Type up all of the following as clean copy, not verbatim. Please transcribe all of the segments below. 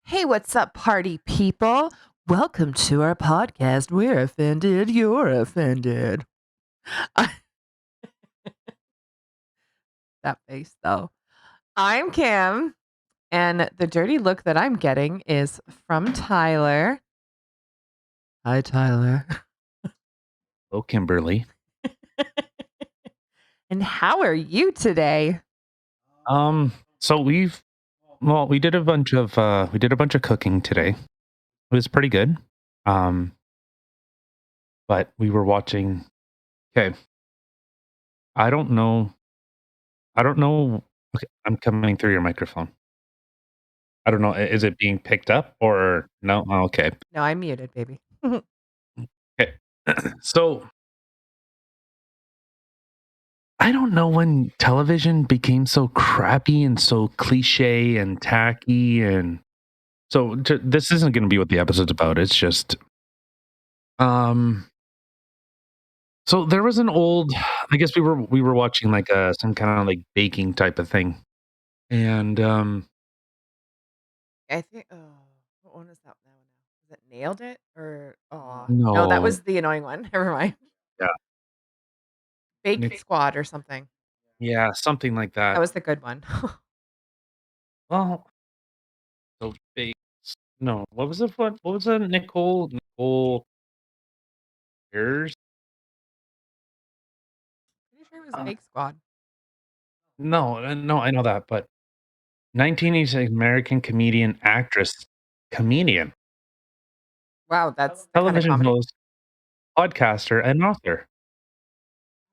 Hey, what's up, party people? Welcome to our podcast. We're offended. You're offended. That face, though. I'm Kim, and the dirty look that I'm getting is from Tyler. Hi, Tyler. Hello, Kimberly. And how are you today? So we did a bunch of cooking today. It was pretty good. Um, but we were watching. Okay, I don't know. I don't know. Okay, I'm coming through your microphone. I don't know. Is it being picked up or no? Oh, okay. No, I'm muted, baby. Okay. So I don't know when television became so crappy and so cliche and tacky, and this isn't going to be what the episode's about. It's just um So there was an old I guess we were watching like some kind of like baking type of thing. And I think, what one is that now? Is it Nailed It? Or, oh, no, that no, was the annoying one. Never mind. yeah. Bake Nick, Squad or something. yeah, something like That that. was the good one. Well, so bake no, what was it? Nicole Ayers? Pretty sure it was Uh, Bake Squad. no, I know that, but 1986 American comedian comedian, Wow, that's the kind of television comedy? host, podcaster, and author.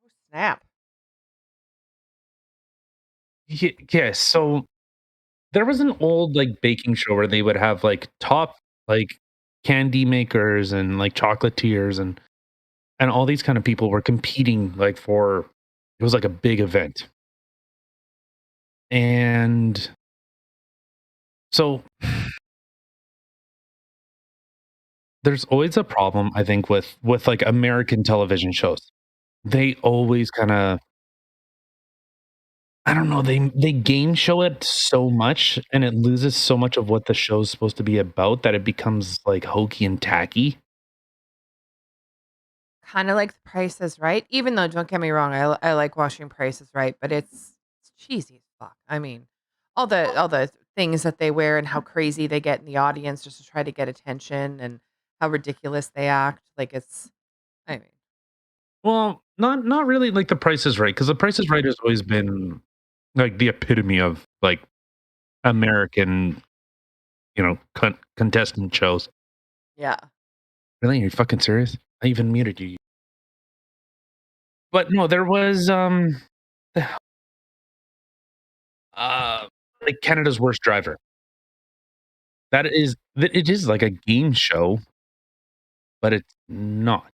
Oh, snap. Yes, so there was an old, like, baking show where they would have, like, top, like, candy makers and, like, chocolatiers and all these kind of people were competing, like, for it was like a big event. And so there's always a problem, I think, with, like, American television shows. They always kinda I don't know, they game show it so much, and it loses so much of what the show's supposed to be about that it becomes, like, hokey and tacky. Kinda like The Price is Right, even though, don't get me wrong, I like watching Price is Right, but it's cheesy as fuck. I mean, all the things that they wear and how crazy they get in the audience just to try to get attention and how ridiculous they act, like, I mean, Well, not really like The Price is Right, because The Price is Right has always been, like, the epitome of, like, American, contestant shows. yeah. Really? Are you fucking serious? I even muted you. But no, there was, uh, like, Canada's Worst Driver. It is like a game show, but it's not.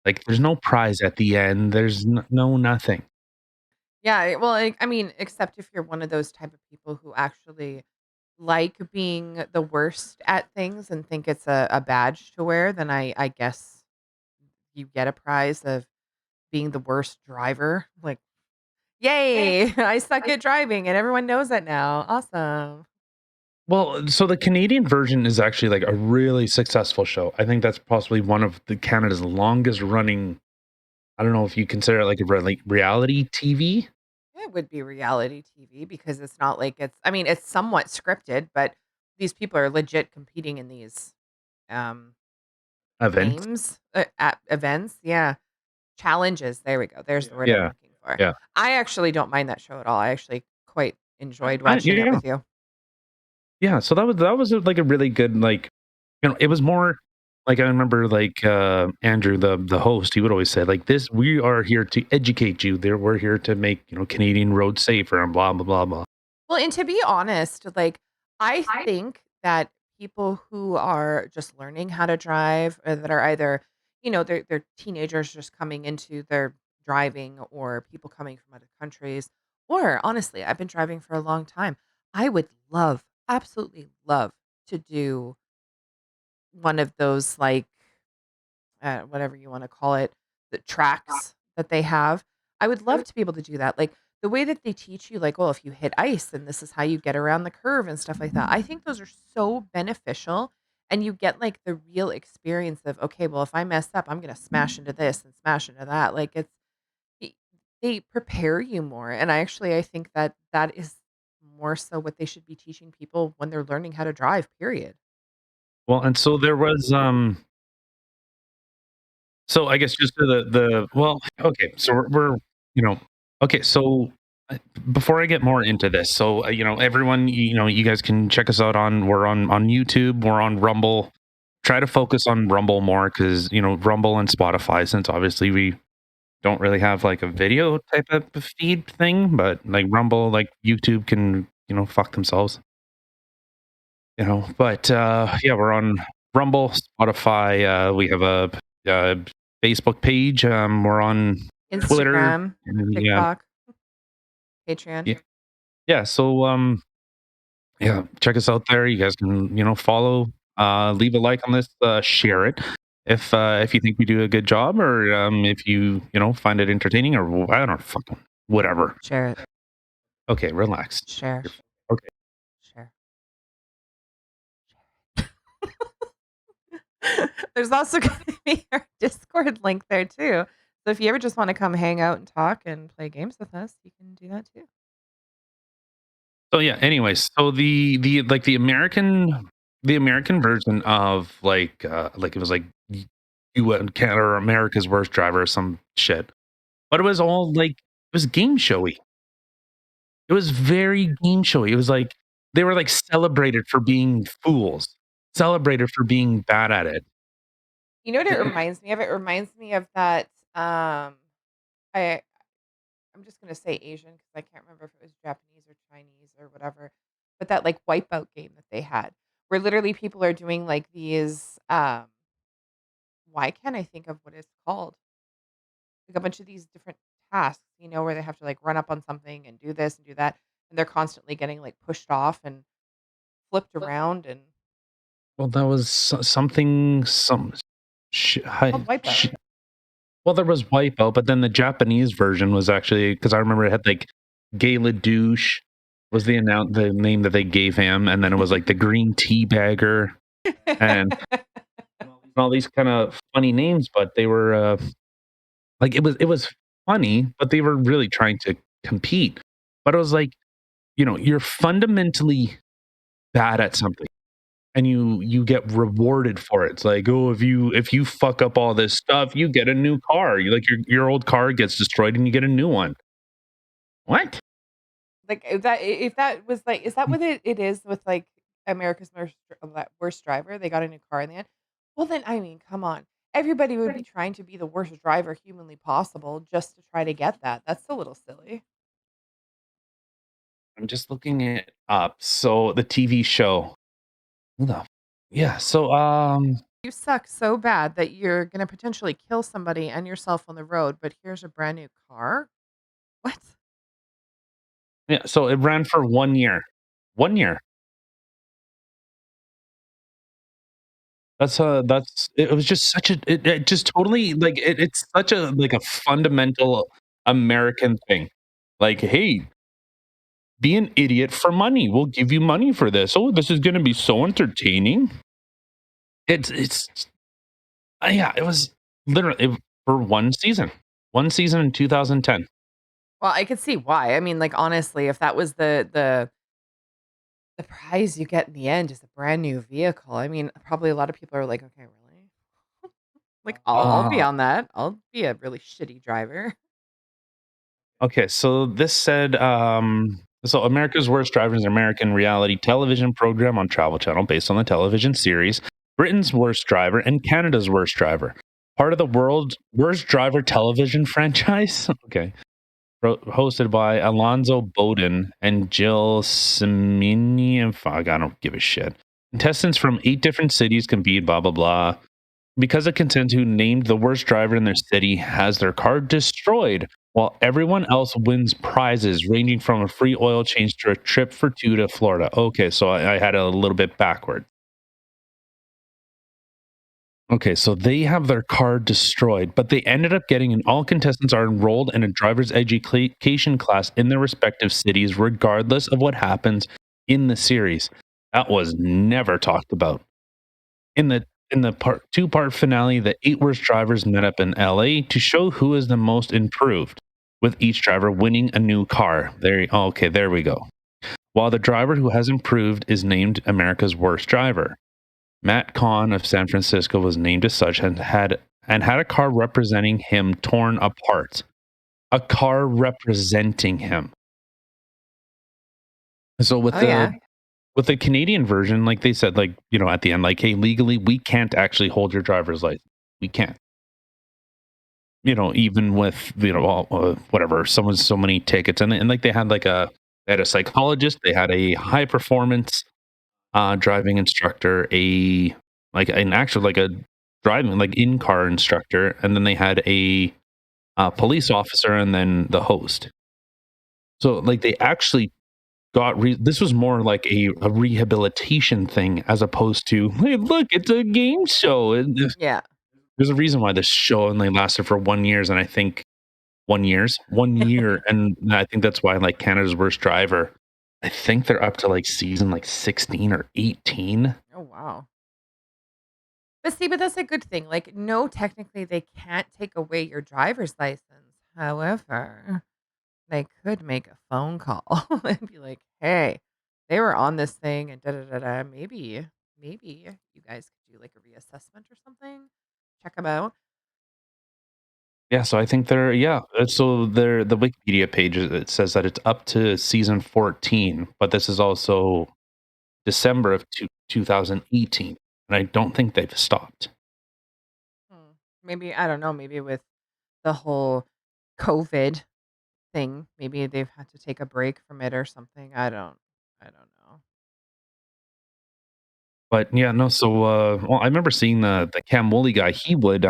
Like, there's no prize at the end, there's no nothing. Yeah, well, I mean, except if you're one of those type of people who actually like being the worst at things and think it's a badge to wear, then I guess you get a prize of being the worst driver. Like, yay, I suck at driving and everyone knows that now. Awesome. Well, so the Canadian version is actually, like, a really successful show. I think that's possibly one of the Canada's longest running. I don't know if you consider it like a like reality TV It would be reality TV because it's not like I mean, it's somewhat scripted, but these people are legit competing in these um event. games, at events. Yeah. Challenges. There we go. There's the word I'm Yeah, looking for. yeah, I actually don't mind that show at all. I actually quite enjoyed watching it yeah, with you. yeah. So that was like a really good like, it was more like I remember like Andrew, the host, he would always say like this: we are here to educate you. There, we're here to make Canadian roads safer and blah blah blah blah. Well, and to be honest, like, I think that people who are just learning how to drive, or that are either, they're teenagers just coming into their driving, or people coming from other countries, or honestly, I've been driving for a long time. I would love, absolutely love to do one of those, like, whatever you want to call it, the tracks that they have. I would love to be able to do that. Like, the way that they teach you, like, well, if you hit ice, then this is how you get around the curve and stuff like that. I think those are so beneficial, and you get, like, the real experience of, okay, well, if I mess up, I'm gonna smash into this and smash into that. Like, e they prepare you more, and I think that that is more so what they should be teaching people when they're learning how to drive, period. Well, and so there was, so I guess just to well, okay, so we're you know, okay, so before I get more into this, so everyone, you guys can check us out we're on YouTube, we're on Rumble. Try to focus on Rumble more because Rumble and Spotify, since obviously we don't really have like a video type of feed thing, but like Rumble, like YouTube can fuck themselves. But yeah, we're on Rumble, Spotify. We have a uh, Facebook page. We're on Twitter. Instagram, And yeah, TikTok, Patreon. yeah, yeah. So yeah, check us out there. You guys can follow, leave a like on this, share it if you think we do a good job, or if you find it entertaining, or I don't know, fucking whatever. Share it. Okay, relax. Share. Okay. Share. There's also gonna be our Discord link there too. So if you ever just wanna come hang out and talk and play games with us, you can do that too. So yeah, anyways, so the American version of like it was like you and Canada or America's Worst Driver or some shit. But it was all like it was game showy. It was very game showy. It was like they were like celebrated for being fools, celebrated for being bad at it. You know what it reminds me of? It reminds me of that, I I'm just gonna say Asian because I can't remember if it was Japanese or Chinese or whatever, but that, like, Wipeout game that they had, where literally people are doing, like, these, why can't I think of what it's called? Like, a bunch of these different tasks, where they have to, like, run up on something and do this and do that, and they're constantly getting, like, pushed off and flipped around, and Well, that was something called Wipeout. well, there was Wipeout, but then the Japanese version was actually because I remember it had like Gala Douche was the name that they gave him, and then it was like the Green Tea Bagger and all these kind of funny names, but they were like it was funny, but they were really trying to compete. But it was like you're fundamentally bad at something and you get rewarded for it. It's like, oh, if you fuck up all this stuff, you get a new car. You like your old car gets destroyed and you get a new one. What? Like, if that was, like, is that what it is with, like, America's Worst Driver? They got a new car in the end? Well, then, I mean, come on. Everybody would be trying to be the worst driver humanly possible just to try to get that. That's a little silly. I'm just looking it up. So the TV show. Who the Yeah, so You suck so bad that you're gonna potentially kill somebody and yourself on the road, but here's a brand new car? What? yeah, so it ran for 1 year. 1 year. That's it was just such a it just totally like it's such a like a fundamental American thing. Like, "Hey, be an idiot for money. We'll give you money for this. Oh, this is gonna be so entertaining." It's yeah, it was literally for 1 season. 1 season in 2010. Well, I could see why. I mean, like, honestly, if that was the prize you get in the end is a brand new vehicle, I mean, probably a lot of people are like, "Okay, really?" Like, I'll be Uh, on that. I'll be a really shitty driver. okay, so this said, so America's Worst Driver is an American reality television program on Travel Channel based on the television series Britain's Worst Driver and Canada's Worst Driver. Part of the world's worst driver television franchise. Okay. Hosted by Alonzo Bowden and Jill Cimini. And fuck, I don't give a shit. Contestants from 8 different cities compete, blah, blah, blah. Because a contestant who named the worst driver in their city has their car destroyed, while everyone else wins prizes ranging from a free oil change to a trip for two to Florida. Okay, so I had it a little bit backward. Okay, so they have their car destroyed, but they ended up getting an all contestants are enrolled in a driver's education class in their respective cities, regardless of what happens in the series. That was never talked about. In the two-part finale, the 8 worst drivers met up in LA to show who is the most improved, with each driver winning a new car. Okay, there we go. While the driver who has improved is named America's worst driver. Matt Kahn of San Francisco was named as such and had a car representing him torn apart. A car representing him. So with Oh, the yeah. with the Canadian version, like they said, like, at the end, like, hey, legally, we can't actually hold your driver's license. We can't. Even with, whatever, someone's so many tickets. And like they had a psychologist, they had a high performance driving instructor, an actual like a driving like in car instructor, and then they had a police officer, and then the host. So like they actually this was more like a rehabilitation thing as opposed to, hey, look, it's a game show. And Yeah. there's a reason why this show only lasted for 1 years, and I think 1 year, and I think that's why like Canada's Worst Driver. I think they're up to like season like 16 or 18. Oh, wow. But see, but that's a good thing. Like, no, technically, they can't take away your driver's license. However, they could make a phone call and be like, "Hey, they were on this thing and da da da da. Maybe you guys could do like a reassessment or something. Check them out." Yeah, so I think they're the Wikipedia page, it says that it's up to season 14, but this is also December of 2018, and I don't think they've stopped. Hmm. Maybe I don't know. Maybe with the whole COVID thing, maybe they've had to take a break from it or something. I don't know. But yeah, no, so, well, I remember seeing the Cam Woolley guy, he would,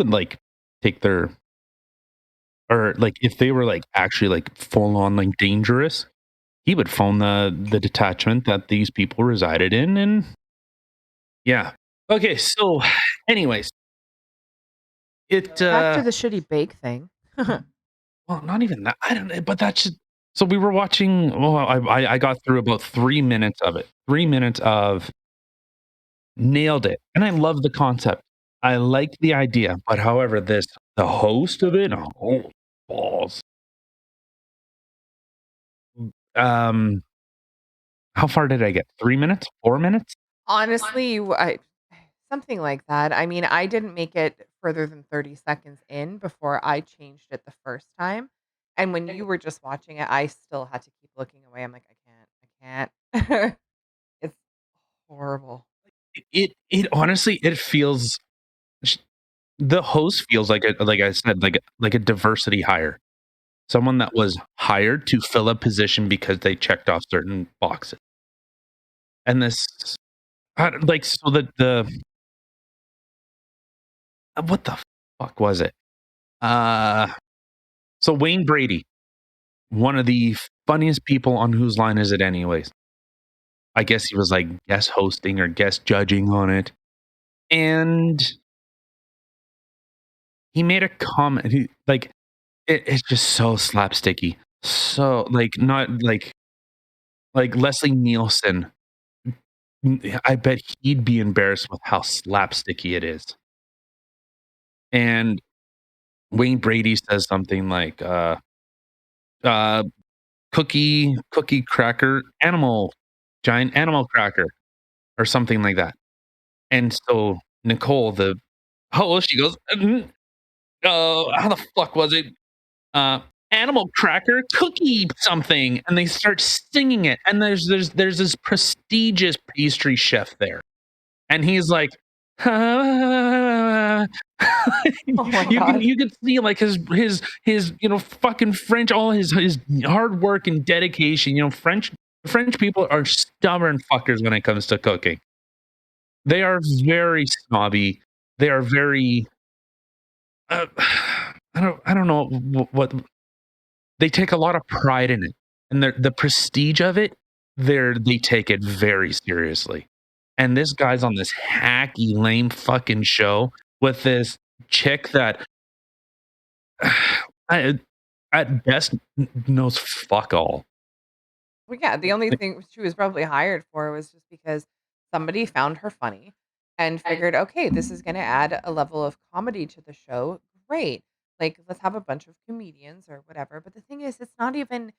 like, take their or, like, if they were, like, actually, like, full on, like, dangerous, he would phone the detachment that these people resided in, and yeah. Okay, so anyways, it, Back to the shitty bake thing. well, not even that. I don't know, but that's just so we were watching. Well, I got through about 3 minutes of it. 3 minutes of nailed it, and I love the concept. I like the idea, but however, the host of it, oh balls. Um, how far did I get? 3 minutes? 4 minutes? Honestly, something like that. I mean, I didn't make it further than 30 seconds in before I changed it the first time. And when you were just watching it, I still had to keep looking away. I'm like, I can't. It's horrible. It honestly it feels sh- the host feels like I said like a diversity hire. Someone that was hired to fill a position because they checked off certain boxes. And this like, so what the fuck was it? Uh, so Wayne Brady, one of the funniest people on Whose Line Is It Anyways? I guess he was, like, guest hosting or guest judging on it, and he made a comment, it's just so slapsticky. So, like, not like Leslie Nielsen, I bet he'd be embarrassed with how slapsticky it is. And Wayne Brady says something like, uh, cookie cracker, giant animal cracker, or something like that. And so Nicole, the host, she goes, how the fuck was it? Uh, animal cracker cookie something." And they start singing it. And there's this prestigious pastry chef there. And he's like, Oh my you can god. you could see like his fucking French, all his hard work and dedication. French people are stubborn fuckers when it comes to cooking. They are very snobby. They are very I don't know what they take a lot of pride in it, and the prestige of it. They take it very seriously. and this guy's on this hacky, lame fucking show with this chick that I at best knows fuck all. Well, yeah, the only Like, thing she was probably hired for was just because somebody found her funny and figured, "Okay, this is gonna add a level of comedy to the show. Great. Like, let's have a bunch of comedians or whatever." But the thing is, it's not even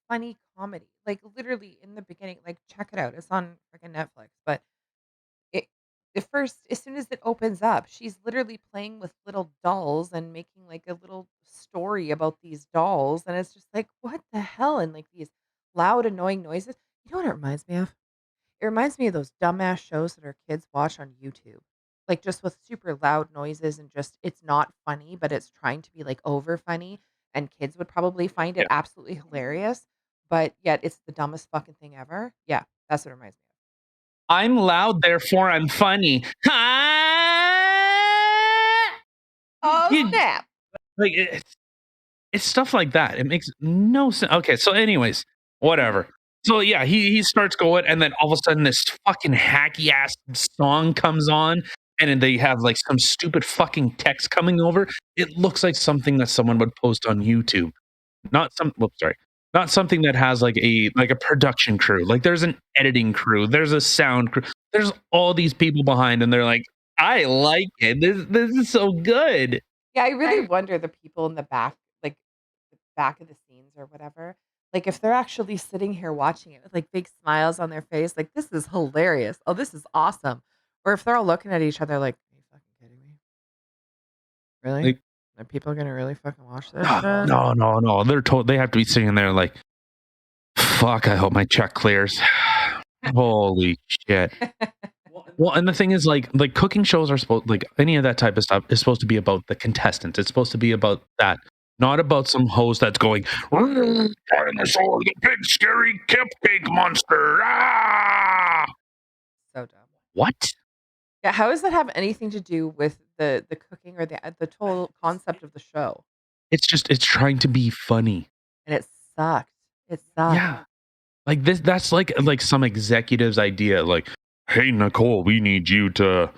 funny comedy. Like, literally in the beginning, like, check it out. It's on freaking Netflix, but it the first as soon as it opens up, she's literally playing with little dolls and making, like, a little story about these dolls, and it's just like, "What the hell?" And, like, these loud, annoying noises. You know what it reminds me of? It reminds me of those dumbass shows that our kids watch on YouTube. Like, just with super loud noises and just it's not funny, but it's trying to be, like, over funny, and kids would probably find it yeah. absolutely hilarious, but yet it's the dumbest fucking thing ever. Yeah, that's what it reminds me of. I'm loud, therefore I'm funny. Oh, You snap. like, it's stuff like that. It makes no sense. Okay, so anyways, whatever. So yeah, he starts going, and then all of a sudden this fucking hacky ass song comes on, and then they have like some stupid fucking text coming over. It looks like something that someone would post on YouTube. Not some whoops, sorry. Not something that has like a production crew. Like there's an editing crew, there's a sound crew, there's all these people behind, and they're like, I like it. This is so good. Yeah, I really wonder the people in the back, like, the back of the scenes or whatever, like, if they're actually sitting here watching it with, like, big smiles on their face, like, "This is hilarious. Oh, this is awesome." Or if they're all looking at each other like, "Are you fucking kidding me? Really? Like, Are people gonna really fucking watch this no, shit?" no, no, no. They have to be sitting there like, fuck, I hope my check clears. Holy shit. Well, and the thing is, like cooking shows are supposed like any of that type of stuff is supposed to be about the contestants. It's supposed to be about that, not about some host that's going, "Dinosaur, the big scary cupcake monster. Ah!" So dumb. What? Yeah, how does that have anything to do with the cooking or the total concept of the show? It's trying to be funny. And it sucked. It sucked. Yeah. Like this that's like some executive's idea, like, "Hey, Nicole, we need to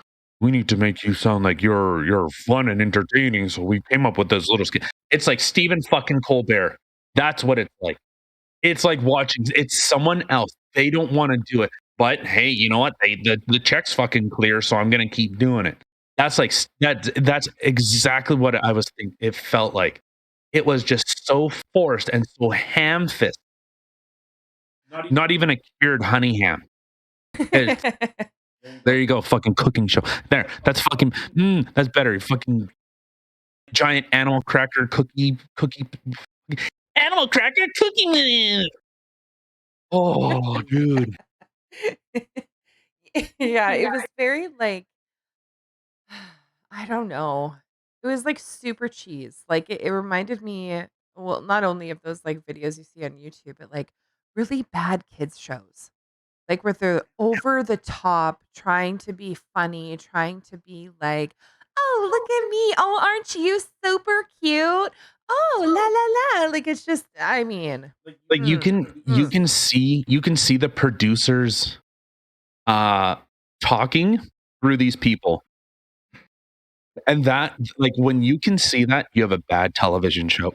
make you sound like you're fun and entertaining, so we came up with this little skit." It's like Stephen fucking Colbert. That's what it's like. It's like watching it's someone else. They don't wanna do it, but, hey, you know what? The check's fucking clear, so I'm gonna keep doing it. That's like that's exactly what I was thinking. It felt like. It was just so forced and so ham-fisted. Not even a cured honey ham. It's there you go, fucking cooking show. There, that's fucking that's better. Fucking giant animal cracker cookie animal cracker cookie man. Oh, dude. Yeah, it was very, like, I don't know. It was, like, super cheese. Like, it reminded me well, not only of those, like, videos you see on YouTube, but, like, really bad kids shows. Like, where they're over the top, trying to be funny, trying to be like, "Oh, look at me. Oh, aren't you super cute? Oh, la, la, la." Like, it's just I mean, Like hmm, hmm. you can see the producers uh talking through these people. And that like when you can see that, you have a bad television show.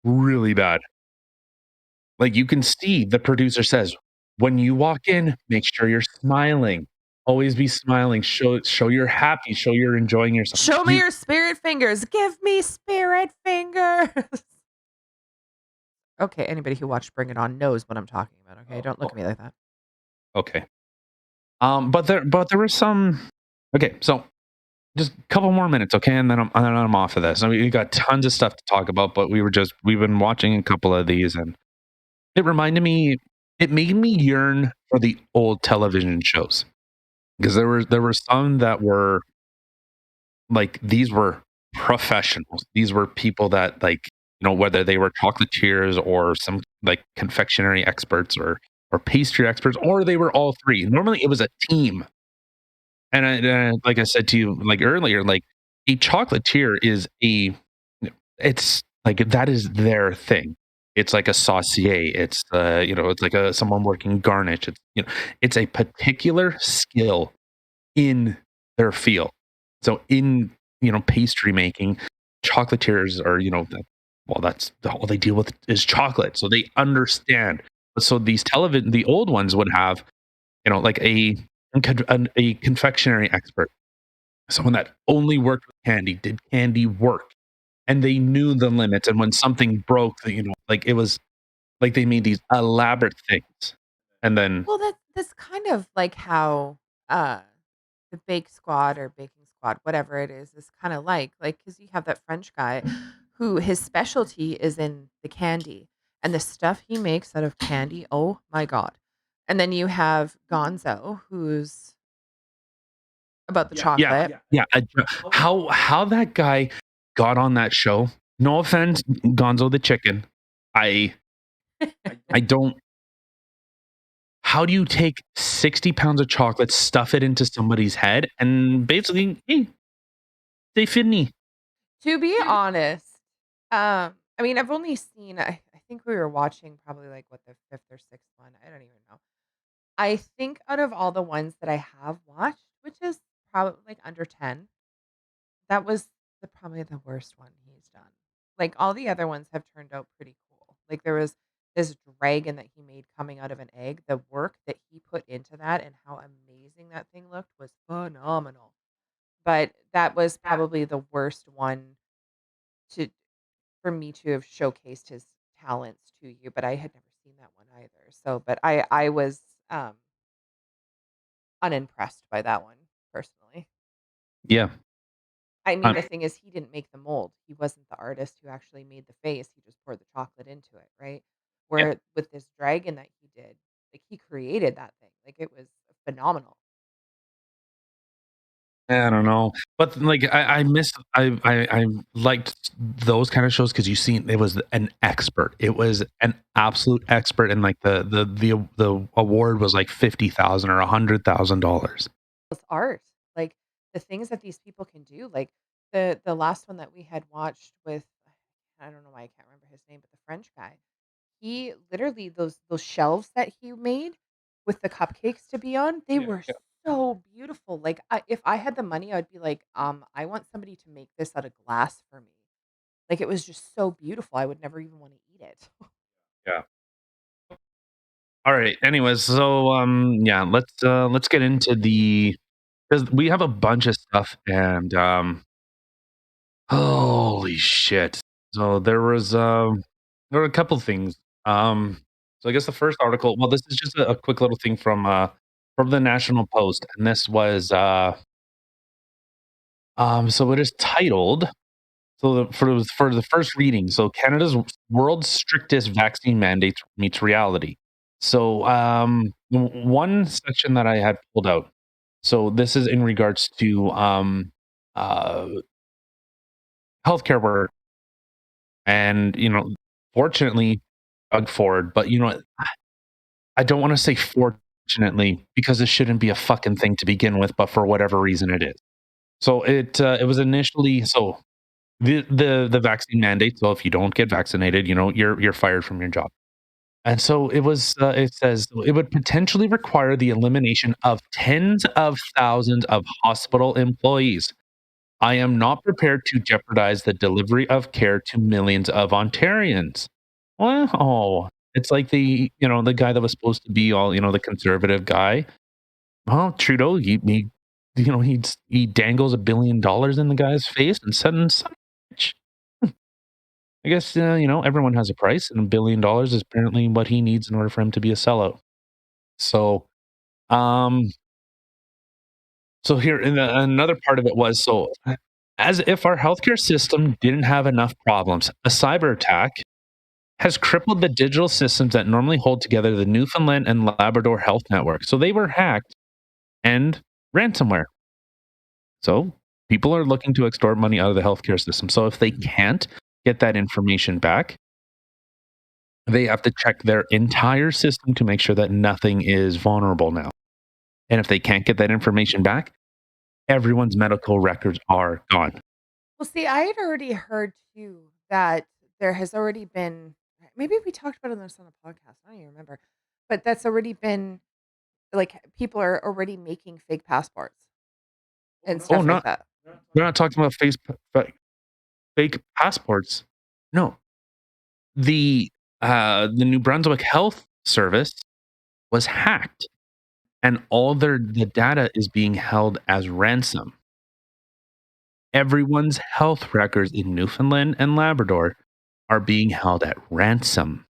Really bad. Like, you can see the producer says, "When you walk in, make sure you're smiling. Always be smiling. Show you're happy, show you're enjoying yourself." "Show me You your spirit fingers. Give me spirit fingers." Okay, anybody who watched Bring It On knows what I'm talking about, okay? Don't look oh, at me like that. okay. But there was some okay, so just a couple more minutes, okay, and then I'm off of this. I mean, we got tons of stuff to talk about, but we've been watching a couple of these, and it reminded me it made me yearn for the old television shows because there were some that were like these were professionals. These were people that like, whether they were chocolatiers or some like confectionery experts or pastry experts, or they were all three. Normally it was a team. And like I said to you like earlier, like a chocolatier is it's like that is their thing. It's like a saucier. It's, it's like a someone working garnish. It's a particular skill in their field. So in, pastry making, chocolatiers are, well, that's all they deal with is chocolate. So they understand. So the old ones would have, like a confectionery expert, someone that only worked with candy, did candy work, and they knew the limits. And when something broke, like it was like they made these elaborate things. And then, Well, that's kind of like how, uh, the bake squad or baking squad, whatever it is kinda like because you have that French guy who his specialty is in the candy, and the stuff he makes out of candy, oh my god. And then you have Gonzo, who's about the yeah, chocolate. yeah, how that guy got on that show. No offense, Gonzo the chicken. I I don't. How do you take 60 pounds of chocolate, stuff it into somebody's head, and basically, hey, they fidney. To be honest, I mean, I've only seen I think we were watching probably, like, what, the 5th or 6th one, I don't even know. I think out of all the ones that I have watched, which is probably, like, under 10, that was probably the worst one he's done. Like, all the other ones have turned out pretty cool. Like, there was this dragon that he made coming out of an egg. The work that he put into that and how amazing that thing looked was phenomenal. But that was probably the worst one to for me to have showcased his talents to you, but I had never seen that one either. So, but I was, um, unimpressed by that one personally. Yeah. I mean, Uh, the thing is he didn't make the mold. He wasn't the artist who actually made the face. He just poured the chocolate into it, right? yeah. Where with this dragon that he did, like he created that thing. Like it was phenomenal. I don't know, but like I miss I liked those kind of shows because you seen it was an expert. It was an absolute expert, and like the award was like 50,000 or $100,000. It's art. Like the things that these people can do. Like the last one that we had watched with I don't know why I can't remember his name, but the French guy. He literally those shelves that he made with the cupcakes to be on, they were so beautiful. Like, if I had the money, I'd be like, I want somebody to make this out of glass for me." Like, it was just so beautiful, I would never even wanna eat it. Yeah. All right. Anyways, so yeah, let's get into the because we have a bunch of stuff and holy shit. So there were a couple things. Um so I guess the first article, well, this is just a quick little thing from the National Post, and this was so it is titled, for the first reading, so Canada's world's strictest vaccine mandates meets reality. So one section that I had pulled out. So this is in regards to uh healthcare work, and fortunately Doug Ford, but I don't want to say fortunately because this shouldn't be a fucking thing to begin with, but for whatever reason it is. So it was initially so the vaccine mandate. So if you don't get vaccinated, you're fired from your job. And so it says it would potentially require the elimination of tens of thousands of hospital employees. I am not prepared to jeopardize the delivery of care to millions of Ontarians. Well, oh, it's like the guy that was supposed to be all, the conservative guy. Well, Trudeau, he dangles $1 billion in the guy's face and said, "Son of a bitch." I guess, everyone has a price, and $1 billion is apparently what he needs in order for him to be a sellout. So, um, so here, and another part of it was as if our healthcare system didn't have enough problems, a cyber attack has crippled the digital systems that normally hold together the Newfoundland and Labrador health network. So they were hacked and ransomware. So people are looking to extort money out of the healthcare system. So if they can't get that information back, they have to check their entire system to make sure that nothing is vulnerable now. And if they can't get that information back, everyone's medical records are gone. Well, see, I had already heard too that there has already been maybe we talked about this on the podcast. I don't even remember. But that's already been like people are already making fake passports and Oh, stuff like not that. we're not talking about fake passports. No. The New Brunswick Health Service was hacked, and all the data is being held as ransom. Everyone's health records in Newfoundland and Labrador are being held at ransom.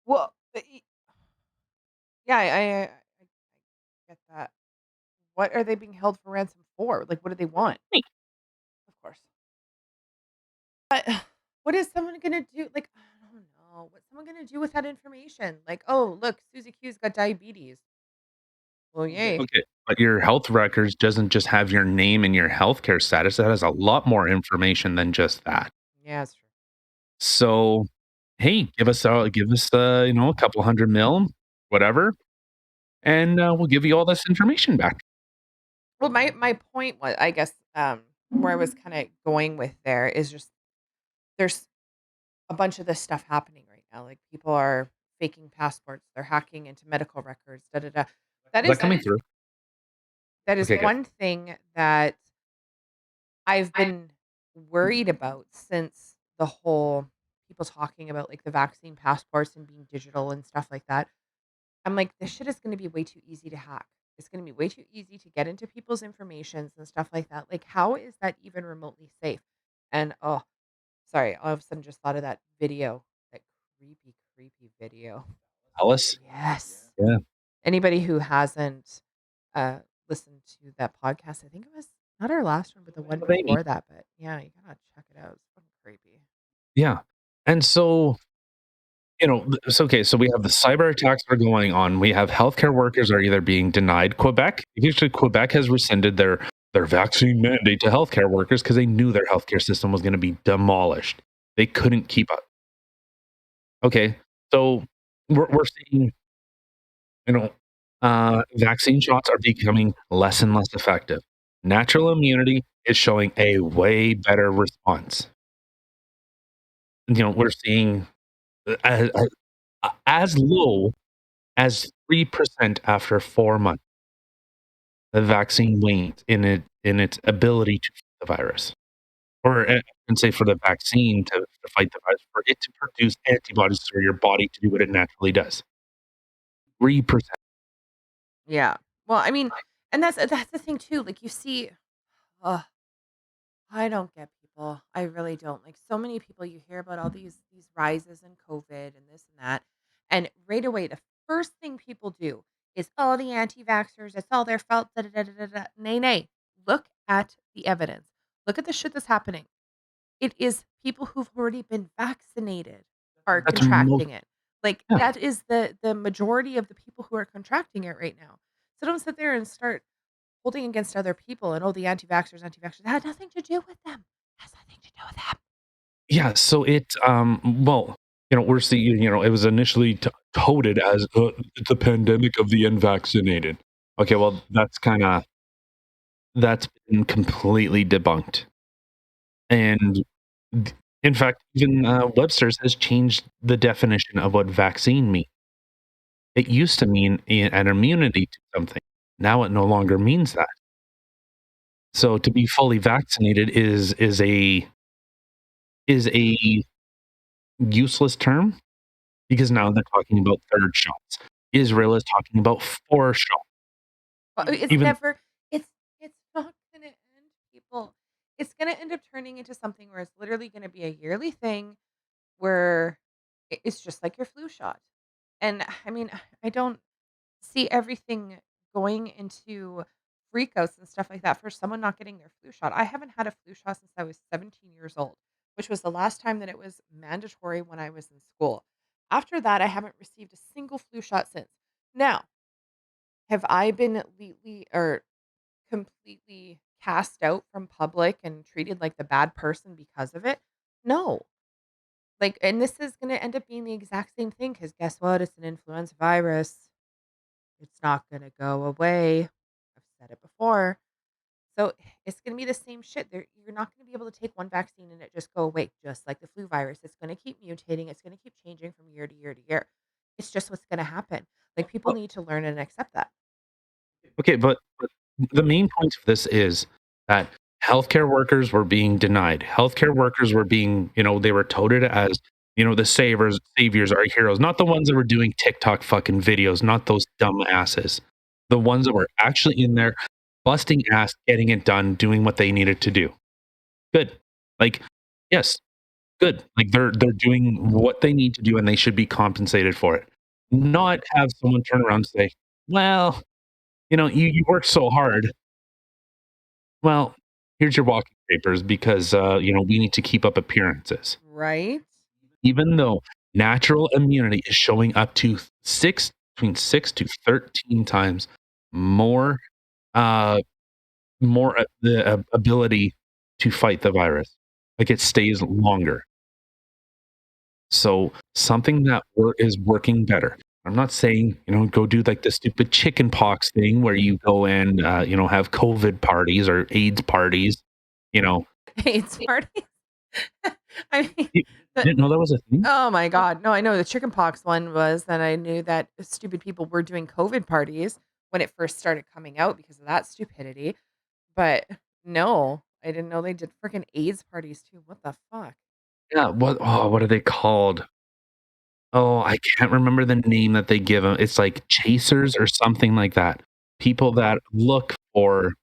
Well, yeah, I get that. What are they being held for ransom for? Like, what do they want? Of course. But what is someone gonna do? Like, I don't know. What's someone gonna do with that information? Like, oh, look, Susie Q's got diabetes. Well, yay. Okay, but your health records doesn't just have your name and your healthcare status, it has a lot more information than just that. Yeah, it's true. So, hey, a couple 100 mil, whatever, and, we'll give you all this information back. Well, my point was, I guess, where I was kind of going with there is just there's a bunch of this stuff happening right now. Like people are faking passports, they're hacking into medical records, da da da. That Is that is coming through? that is Okay, good. one thing that I've been worried about since the whole people talking about like the vaccine passports and being digital and stuff like that. I'm like, this shit is going to be way too easy to hack. It's going to be way too easy to get into people's informations and stuff like that. Like, how is that even remotely safe? And oh, sorry, all of a sudden just thought of that video, that creepy, creepy video. Alice? Yes. Yeah. Anybody who hasn't uh listened to that podcast, I think it was not our last one, but the one Oh, baby. before that. But yeah, you gotta check it out. It's fucking creepy. Yeah, and so, okay, so we have the cyber attacks that are going on, we have healthcare workers are either being denied. Quebec has rescinded their vaccine mandate to healthcare workers because they knew their healthcare system was gonna be demolished. They couldn't keep up. Okay, so we're seeing, you know, vaccine shots are becoming less and less effective. Natural immunity is showing a way better response. We're seeing, uh, as low as 3% after 4 months, the vaccine wanes in its ability to fight the virus. Or, I can say for the vaccine to fight the virus, for it to produce antibodies for your body to do what it naturally does. 3%. Yeah. Well, I mean, and that's the thing too. Like you see, ugh, I don't get people. I really don't. Like so many people you hear about all these rises in COVID and this and that. And right away, the first thing people do is, oh, the anti-vaxxers, it's all their fault. Da, da, da, da, da, da." Nay, nay. Look at the evidence. Look at the shit that's happening. It is people who've already been vaccinated are That's most contracting it. Like Yeah. that is the majority of the people who are contracting it right now. So don't sit there and start holding against other people and, "Oh, the anti-vaxxers." That had nothing to do with them. Has nothing to do with them. Yeah, so well, we're seeing, it was initially touted as, "It's a pandemic of the unvaccinated." Okay, well, that's been completely debunked, and th in fact, even, Webster's has changed the definition of what vaccine means. It used to mean an immunity to something. Now it no longer means that. So to be fully vaccinated is a useless term because now they're talking about 3rd shots. Israel is talking about 4 shots. Well, it's Even never it's not gonna end, people. It's gonna end up turning into something where it's literally gonna be a yearly thing where it's just like your flu shot. And I mean, I don't see everything going into freakouts and stuff like that for someone not getting their flu shot. I haven't had a flu shot since I was 17 years old, which was the last time that it was mandatory when I was in school. After that, I haven't received a single flu shot since. Now, have I been completely cast out from public and treated like the bad person because of it? No. Like, and this is going to end up being the exact same thing because guess what? It's an influenza virus. It's not gonna go away. I've said it before. So it's going to be the same shit. You're not going to be able to take one vaccine and it just go away, just like the flu virus. It's going to keep mutating. It's going to keep changing from year to year to year. It's just what's going to happen. Like people Well, need to learn and accept that. okay, but the main point of this is that healthcare workers were being denied. Healthcare workers were being, they were touted as, the saviors, our heroes, not the ones that were doing TikTok fucking videos, not those dumb asses. The ones that were actually in there busting ass, getting it done, doing what they needed to do. Good. Like, yes, good. Like they're doing what they need to do and they should be compensated for it. Not have someone turn around and say, well, you worked so hard. Well, here's your walking papers because we need to keep up appearances. Right? Even though natural immunity is showing up to between 6 to 13 times more uh the ability to fight the virus. Like it stays longer. So something that is working better. I'm not saying, go do like the stupid chicken pox thing where you go and, have COVID parties or AIDS parties, you know. AIDS party. I mean, You the didn't know that was a thing? oh my god. No, I know the chickenpox one was that I knew that stupid people were doing COVID parties when it first started coming out because of that stupidity. But no, I didn't know they did freaking AIDS parties too. What the fuck? Yeah, what are they called? Oh, I can't remember the name that they give them. It's like chasers or something like that. People that look for,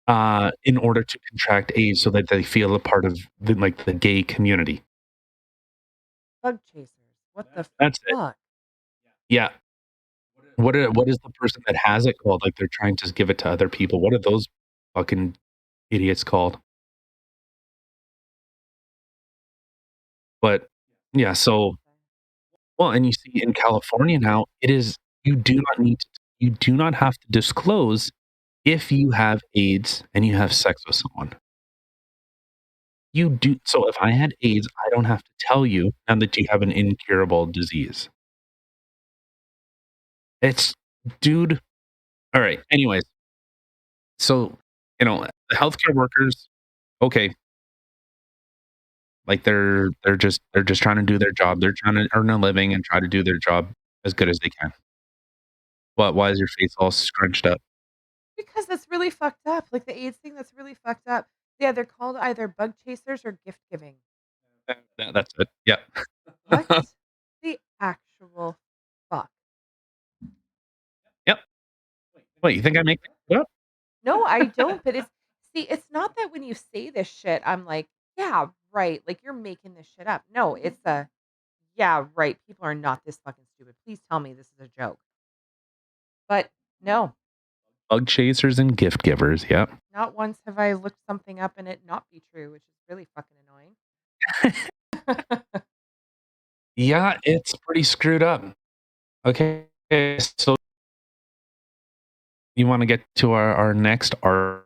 in order to contract AIDS so that they feel a part of the gay community. Bug chasers. What the That's it. fuck? Yeah. What is the person that has it called? Like, they're trying to give it to other people. What are those fucking idiots called? But, yeah, so well, and you see in California now, it is you do not have to disclose if you have AIDS and you have sex with someone. You do so if I had AIDS, I don't have to tell you now that you have an incurable disease. It's dude, alright, anyways, so, the healthcare workers, okay, like, they're just trying to do their job. They're trying to earn a living and try to do their job as good as they can. What? Why is your face all scrunched up? Because that's really fucked up. Like the AIDS thing, that's really fucked up. Yeah, they're called either bug chasers or gift giving. That's it. Yeah. What the actual fuck? Yep. Wait, you think I make it up? No, I don't. But it's not that when you say this shit, I'm like, yeah, right. Like you're making this shit up. No, it's a yeah, right. People are not this fucking stupid. Please tell me this is a joke. But no, Bug chasers and gift givers, yep. not once have I looked something up and it not be true, which is really fucking annoying. Yeah, it's pretty screwed up. Okay, so you wanna get to our next article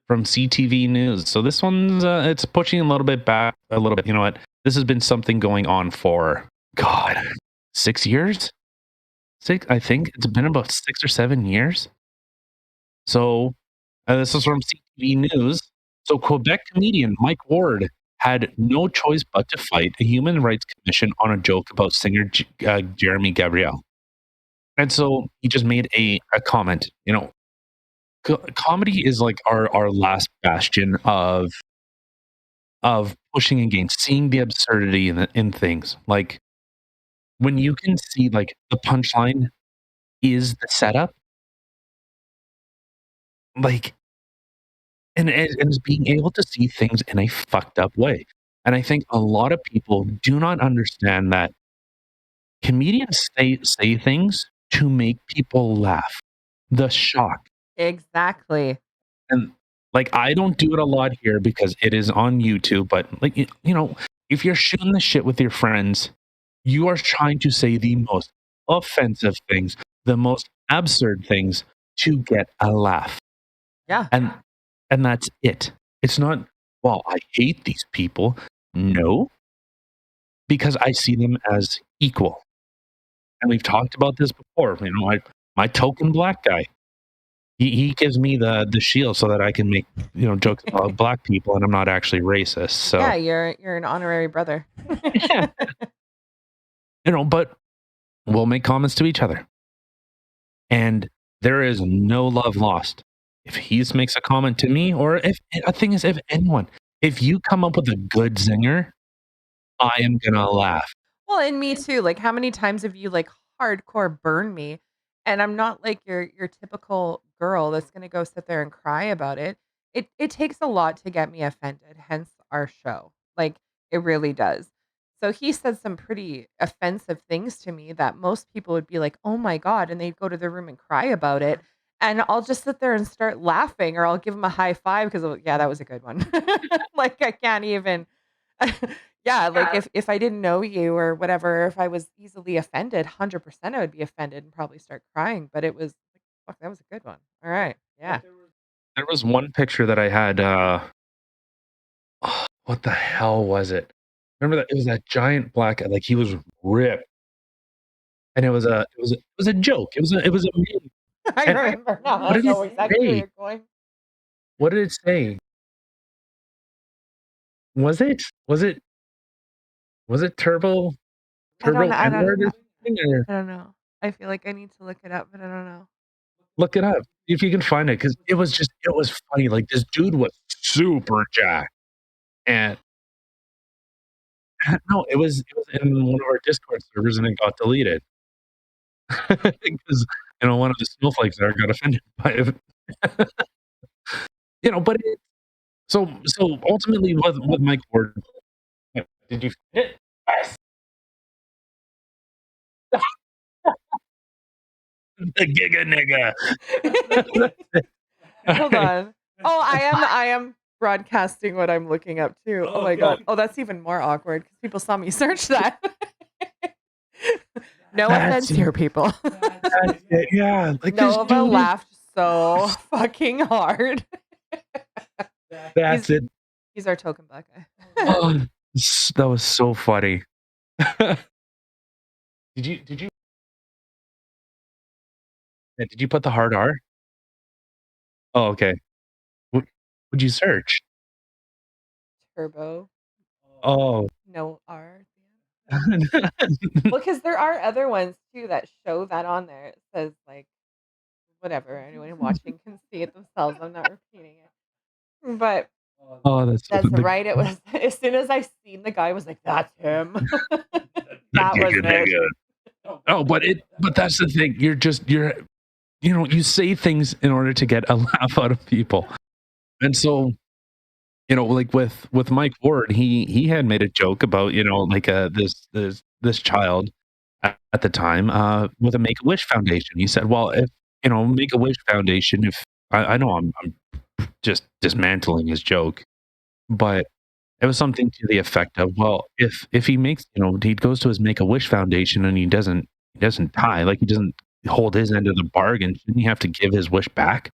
from CTV News. So this one's, it's pushing a little bit back a little bit. You know what? This has been something going on for, God, 6 years? 6 I think it's been about 6 or 7 years. So, this is from CTV News. So, Quebec comedian Mike Ward had no choice but to fight a human rights commission on a joke about singer Jeremy Gabriel. And so he just made a comment. Comedy is like our last bastion of pushing against, seeing the absurdity in things. Like when you can see like the punchline is the setup, like and is being able to see things in a fucked up way. And I think a lot of people do not understand that comedians say things to make people laugh. The shock. Exactly. And like I don't do it a lot here because it is on YouTube, but like if you're shooting the shit with your friends, you are trying to say the most offensive things, the most absurd things to get a laugh. Yeah. And and that's it. It's not, well, I hate these people. No, because I see them as equal. And we've talked about this before. My token black guy. he gives me the shield so that I can make, jokes about black people, and I'm not actually racist, Yeah, so you're an honorary brother. yeah, but we'll make comments to each other, and there is no love lost. If he makes a comment to me, or if a thing is, if anyone, if you come up with a good zinger, I am gonna laugh. Well, and me too, like, how many times have you, like, hardcore burned me, and I'm not like your typical girl that's gonna go sit there and cry about it. It takes a lot to get me offended, hence our show. Like, it really does. So he said some pretty offensive things to me that most people would be like, "Oh my god," and they'd go to their room and cry about it, and I'll just sit there and start laughing, or I'll give him a high five because, "Yeah, that was a good one." Like, I can't even yeah, like, if I didn't know you or whatever, if I was easily offended, 100% I would be offended and probably start crying, but it was like, "Fuck, that was a good one. Alright, yeah." There was one picture that I had, what the hell was it? Remember that it was that giant black guy, like, he was ripped, and it was a joke. It was a meme, I and remember now, what I did it know exactly where say? you're going. What did it say? Was it was it was it Turbo I don't N-word or something, or I don't know. I feel like I need to look it up, but I don't know. look it up, see if you can find it, because it was funny, like, this dude was super jacked, and no, it was in one of our Discord servers, and it got deleted because, one of the snowflakes there got offended by it. But so ultimately with Mike Ward, did you find it? Yes. The Giga Nigga. Hold Alright. on. Oh, I am broadcasting what I'm looking up too. Oh my god. Oh, that's even more awkward because people saw me search that. No That's offense it, here, people. that's it, yeah, like, this Nova dude is laughed so fucking hard. He's that's it. he's our token black guy. Oh, that was so funny. Did you did you put the hard R? Oh, okay. What what'd you search? Turbo, Oh. no R. Well, because there are other ones too that show that on there. It says, like, whatever, anyone watching can see it themselves. I'm not repeating it. But Oh, that's so that's the right. It was as soon as I seen the guy, I was like, "That's him." the That was Giga it. Nigga. Oh, but that's the thing, you say things in order to get a laugh out of people, and so, like with Mike Ward, he had made a joke about, like, this child at the time, with a Make-A-Wish Foundation. He said, "Well, if, Make-A-Wish Foundation, if" I know I'm just dismantling his joke, but it was something to the effect of, well, if he makes, he goes to his Make-A-Wish Foundation and he doesn't die, like, he doesn't hold his end of the bargain, shouldn't he have to give his wish back?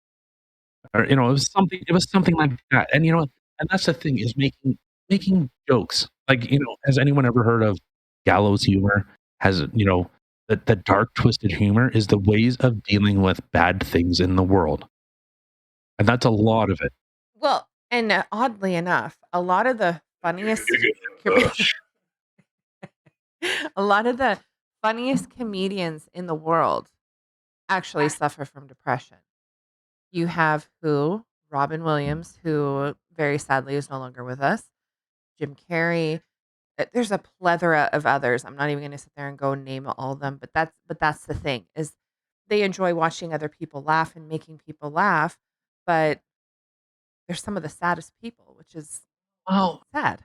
Or, it was something like that, and, and that's the thing, is making jokes. Like, has anyone ever heard of gallows humor? Has, the dark, twisted humor is the ways of dealing with bad things in the world, and that's a lot of it. Well, and, oddly enough, a lot of the funniest com a lot of the funniest comedians in the world actually suffer from depression. You have who? Robin Williams, who very sadly is no longer with us. Jim Carrey. There's a plethora of others. I'm not even gonna sit there and go and name all of them, but that's the thing, is they enjoy watching other people laugh and making people laugh, but they're some of the saddest people, which is Well, sad.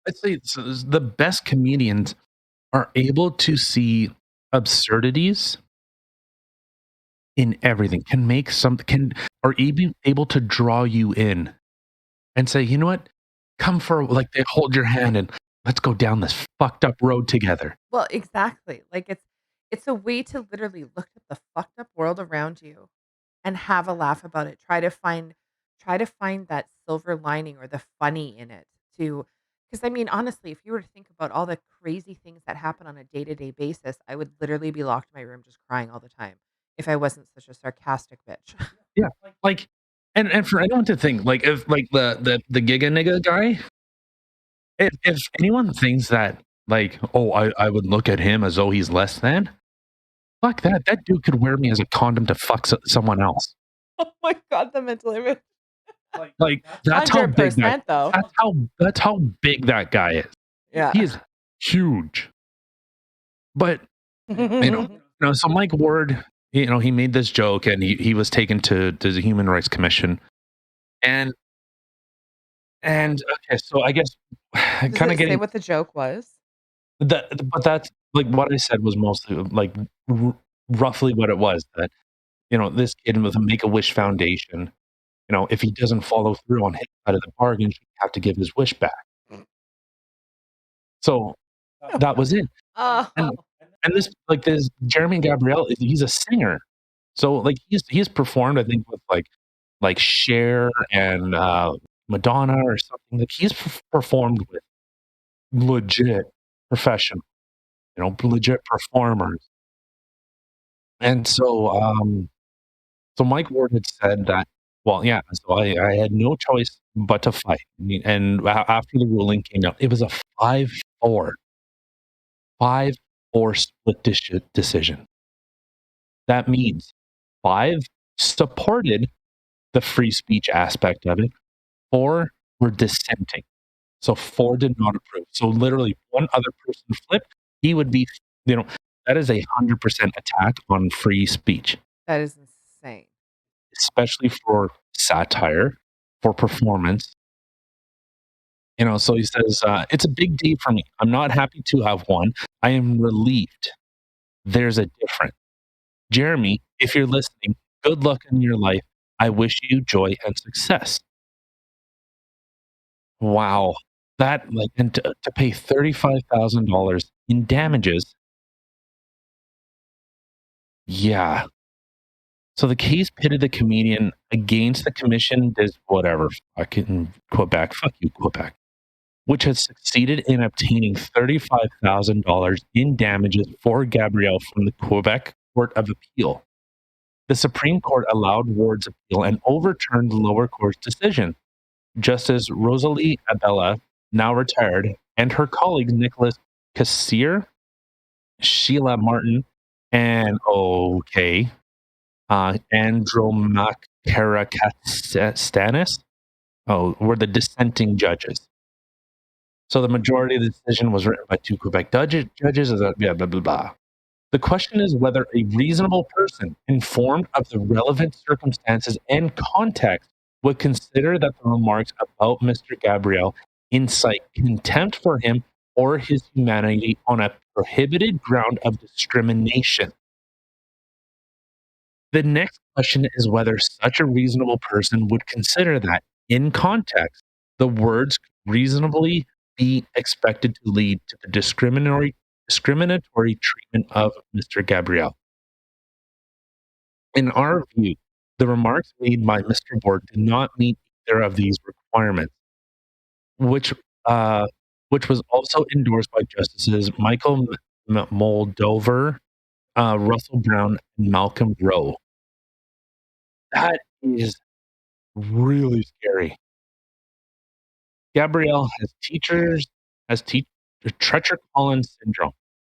I'd say the best comedians are able to see absurdities in everything, can make some can are even able to draw you in and say, "You know what? Come for," like, they hold your hand and, "Let's go down this fucked up road together." Well, exactly. Like, it's a way to literally look at the fucked up world around you and have a laugh about it. Try to find that silver lining or the funny in it to, because I mean, honestly, if you were to think about all the crazy things that happen on a day-to-day basis, I would literally be locked in my room just crying all the time if I wasn't such a sarcastic bitch. Yeah, like, and for anyone to think, like, if, like, the Giga Nigga guy, if anyone thinks that, like, "Oh, I would look at him as though he's less than," fuck that, that dude could wear me as a condom to fuck someone else. Oh my god, the mental image. Like, that's how big that 100% though. that's how big that guy is. He Yeah. is huge. But, so Mike Ward, he made this joke and he was taken to the Human Rights Commission. And okay, so I guess Does kinda it say getting what the joke was? but that's like what I said was mostly like r roughly what it was that, this kid with a Make-A-Wish Foundation, if he doesn't follow through on his side of the bargain, he have to give his wish back. So, that was it. Oh. And this Jeremy Gabrielle, he's a singer. So, like, he's performed, I think, with, like Cher and, Madonna or something, like, he's performed with legit professional, legit performers. And so Mike Ward had said that well, yeah, so I had no choice but to fight. I mean, and after the ruling came out, it was a 5-4, 5-4 split decision. That means 5 supported the free speech aspect of it, 4 were dissenting. So 4 did not approve. So literally one other person flipped, he would be, you know, that is 100% attack on free speech, That is insane. especially for satire, for performance. So he says, "It's a big D for me. I'm not happy to have won. I am relieved. There's a difference. Jeremy, if you're listening, good luck in your life. I wish you joy and success." Wow. That, like, and to pay $35,000 in damages. Yeah. So the case pitted the comedian against the commission, this whatever, fucking Quebec, fuck you, Quebec, which has succeeded in obtaining $35,000 in damages for Gabrielle from the Quebec Court of Appeal. The Supreme Court allowed Ward's appeal and overturned the lower court's decision. Justice Rosalie Abella, now retired, and her colleagues Nicholas Cassier, Sheila Martin, and Andromacarakastanis, were the dissenting judges. So the majority of the decision was written by 2 Quebec judges. Yeah, blah blah blah. The question is whether a reasonable person, informed of the relevant circumstances and context, would consider that the remarks about Mr. Gabriel incite contempt for him or his humanity on a prohibited ground of discrimination. The next question is whether such a reasonable person would consider that, in context, the words could reasonably be expected to lead to the discriminatory treatment of Mr. Gabriel. In our view, the remarks made by Mr. Ward did not meet either of these requirements, which uh, which was also endorsed by Justices Michael Moldover, Russell Brown, and Malcolm Rowe. That is really scary. Gabrielle has Treacher Collins syndrome,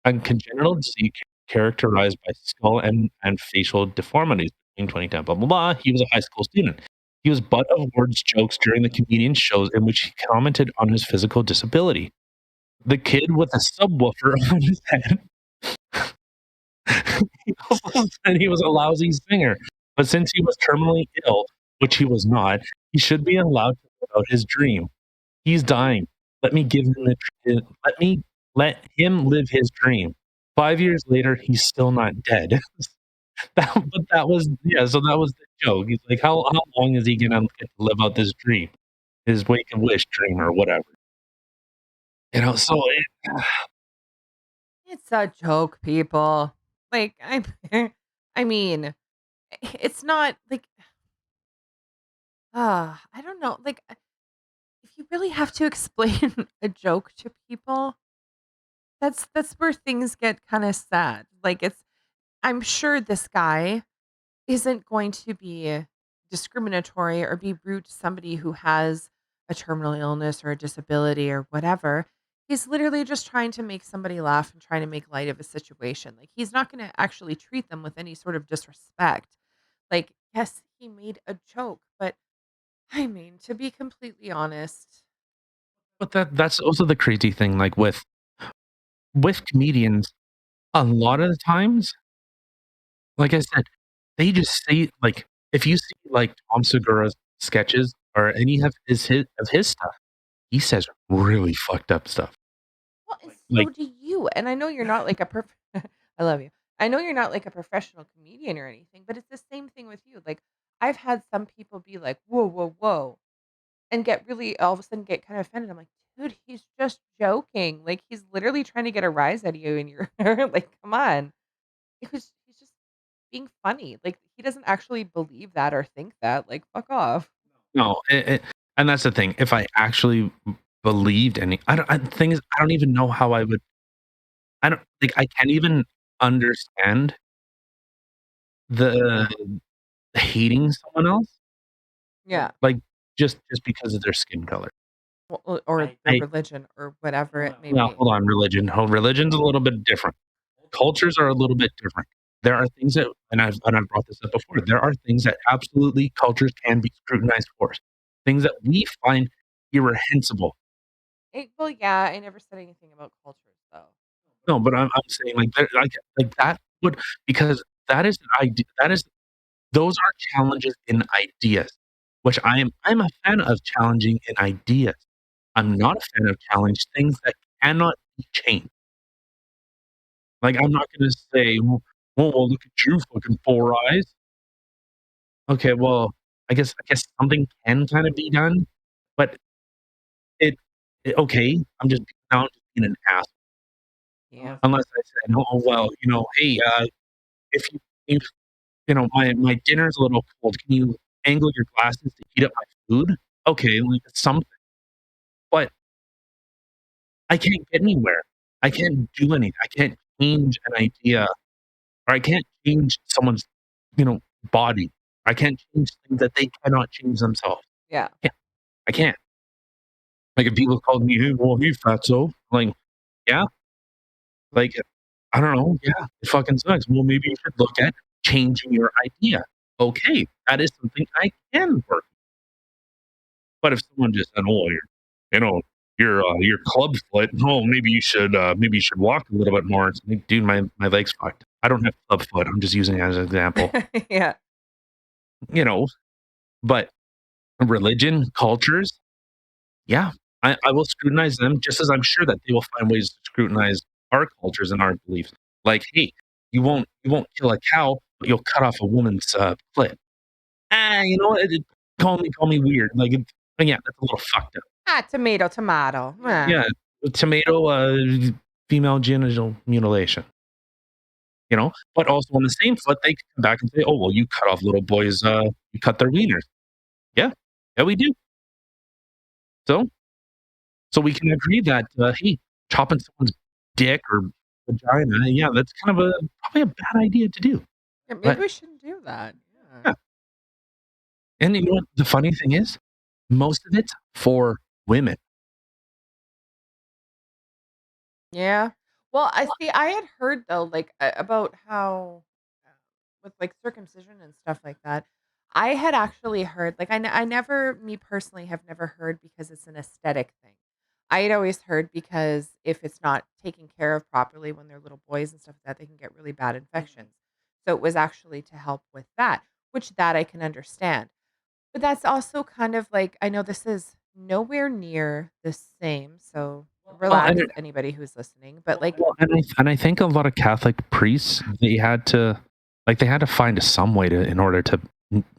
a congenital disease characterized by skull and facial deformities between 2010, blah, blah, blah. He was a high school student. He was butt of Ward's jokes during the comedian's shows in which he commented on his physical disability. The kid with a subwoofer on his head. He also said he was a lousy singer, but since he was terminally ill, which he was not, he should be allowed to live out his dream. He's dying. Let me give him let me let him live his dream. 5 years later, he's still not dead. But that was yeah, so that was the joke. He's like, how long is he gonna get to live out this dream? His wake and wish dream or whatever. So It's a joke, people. Like, I I mean, it's not like I don't know. Like, if you really have to explain a joke to people, that's where things get kind of sad. Like, I'm sure this guy isn't going to be. discriminatory or be rude to somebody who has a terminal illness or a disability or whatever. He's literally just trying to make somebody laugh and trying to make light of a situation. Like, he's not going to actually treat them with any sort of disrespect. Like, yes, he made a joke, but I mean, to be completely honest, But that's also the crazy thing, like, with comedians, a lot of the times, like I said, they just say like, if you see, like, Tom Segura's sketches or any of his stuff, he says really fucked up stuff. well, and Like, so do you. And I know you're not like a I love you. I know you're not like a professional comedian or anything, but it's the same thing with you. Like, I've had some people be like, "Whoa, whoa, whoa," and get really all of a sudden get kind of offended. I'm like, "Dude, he's just joking. Like, he's literally trying to get a rise out of you and you're like, come on." He's just being funny. Like, he doesn't actually believe that or think that. Like, fuck off. no, and that's the thing, if I actually believed any the thing is, I don't even know how I would I don't like, I can't even understand the hating someone else, Yeah. like, just because of their skin color. Or their I religion or whatever it may Well, be. hold on, religion. Oh, religion's a little bit different. Cultures are a little bit different. There are things that and I've brought this up before, there are things that absolutely cultures can be scrutinized for. Things that we find irrehensible. Well, yeah, I never said anything about cultures, though. No, but I'm saying, like, there like, that would because that is an idea that is those are challenges in ideas, which I'm a fan of challenging in ideas. I'm not a fan of challenge things that cannot be changed. Like, I'm not gonna say, "Well, well, look at you, fucking 4 eyes." Okay, well, I guess something can kinda be done, but it okay, I'm just now I'm just being an ass Yeah. unless I said, "Oh, well, hey, if, my dinner's a little cold, can you angle your glasses to heat up my food?" Okay, like, it's something, but I can't get anywhere. I can't do anything. I can't change an idea, or I can't change someone's, you know, body. I can't change things that they cannot change themselves. Yeah. Yeah, I can't. Like, if people called me, "Hey, well, hey, fatso," like, yeah, like, I don't know, yeah, it fucking sucks. Well, maybe you should look at changing your idea. Okay, that is something I can work. But if someone just said, "Oh, you know, your club foot. Oh, maybe you should walk a little bit more." It's like, dude, my leg's fucked. I don't have club foot. I'm just using it as an example. Yeah. You know, but religion, cultures, yeah, I will scrutinize them just as I'm sure that they will find ways to scrutinize our cultures and our beliefs. Like, hey, you won't kill a cow, but you'll cut off a woman's clit. You know what? Call me weird. Like, yeah, that's a little fucked up. Ah, tomato, tomato. Yeah, tomato, female genital mutilation. But also on the same foot, they can come back and say, "Oh, well, you cut off little boys, you cut their wieners." Yeah, yeah, we do. So, so we can agree that, hey, chopping someone's dick or vagina, yeah, that's kind of probably a bad idea to do. Yeah, maybe But we shouldn't do that. Yeah. yeah, and you know what the funny thing is? Most of it's for women. Yeah. Well, I see. I had heard though, like about how with like circumcision and stuff like that. I had actually heard, like, I never, me personally, have never heard because it's an aesthetic thing. I had always heard because if it's not taken care of properly when they're little boys and stuff like that, they can get really bad infections. So it was actually to help with that, which that I can understand. But that's also kind of like, I know this is nowhere near the same, so Well, relax, anybody who's listening, but, like, and I think a lot of Catholic priests, they had to find some way to in order to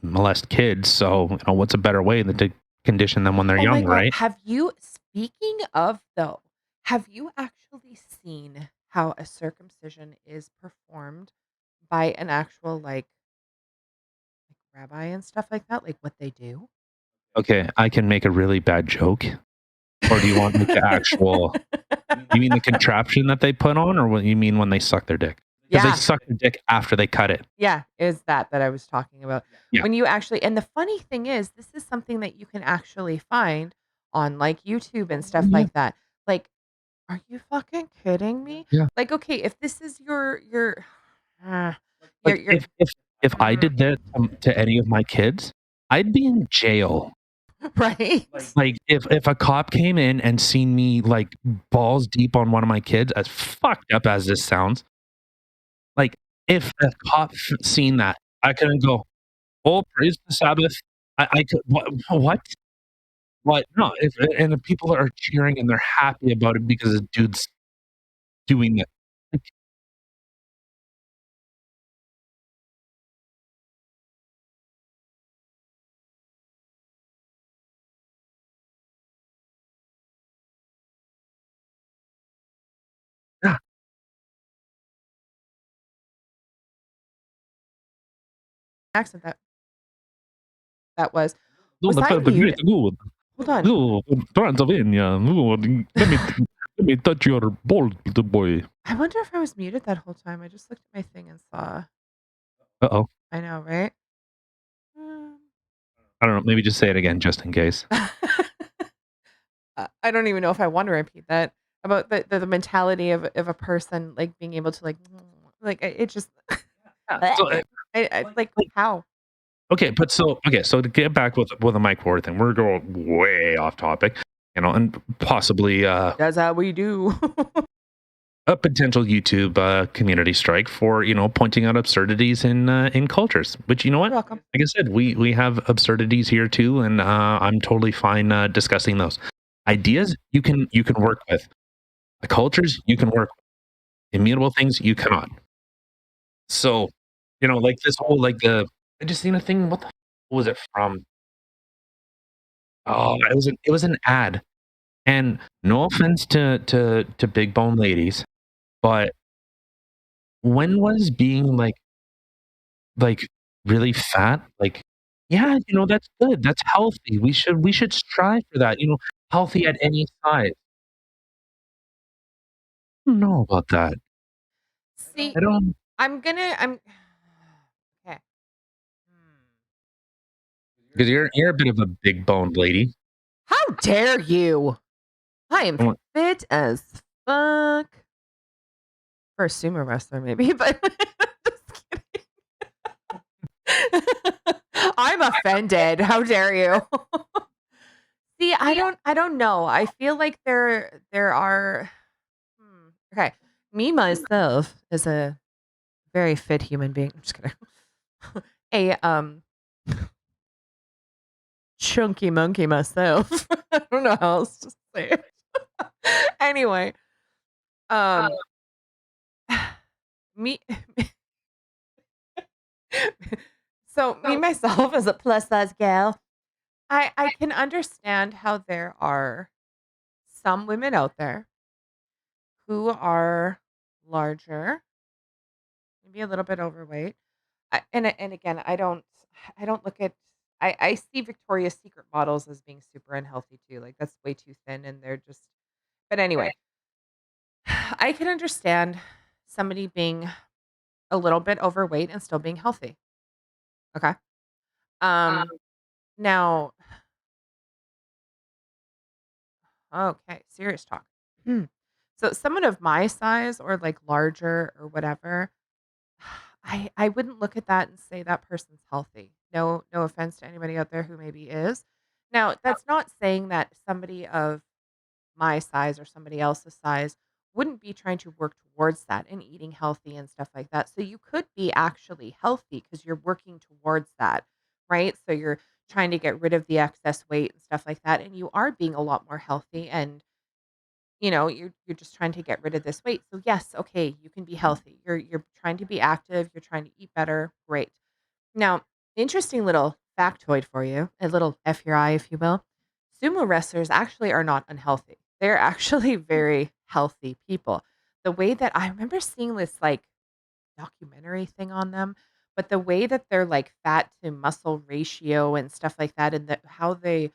molest kids, so, what's a better way than to condition them when they're oh my young, god, right? have you speaking of though, have you actually seen how a circumcision is performed by an actual, rabbi and stuff like that, like, what they do? Okay, I can make a really bad joke, or do you want, like, the actual you mean the contraption that they put on, or what you mean when they suck their dick? 'cause they Yeah. suck your dick after they cut it. Yeah, is that I was talking about. Yeah. When you actually and the funny thing is, this is something that you can actually find on, like, YouTube and stuff Yeah, like that. Like, are you fucking kidding me? yeah. Like, okay, if this is uh, Like, your if I mm, did that, to any of my kids, I'd be in jail. right? Like, if a cop came in and seen me, like, balls deep on one of my kids, as fucked up as this sounds, like, if a cop seen that, I couldn't go, "Oh, praise the Sabbath." I could what? What? No, if and the people are cheering and they're happy about it because the dude's doing it. Like, yeah. Accent that was. No, Was the I fact that muted? it's good. Hold on. Oh, Transylvania. Oh, let me touch your balls, little boy. I wonder if I was muted that whole time. I just looked at my thing and saw. Uh-oh. I know, right? Mm. I don't know, maybe just say it again just in case. I don't even know if I want to repeat that about the mentality of a person, like, being able to, like, it just Yeah, so, I like, like how? okay, but so to get back with the Mike Ward thing, we're going way off topic, and possibly, That's how we do. a potential YouTube, community strike for, pointing out absurdities in cultures, which, you know You're what? welcome. Like I said, we have absurdities here too, and, I'm totally fine, discussing those. Ideas you can work with. Cultures you can work with. Immutable things you cannot. So, like this whole like the I just seen a thing. What was it from? Oh, it was an ad. And no offense to big bone ladies, but when was being like really fat like, yeah, that's good. That's healthy. We should strive for that. Healthy at any size. I don't know about that. See, I don't I'm okay. Hmm. because you're a bit of a big boned lady. How dare you? I am I fit as fuck. For a sumo wrestler, maybe, but just kidding. I'm offended. How dare you? See, I don't know. I feel like there are okay. Me myself is a very fit human being. I'm just kidding. A chunky monkey myself. I don't know how else to say it. Anyway, um me so me myself as a plus size gal, I can understand how there are some women out there who are larger, maybe a little bit overweight. And again, I don't look at I see Victoria's Secret models as being super unhealthy too. Like that's way too thin and they're just but anyway, I can understand somebody being a little bit overweight and still being healthy. Okay. Um now okay, serious talk. Hmm. So someone of my size or like larger or whatever, I wouldn't look at that and say that person's healthy. No offense to anybody out there who maybe is. Now, that's not saying that somebody of my size or somebody else's size wouldn't be trying to work towards that and eating healthy and stuff like that. So you could be actually healthy because you're working towards that, right? So you're trying to get rid of the excess weight and stuff like that and you are being a lot more healthy and you're just trying to get rid of this weight. So yes, okay, you can be healthy. You're trying to be active, you're trying to eat better. Great. Now, interesting little factoid for you, a little F your eye, if you will. Sumo wrestlers actually are not unhealthy. They're actually very healthy people. The way that I remember seeing this like documentary thing on them, but the way that they're like fat to muscle ratio and stuff like that, and how they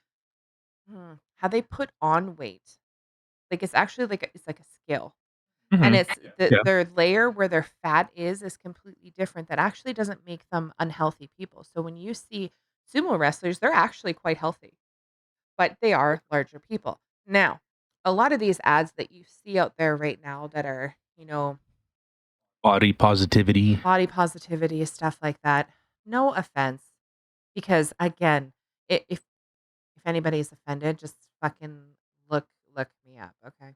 put on weight, like it's actually it's like a skill. And Mhm. it's Yeah. their layer where their fat is completely different. That actually doesn't make them unhealthy people. So when you see sumo wrestlers, they're actually quite healthy, but they are larger people. Now, a lot of these ads that you see out there right now that are, Body positivity. body positivity, stuff like that. No offense, because again, if anybody's offended, just fucking look look me up, okay?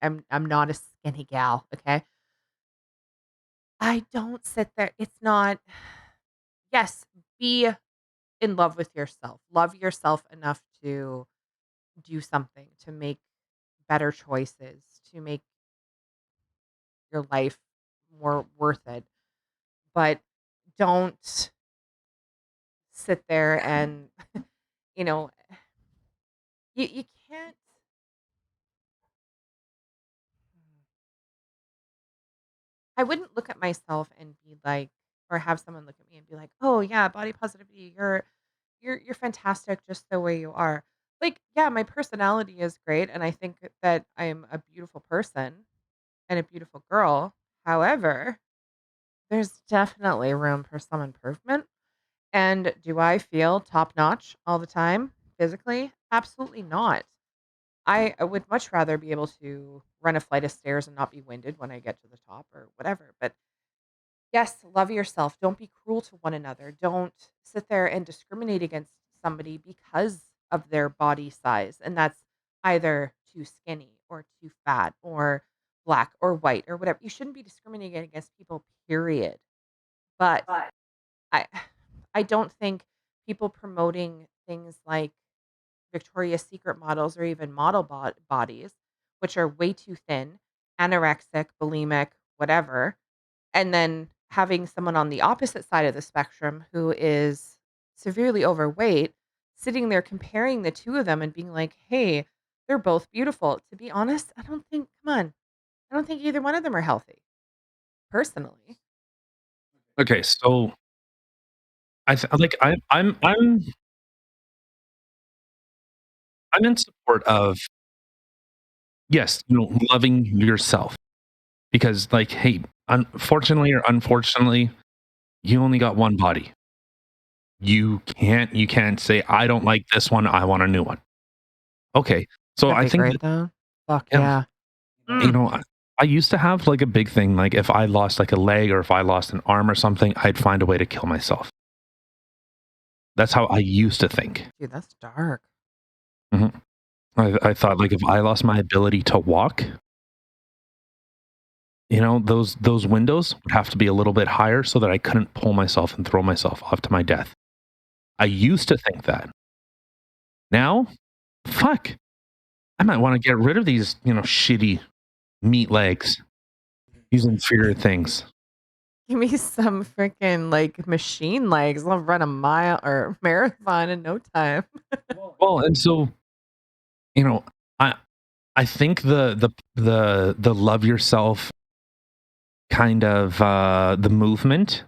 I'm not a skinny gal, okay? I don't sit there. It's not. Yes, be in love with yourself. Love yourself enough to do something, to make better choices, to make your life more worth it. But don't sit there and, you know, you can't. I wouldn't look at myself and be like, or have someone look at me and be like, "Oh yeah, body positivity. You're fantastic just the way you are." Like, yeah, my personality is great, and I think that I'm a beautiful person and a beautiful girl. However, there's definitely room for some improvement. And do I feel top notch all the time physically? Absolutely not. I would much rather be able to run a flight of stairs and not be winded when I get to the top or whatever. But yes, love yourself. Don't be cruel to one another. Don't sit there and discriminate against somebody because of their body size. And that's either too skinny or too fat or black or white or whatever. You shouldn't be discriminating against people, period. But I I don't think people promoting things like Victoria's Secret models or even model bodies, which are way too thin, anorexic, bulimic, whatever, and then having someone on the opposite side of the spectrum who is severely overweight, sitting there comparing the 2 of them and being like, "Hey, they're both beautiful." To be honest, I don't think come on, I don't think either one of them are healthy, personally. Okay, so like I'm in support of, yes, loving yourself because, like, hey, unfortunately or unfortunately, you only got one body. You can't say I don't like this one. I want a new one. Okay, so That'd I be think that, great, though. Fuck yeah, yeah. you Mm. know, I used to have like a big thing. Like if I lost like a leg or if I lost an arm or something, I'd find a way to kill myself. That's how I used to think. Dude, that's dark. Mhm. I thought like if I lost my ability to walk, those windows would have to be a little bit higher so that I couldn't pull myself and throw myself off to my death. I used to think that. Now, fuck, I might want to get rid of these, shitty meat legs, these inferior things. Give me some freaking, like, machine legs. I'll run a mile or marathon in no time. Well, and so, you know, I I think the love yourself kind of the movement,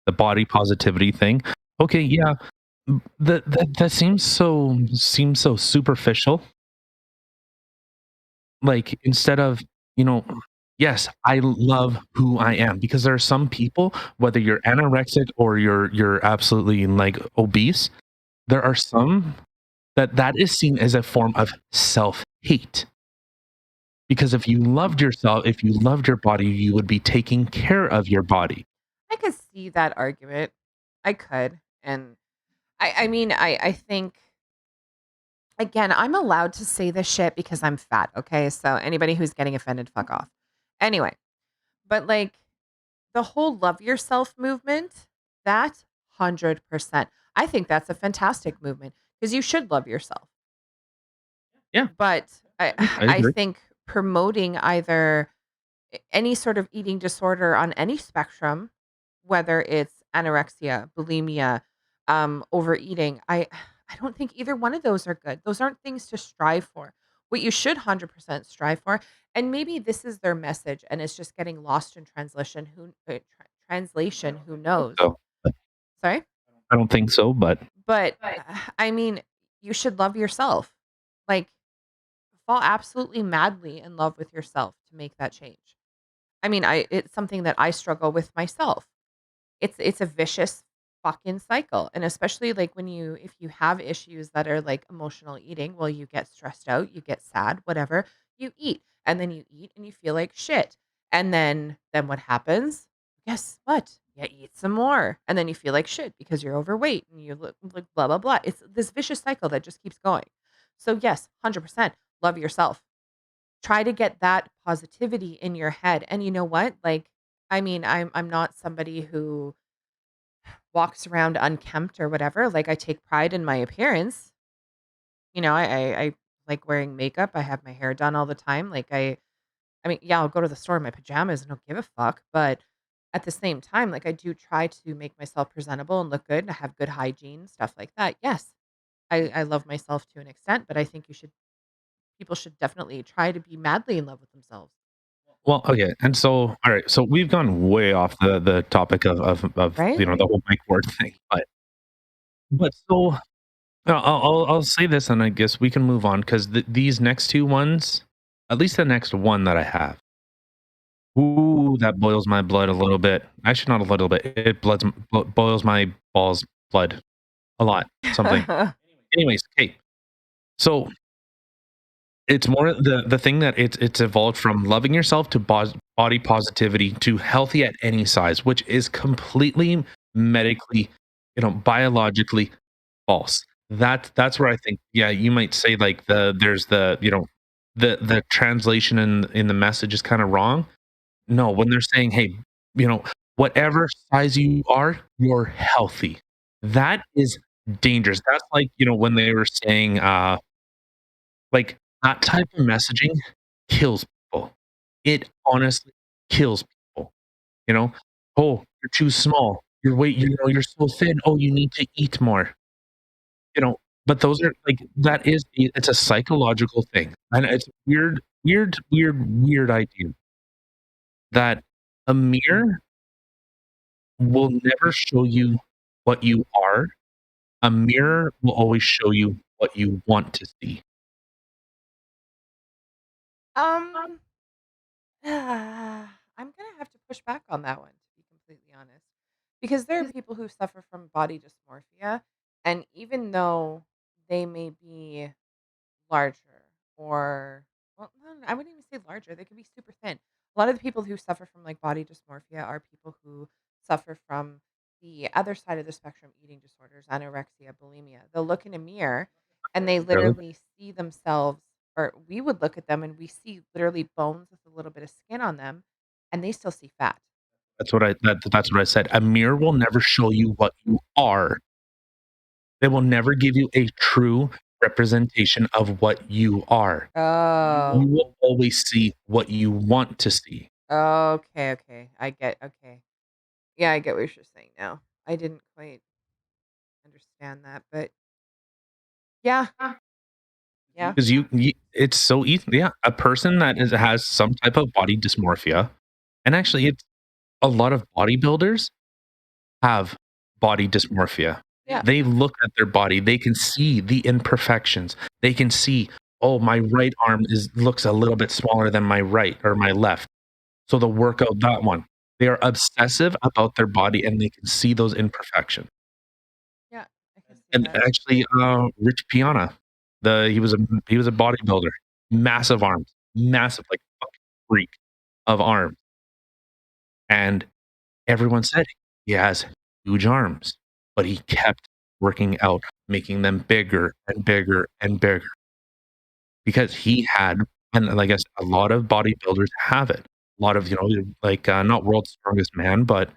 the body positivity thing. Okay, yeah, that seems so superficial. Like, instead of, you know yes, I love who I am, because there are some people, whether you're anorexic or you're absolutely, like, obese, there are some that is seen as a form of self-hate, because if you loved your body, you would be taking care of your body. I could see that argument. I could, and I mean, I think again, I'm allowed to say this shit because I'm fat, okay? So anybody who's getting offended, fuck off. Anyway, but, like, the whole love yourself movement, that 100%. I think that's a fantastic movement because you should love yourself. Yeah, But I I I agree. think promoting either any sort of eating disorder on any spectrum, whether it's anorexia, bulimia, overeating, I don't think either one of those are good. Those aren't things to strive for. What you should 100% strive for, and maybe this is their message and it's just getting lost in translation. Translation? Who knows? So, Sorry, I don't think so, but but I mean, you should love yourself. Like, fall absolutely madly in love with yourself to make that change. I mean, I it's something that I struggle with myself. It's a vicious fucking cycle, and especially, like, when you if you have issues that are, like, emotional eating, well, you get stressed out, you get sad, whatever, you eat, and then you eat and you feel like shit, and then what happens? Guess what? You eat some more, and then you feel like shit because you're overweight and you look like blah, blah, blah. It's this vicious cycle that just keeps going. So, yes, 100% love yourself. Try to get that positivity in your head, and you know what? Like, I mean, I'm not somebody who walks around unkempt or whatever. Like, I take pride in my appearance. I like wearing makeup. I have my hair done all the time. Like, I mean, yeah, I'll go to the store in my pajamas and don't give a fuck. But at the same time, like, I do try to make myself presentable and look good and have good hygiene, stuff like that. Yes, I love myself to an extent, but I think people should definitely try to be madly in love with themselves. Well, okay, and so, all right, so we've gone way off the topic of Right? the whole Mike Ward thing, but so I'll say this, and I guess we can move on because these next two ones, at least the next one that I have, ooh, that boils my blood a little bit. Actually, not a little bit. It boils my balls blood a lot. Something. Anyways, okay. So it's more the thing that it's evolved from loving yourself to body positivity to healthy at any size, which is completely medically, biologically false. That's where I think, yeah, you might say like there's the translation in the message is kind of wrong. No, when they're saying, hey, you know, whatever size you are, you're healthy. That is dangerous. That's like, when they were saying like, that type of messaging kills people. It honestly kills people, you know? "Oh, you're too small. Your weight, you're so thin. Oh, you need to eat more." You know? But those are like that is it's a psychological thing, and it's weird, weird, weird, weird idea that a mirror will never show you what you are. A mirror will always show you what you want to see. um I'm gonna have to push back on that one, to be completely honest, because there are people who suffer from body dysmorphia, and even though they may be larger or well, no, I wouldn't even say larger, they could be super thin. A lot of the people who suffer from, like, body dysmorphia are people who suffer from the other side of the spectrum, eating disorders, anorexia, bulimia. They'll look in a mirror and they Really? literally see themselves, or we would look at them and we see literally bones with a little bit of skin on them, and they still see fat. That's what I said. A mirror will never show you what you are. They will never give you a true representation of what you are. You Oh, will always see what you want to see. okay, okay. I get okay. Yeah, I get what you're saying now. I didn't quite understand that, but yeah, yeah, Because it's so easy. Yeah, a person that has some type of body dysmorphia, and actually, it's a lot of bodybuilders have body dysmorphia. yeah, They look at their body, they can see the imperfections. They can see, oh, my right arm looks a little bit smaller than my right or my left. So they'll work out that one. They are obsessive about their body and they can see those imperfections. yeah. I can see And that. actually, Rich Piana, he was a bodybuilder, massive arms, massive, like fucking freak of arms. And everyone said he has huge arms, but he kept working out, making them bigger and bigger and bigger because he had, and I guess a lot of bodybuilders have it. A lot of, like, not world's strongest man, but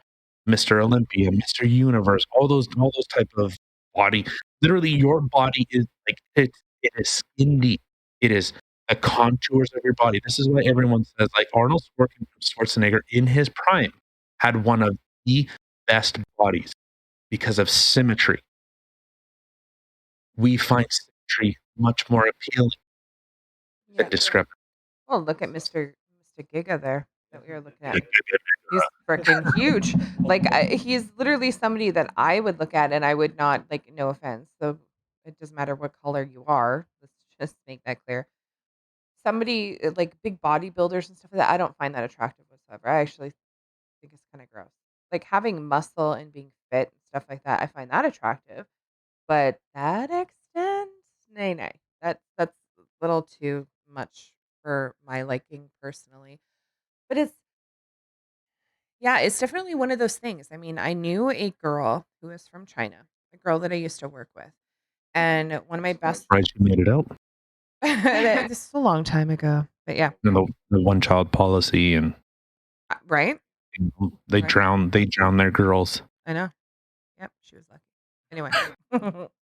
Mr. Olympia, Mr. Universe, all those type of body. Literally, your body is like it is skin deep. It is the contours of your body. This is why everyone says, like, Arnold Schwarzenegger in his prime had one of the best bodies because of symmetry. We find symmetry much more appealing than Yeah. discrepancy. Well, look at Mr. Giga there that we were looking at. He's freaking huge. Like, he's literally somebody that I would look at and I would not like. No offense, so it doesn't matter what color you are. Let's just make that clear. somebody, like, big bodybuilders and stuff like that, I don't find that attractive whatsoever. I actually think it's kinda gross. Like, having muscle and being fit and stuff like that, I find that attractive, but that extent? Nay, nay. That's a little too much for my liking personally. But it's yeah, it's definitely one of those things. I mean, I knew a girl who was from China, a girl that I used to work with, and one of my best Surprised you made it out. this is a long time ago, but yeah, And the one child policy and right? Right. they drown their girls. I know. Yep, she was lucky. Anyway.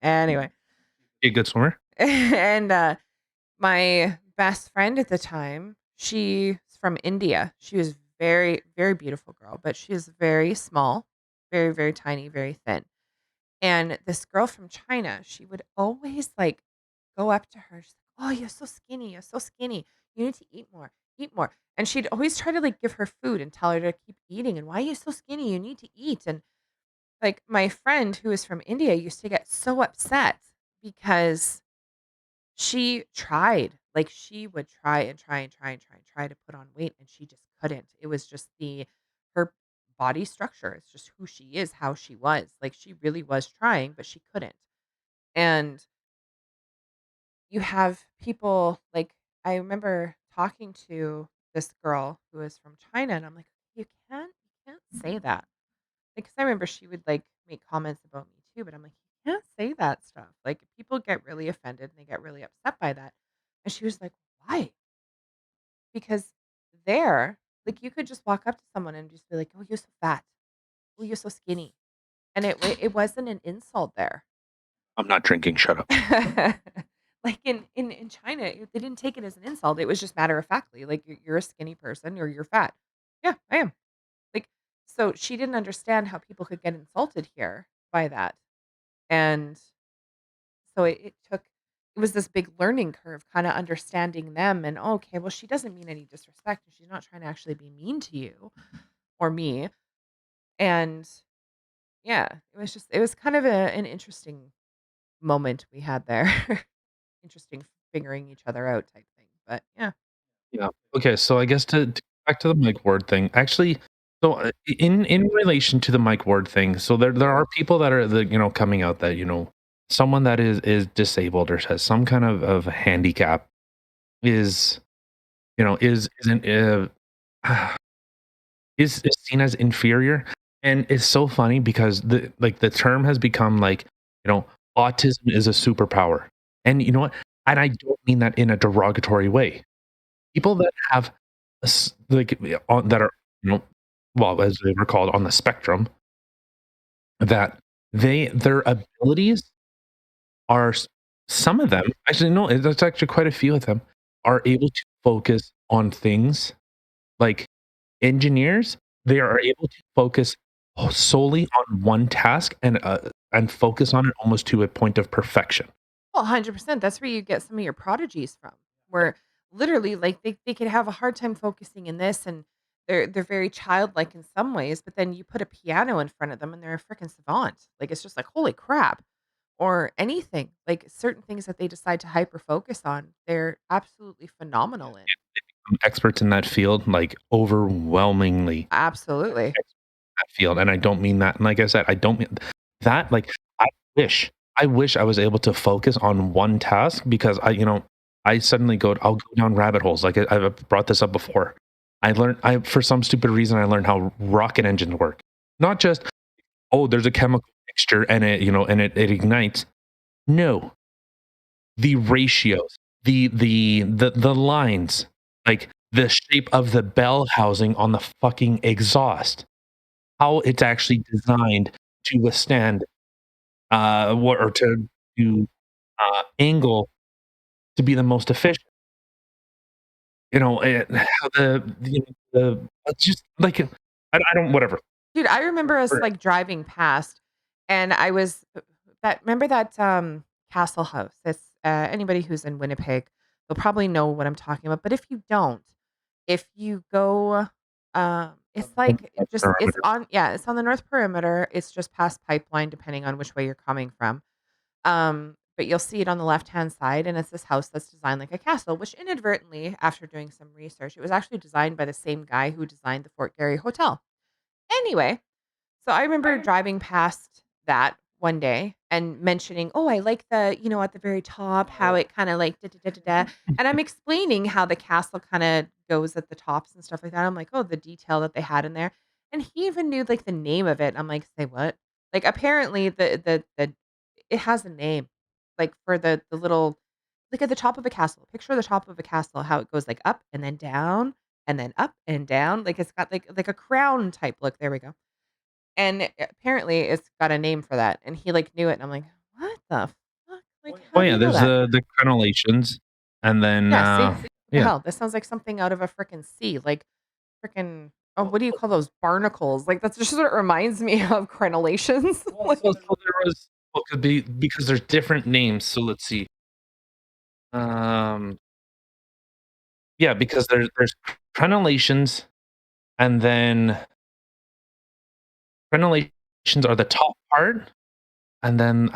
Anyway. You a good swimmer? And, my best friend at the time, she's from India. She was very, very beautiful girl, but she is very small, very, very tiny, very thin. And this girl from China, she would always, like, go up to her. She's like, "Oh, you're so skinny. You're so skinny. You need to eat more. Eat more." And she'd always try to, like, give her food and tell her to keep eating, and, "Why are you so skinny? You need to eat." And, like, my friend who is from India used to get so upset because she tried. Like, she would try and try and try and try and try to put on weight, and she just couldn't. It was just her body structure. It's just who she is, how she was. Like, she really was trying, but she couldn't. And you have people like I remember talking to this girl who was from China, and I'm like, you can't say that. Like, 'cause I remember she would, like, make comments about me too, but I'm like, "You can't say that stuff." Like, people get really offended and they get really upset by that. And she was like, "Why?" Because there, like, you could just walk up to someone and just be like, "Oh, you're so fat. Oh, you're so skinny." And it wasn't an insult there. I'm not drinking, shut up. Like, in China, they didn't take it as an insult, it was just matter of factly, like, "You're a skinny person or you're fat." "Yeah, I am." Like, so she didn't understand how people could get insulted here by that, and so it was this big learning curve kinda understanding them and, "Okay, well, she doesn't mean any disrespect, and she's not trying to actually be mean to you or me," and yeah, it was kind of an interesting moment we had there. Interesting figuring each other out type thing, but yeah. Yeah. Okay, so I guess to back to the Mike Ward thing. Actually, so in relation to the Mike Ward thing, so there are people that are coming out that someone that is disabled or has some kind of handicap is isn't is seen as inferior, and it's so funny because the term has become like you know autism is a superpower, and you know what? And I don't mean that in a derogatory way. People that have that are, you know, well, as they were called, on the spectrum, that their abilities are some of them actually, no, there's actually quite a few of them are able to focus on things like engineers, they are able to focus solely on one task and focus on it almost to a point of perfection. Well, 100%, that's where you get some of your prodigies from, where literally, like, they could have a hard time focusing in this, and they're very childlike in some ways, but then you put a piano in front of them, and they're a freaking savant. Like, it's just like, "Holy crap." Or anything, like, certain things that they decide to hyper focus on, they're absolutely phenomenal in. Experts in that field, like, overwhelmingly Absolutely. that field, and I don't mean that, and like I said, I don't mean that, like, I I wish I was able to focus on one task because I suddenly I'll go down rabbit holes, like, I've brought this up before. I for some stupid reason, I learned how rocket engines work. Not just, "Oh, there's a chemical mixture and it ignites." No, the ratios, the lines, like, the shape of the bell housing on the fucking exhaust, how it's actually designed to withstand, what or to, angle to be the most efficient. How just like, I don't whatever. Dude, I remember us, like, driving past, and I was that remember that, Castle House? It's, anybody who's in Winnipeg, they'll probably know what I'm talking about, but if you don't, if you go, it's like it's on yeah, it's on the North Perimeter, it's just past Pipeline depending on which way you're coming from. but you'll see it on the left-hand side, and it's this house that's designed like a castle, which inadvertently, after doing some research, it was actually designed by the same guy who designed the Fort Garry Hotel. Anyway, so I remember driving past that one day and mentioning, "Oh, I like the, at the very top, how it kinda like da da da da da." And I'm explaining how the castle kinda goes at the tops and stuff like that. I'm like, "Oh, the detail that they had in there." And he even knew, like, the name of it. I'm like, "Say what?" Like, apparently the it has a name, like, for the little like, at the top of a castle. Picture the top of a castle, how it goes, like, up and then up and down. Like, it's got, like a crown type look. There we go. And apparently it's got a name for that, and he, like, knew it, and I'm like, "What the fuck? Like, Oh, how do yeah, you know there's that?" the crenellations, and then, Yeah, see? What the yeah. hell? This sounds like something out of a frickin' sea, like, frickin' oh, what do you call those? Barnacles. Like, that's just what it reminds me of, crenellations. Well, Like, so there was well, could be because there's different names, so let's see. Um, yeah, because there's crenellations, and then crenellations are the top part, and then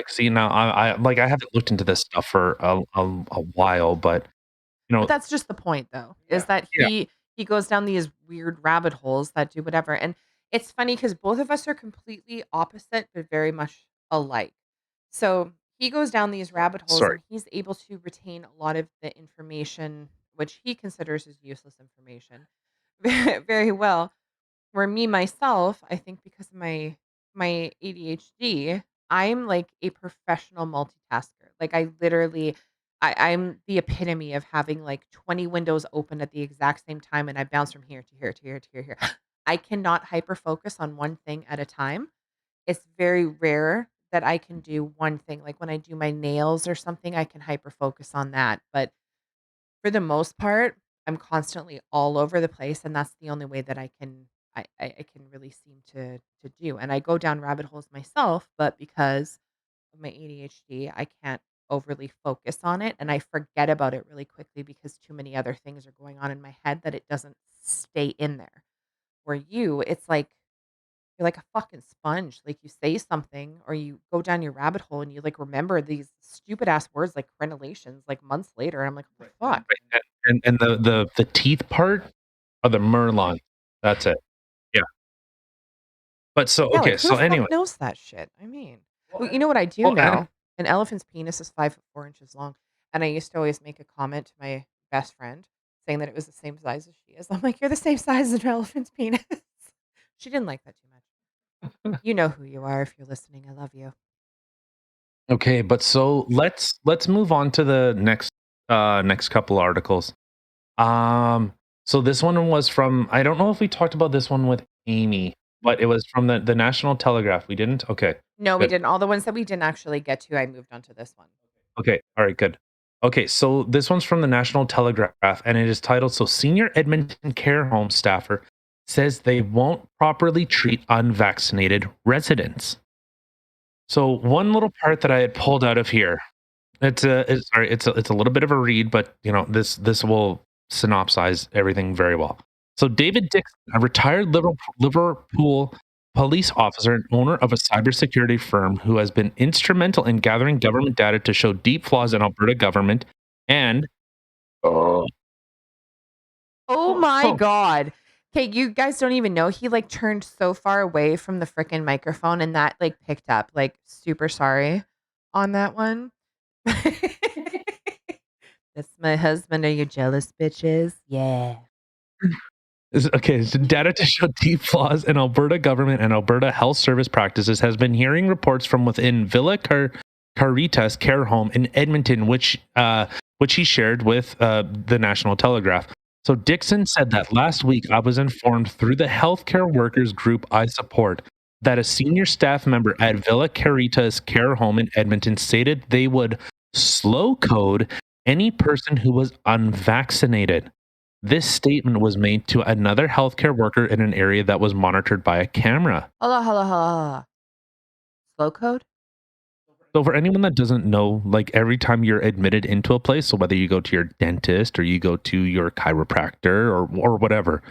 see, now I haven't looked into this stuff for a while, but, you but know. that's just the point, though, is that Yeah, he goes down these weird rabbit holes that do whatever, and it's funny because both of us are completely opposite, but very much alike. So, he goes down these rabbit holes, sorry. and he's able to retain a lot of the information, which he considers as useless information, very well. Where me, myself, I think because of my ADHD, I'm like a professional multitasker. Like, I literally I'm the epitome of having, like, 20 windows open at the exact same time, and I bounce from here to here to here to here. I cannot hyper focus on one thing at a time. It's very rare that I can do one thing. Like, when I do my nails or something, I can hyper focus on that, but for the most part, I'm constantly all over the place, and that's the only way that I can really seem to do, and I go down rabbit holes myself, but because of my ADHD, I can't overly focus on it, and I forget about it really quickly because too many other things are going on in my head that it doesn't stay in there. Where it's like you're like a fucking sponge, like, you say something or you go down your rabbit hole and you, like, remember these stupid ass words like crenellations, like, months later, and I'm like, "What the fuck?" Right, and the teeth part are the Merlon. That's it. Yeah. But so Yeah, okay, like, who the so fuck anyway. knows that shit? I mean, Well, well, you know what I do well, and know? An elephant's penis is 5 foot 4 inches long, and I used to always make a comment to my best friend saying that it was the same size as she is. I'm like, "You're the same size as an elephant's penis." She didn't like that too much. You know who you are if you're listening, I love you. okay, but so let's move on to the next couple articles. Um, so this one was from I don't know if we talked about this one with Amy, but it was from the National Telegraph. We didn't? Okay, No, we good. didn't. All the ones that we didn't actually get to, I moved on to this one. Okay, all right, good. Okay, so this one's from the National Telegraph, and it is titled "So Senior Edmonton Care Home Staffer Says They Won't Properly Treat Unvaccinated Residents." So one little part that I had pulled out of here, it's a little bit of a read, but this will synopsize everything very well. So David Dixon, a retired Liverpool police officer and owner of a cybersecurity firm who has been instrumental in gathering government data to show deep flaws in Alberta government and oh, Oh my god. Okay, you guys don't even know, he, like, turned so far away from the frickin' microphone and that, like, picked up, like, super sorry on that one. That's my husband, are you jealous, bitches? Yeah. Okay, so data to show deep flaws in Alberta government and Alberta health service practices has been hearing reports from within Caritas Care Home in Edmonton, which he shared with the National Telegraph. So Dixon said that last week I was informed through the healthcare workers group I support that a senior staff member at Villa Caritas Care Home in Edmonton stated they would slow code any person who was unvaccinated. This statement was made to another healthcare worker in an area that was monitored by a camera. Hold on. Slow code? So for anyone that doesn't know, like every time you're admitted into a place, so whether you go to your dentist or you go to your chiropractor or whatever,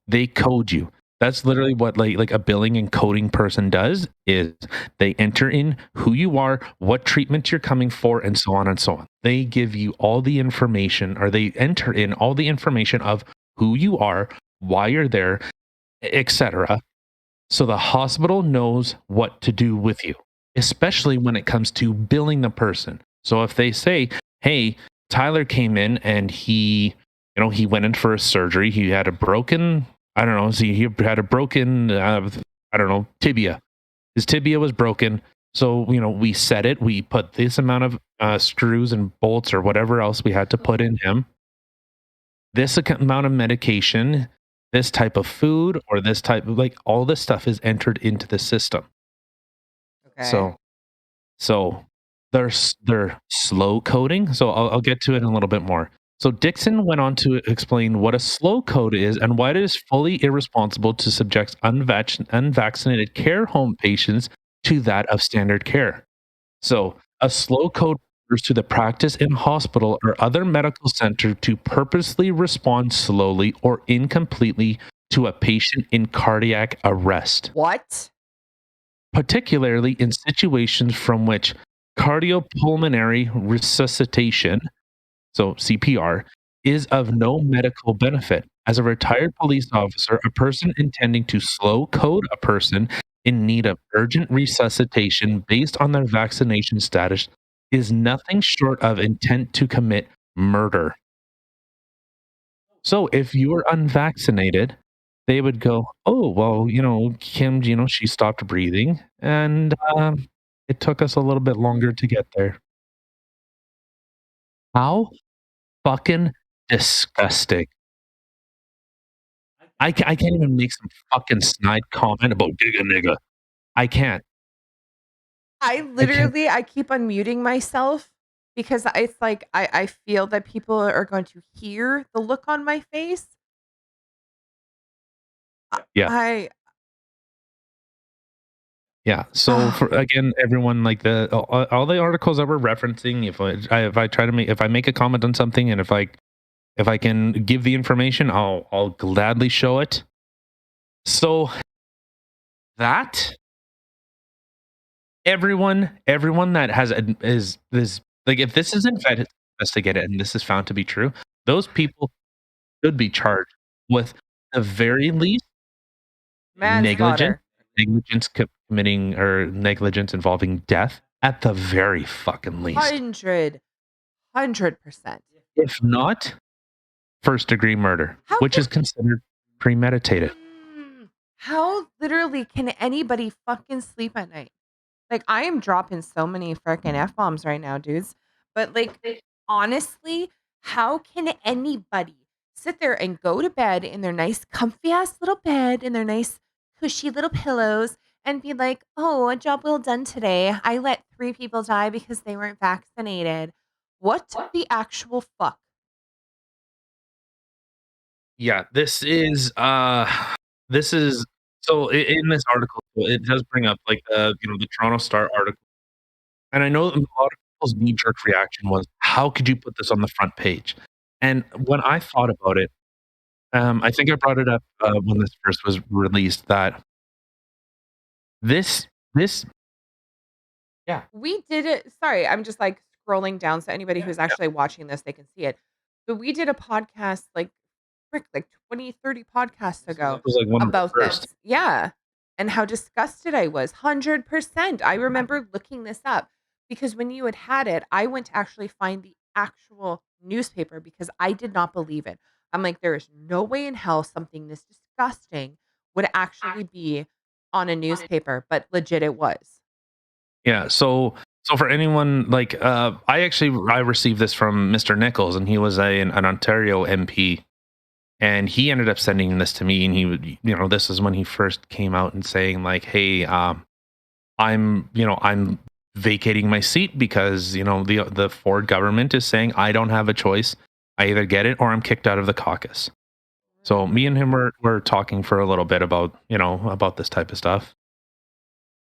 they code you. That's literally what like a billing and coding person does is they enter in who you are, what treatment you're coming for, and so on and so on. They give you all the information, or they enter in all the information of who you are, why you're there, etc. So the hospital knows what to do with you, especially when it comes to billing the person. So if they say, "Hey, Tyler came in and he went in for a surgery. He had a broken, I don't know, see, he had a broken, I don't know, tibia. His tibia was broken. So, we set it. We put this amount of screws and bolts or whatever else we had to put in him, this amount of medication, this type of food, or this type of like all this stuff is entered into the system. Okay. So so they're slow coding. So I'll get to it in a little bit more. So Dixon went on to explain what a slow code is and why it is fully irresponsible to subject unvaccinated care home patients to that of standard care. So, a slow code refers to the practice in hospital or other medical center to purposely respond slowly or incompletely to a patient in cardiac arrest, What? particularly in situations from which cardiopulmonary resuscitation, so CPR, is of no medical benefit. As a retired police officer, a person intending to slow code a person in need of urgent resuscitation based on their vaccination status is nothing short of intent to commit murder. So if you were unvaccinated, they would go, "Oh, well, Kim, she stopped breathing, and it took us a little bit longer to get there." How fucking disgusting. I can't even make some fucking snide comment about "dig a nigga." I can't. I can't. I keep unmuting myself because it's like I feel that people are going to hear the look on my face. Yeah, I yeah. So for oh, again, everyone, like all the articles that we're referencing, if I make a comment on something, and if I can give the information, I'll gladly show it. So that everyone that has is like, if this is investigated and this is found to be true, those people should be charged with the very least negligence, manslaughter. committing, or negligence involving death at the very fucking least. 100%. If not, first degree murder, How which can is considered premeditated. how literally can anybody fucking sleep at night? Like, I am dropping so many freaking F-bombs right now, dudes. But, like, honestly, how can anybody sit there and go to bed in their nice, comfy ass little bed in their nice, cushy little pillows and be like, oh, a job well done today. I let 3 people die because they weren't vaccinated. What the actual fuck? Yeah, this is so in this article, it does bring up like the Toronto Star article. And I know a lot of people's knee jerk reaction was, "How could you put this on the front page?" And when I thought about it, I think I brought it up when this first was released, that this yeah, We did it. Sorry, I'm just like scrolling down. So anybody yeah, who's yeah, actually watching this, they can see it. But we did a podcast like frick, like 20, 30 podcasts this ago was like one of the about first. this. Yeah. And how disgusted I was. 100%. I remember looking this up because when you had it, I went to actually find the actual newspaper because I did not believe it. I'm like, there is no way in hell something this disgusting would actually be on a newspaper, but legit it was. Yeah, so for anyone, like, I received this from Mr. Nichols, and he was an Ontario MP, and he ended up sending this to me, and he would, this is when he first came out and saying like, "Hey, I'm vacating my seat because, the Ford government is saying I don't have a choice. I either get it or I'm kicked out of the caucus." So me and him were talking for a little bit about, about this type of stuff.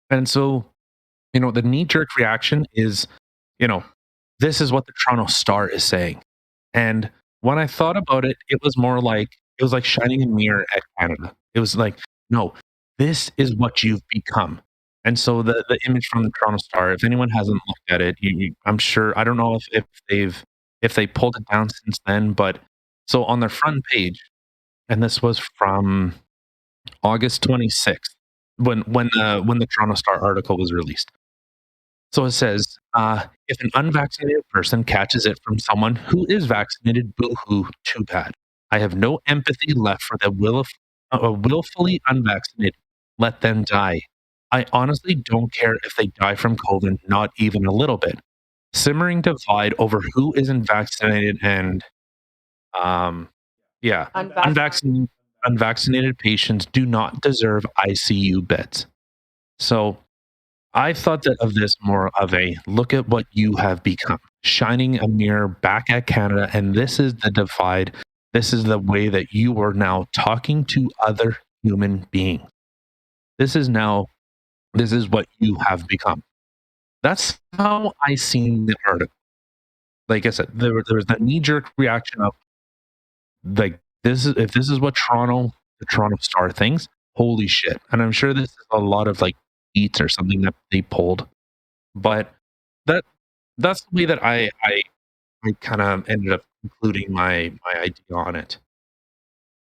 And so, the knee jerk reaction is, you know, this is what the Toronto Star is saying. And when I thought about it, it was like shining a mirror at Canada. It was like, No, this is what you've become. And so the image from the Toronto Star, if anyone hasn't looked at it, I'm sure I don't know if they pulled it down since then, but so on their front page, and this was from August 26th when the Toronto Star article was released. So it says, if an unvaccinated person catches it from someone who is vaccinated, boo-hoo, too bad. I have no empathy left for the willfully unvaccinated. Let them die. I honestly don't care if they die from COVID, not even a little bit. Simmering divide over who isn't vaccinated and, um, yeah, Unvaccinated. unvaccinated unvaccinated patients do not deserve ICU beds. So I thought that of this more of a look at what you have become, shining a mirror back at Canada, and this is the divide. This is the way that you are now talking to other human beings. This is now, this is what you have become. That's how I seen the article. Like I said, there was that knee jerk reaction of like, this is if this is what the Toronto Star thinks, holy shit. And I'm sure this is a lot of like eats or something that they pulled, but that that's the way that I kind of ended up concluding my idea on it.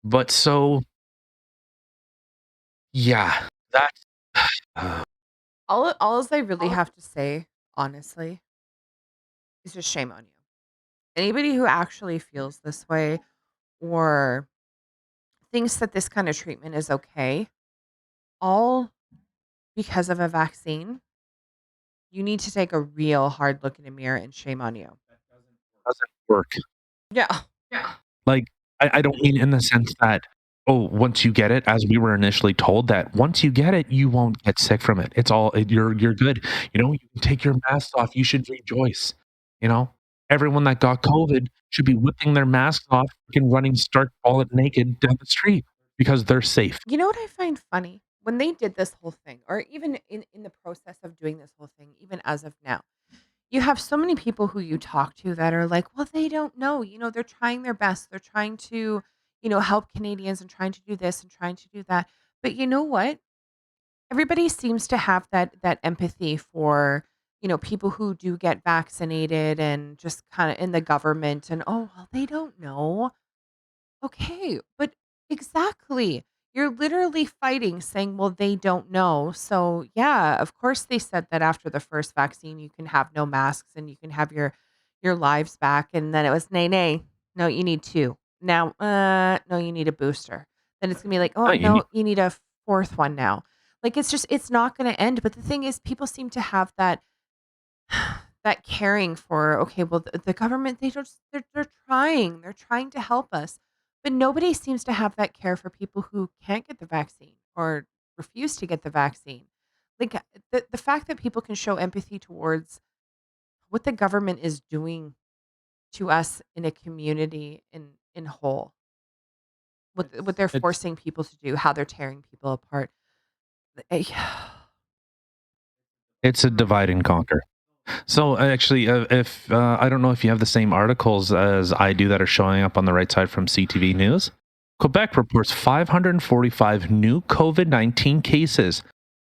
But so yeah, that's uh, All I really have to say, honestly, is just shame on you. Anybody who actually feels this way or thinks that this kind of treatment is okay, all because of a vaccine, you need to take a real hard look in the mirror and shame on you. doesn't work. Yeah. Like, I don't mean in the sense that, oh, once you get it, as we were initially told that once you get it, you won't get sick from it. It's all you're good. You know, you can take your masks off. You should rejoice. You know, everyone that got COVID should be whipping their masks off and running stark bullet naked down the street because they're safe. You know what I find funny? When they did this whole thing, or even in the process of doing this whole thing, even as of now, you have so many people who you talk to that are like, well, they don't know. They're trying their best. They're trying to, help Canadians and trying to do this and trying to do that. But you know what? Everybody seems to have that empathy for, people who do get vaccinated and just kind of in the government and oh well, they don't know. Okay, but exactly. You're literally fighting saying, "Well, they don't know." So, yeah, of course they said that after the first vaccine you can have no masks and you can have your lives back and then it was nay nay. No, you need two. Now, no, you need a booster. Then it's going to be like, "Oh, No, you need no, you need a fourth one now." Like it's not going to end, but the thing is people seem to have that that caring for, okay, well, the government, they're trying to help us, but nobody seems to have that care for people who can't get the vaccine or refuse to get the vaccine. Like the fact that people can show empathy towards what the government is doing to us in a community in whole, what they're it's forcing people to do, how they're tearing people apart. Eh, it's a divide and conquer. So actually, if I don't know if you have the same articles as I do that are showing up on the right side from CTV News. Quebec reports 545 new COVID-19 cases.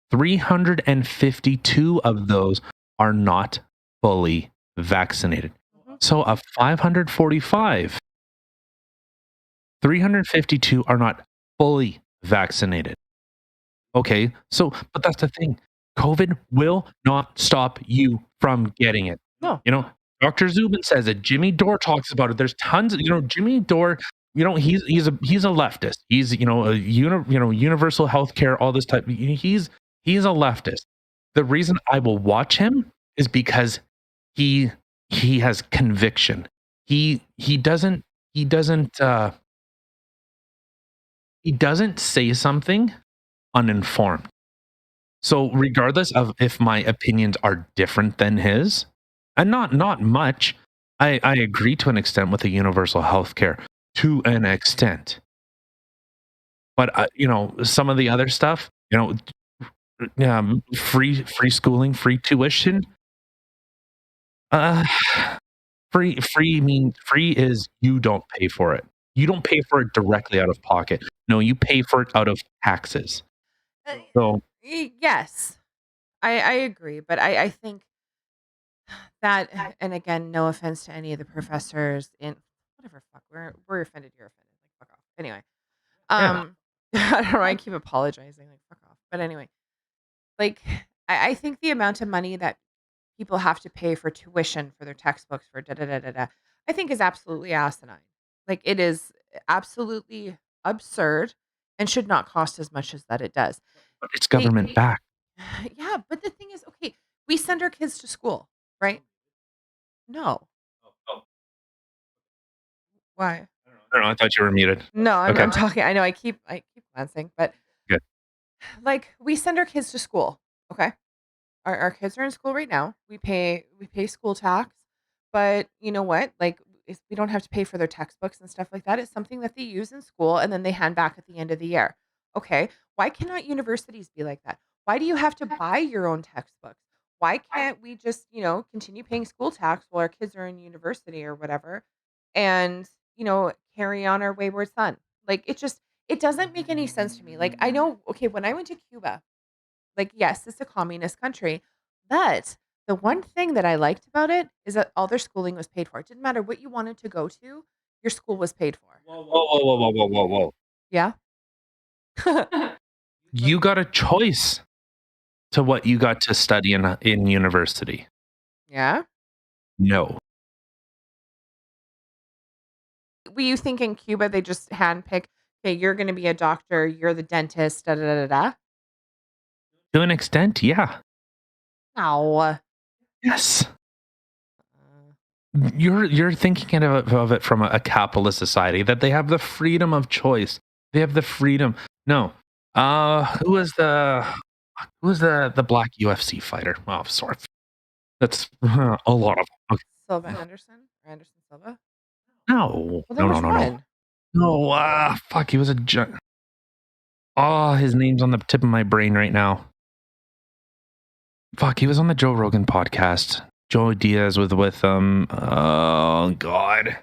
352 of those are not fully vaccinated. Mhm. So of 545, 352 are not fully vaccinated. Okay, so but that's the thing. COVID will not stop you from getting it. No. You know, Dr. Zubin says it. Jimmy Dore talks about it. There's tons of, Jimmy Dore, he's a leftist. He's, universal healthcare, all this type. He's a leftist. The reason I will watch him is because he he has conviction. He doesn't he doesn't he doesn't say something uninformed. So regardless of if my opinions are different than his, and not much, I agree to an extent with the universal healthcare to an extent. But some of the other stuff, free schooling, free tuition, uh, free means free is you don't pay for it. You don't pay for it directly out of pocket. No, you pay for it out of taxes. Uh, So yes, I agree, but I think that, and again, no offense to any of the professors in whatever, fuck, we're offended, you're offended, like, fuck off. Anyway, yeah, I don't know, I keep apologizing, like, fuck off. But anyway, like, I think the amount of money that people have to pay for tuition for their textbooks for da da da da da, I think is absolutely asinine. Like, it is absolutely absurd and should not cost as much as that it does. but it's They government backed. yeah, but the thing is, okay, we send our kids to school, right? No. Why? I don't know, I thought you were muted. No, Okay, I'm talking. I know I keep glancing, but good. like we send our kids to school, okay? Our kids are in school right now. We pay school tax, but you know what? Like we don't have to pay for their textbooks and stuff like that. It's something that they use in school and then they hand back at the end of the year. Okay. Why cannot universities be like that? Why do you have to buy your own textbooks? Why can't we just, continue paying school tax while our kids are in university or whatever and, carry on our wayward son? Like it doesn't make any sense to me. Like I know, okay, when I went to Cuba, like, yes, it's a communist country, but the one thing that I liked about it is that all their schooling was paid for. It didn't matter what you wanted to go to, your school was paid for. Whoa, whoa, whoa, whoa, whoa, whoa, whoa. Yeah? You got a choice to what you got to study in university. Yeah? No. Were you think in Cuba they just handpick, "Okay, you're gonna be a doctor, you're the dentist, da da da da da"? To an extent, yeah. No. Yes. You're thinking of it from a capitalist society that they have the freedom of choice. They have the freedom. No. Who was the black UFC fighter? Oh, sorry. That's a lot of okay. Silva Anderson? Or Anderson Silva? No. Well, then No, no, which no, no. one? No, fuck, he was a oh, his name's on the tip of my brain right now. Fuck, he was on the Joe Rogan podcast. Joe Diaz oh god.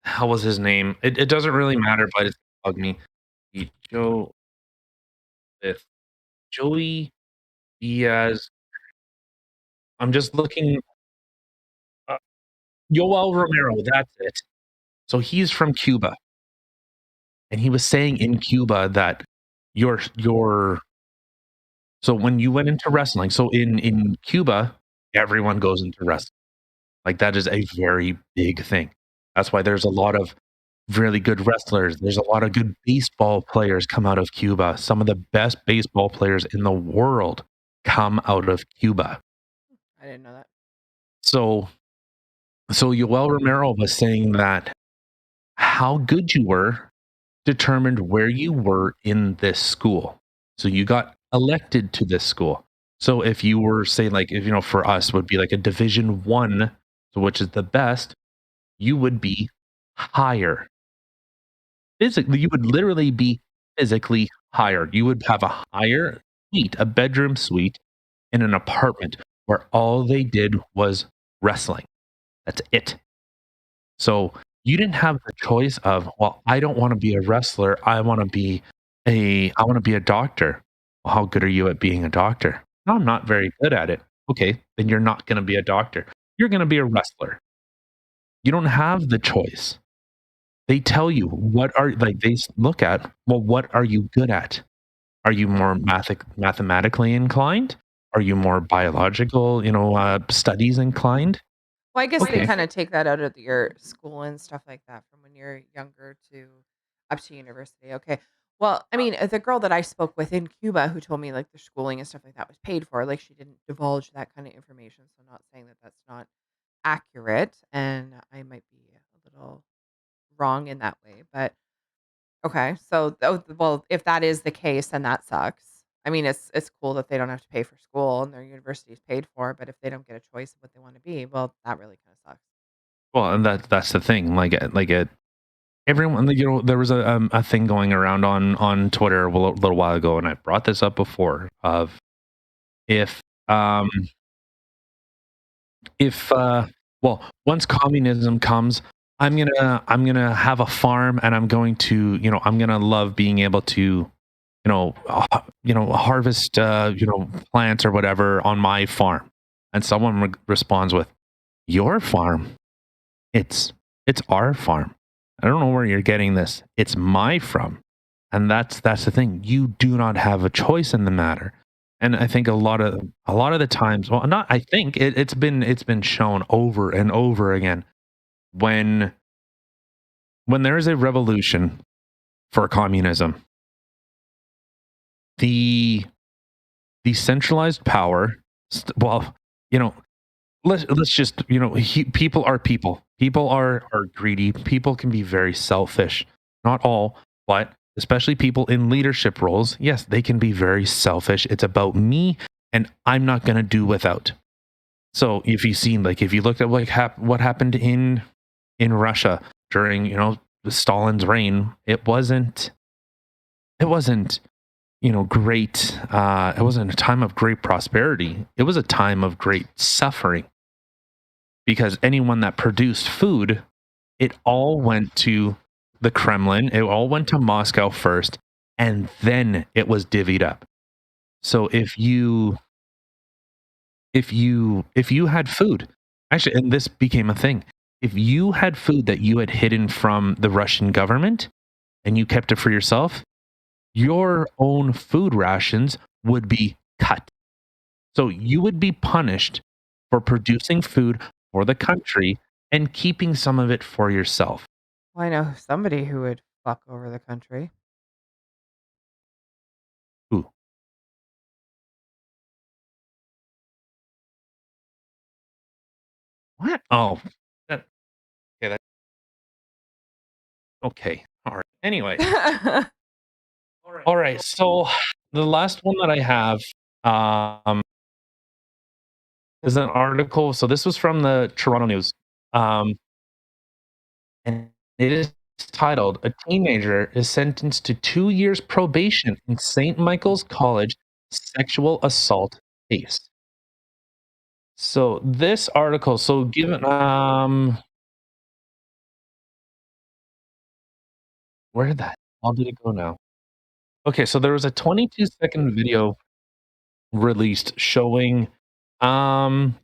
How was his name? It doesn't really matter, but it's bug me. Joe with Joey Diaz. I'm just looking. Uh, Yoel Romero. That's it. So he's from Cuba, and he was saying in Cuba that your so when you went into wrestling, so in Cuba, everyone goes into wrestling. Like that is a very big thing. That's why there's a lot of really good wrestlers. There's a lot of good baseball players come out of Cuba. Some of the best baseball players in the world come out of Cuba. I didn't know that. So Yoel Romero was saying that how good you were determined where you were in this school. So you got elected to this school. So if you were say like if for us would be like a division 1, so which is the best, you would be higher. Physically, you would literally be physically higher. You would have a higher suite, a bedroom suite in an apartment where all they did was wrestling. That's it. So you didn't have the choice of, well, I don't want to be a wrestler. I want to be a doctor. Well, how good are you at being a doctor? "No, I'm not very good at it." Okay, then you're not going to be a doctor. You're going to be a wrestler. You don't have the choice. They tell you look at, well, what are you good at? Are you more mathematically inclined? Are you more biological, studies inclined? Well, I guess they Okay. kinda take that out of your school and stuff like that from when you're younger to up to university, okay. Well, I mean, the girl that I spoke with in Cuba who told me, like, their schooling and stuff like that was paid for, like, she didn't divulge that kinda information, so I'm not saying that that's not accurate, and I might be a little wrong in that way, but okay, so well, if that is the case, then that sucks. I mean, it's cool that they don't have to pay for school and their university is paid for, but if they don't get a choice of what they wanna be, well, that really kinda sucks. Well, and that's the thing. Everyone, there was a thing going around on Twitter a little while ago, and I brought this up before. Of if um if well, once communism comes, I'm gonna have a farm, and I'm going to, I'm gonna love being able to, harvest, plants or whatever on my farm. And someone responds with, "Your farm? It's it's our farm. I don't know where you're getting this. It's my from." And that's the thing. You do not have a choice in the matter. And I think a lot of the times, well, not I think it's been shown over and over again when there is a revolution for communism, the centralized power, well, you know, let's just, people are people. People are greedy. People can be very selfish. Not all, but especially people in leadership roles. Yes, they can be very selfish. It's about me, and I'm not going to do without. So if you looked at what happened in Russia during, Stalin's reign, it wasn't great. It wasn't a time of great prosperity. It was a time of great suffering, because anyone that produced food, it all went to the Kremlin. It all went to Moscow first, and then it was divvied up. So if you had food, actually, and this became a thing, if you had food that you had hidden from the Russian government and you kept it for yourself, your own food rations would be cut. So you would be punished for producing food for the country and keeping some of it for yourself. Well, I know somebody who would fuck over the country. Ooh, what? Oh, that, okay. Okay. All right. Anyway, all right. So the last one that I have um, is an article. So this was from the Toronto News, um, and it is titled "A Teenager is Sentenced to 2 years probation in St. Michael's College Sexual Assault Case." So this article, so given where did that all did it go now? Okay, so there was a 22-second video released showing um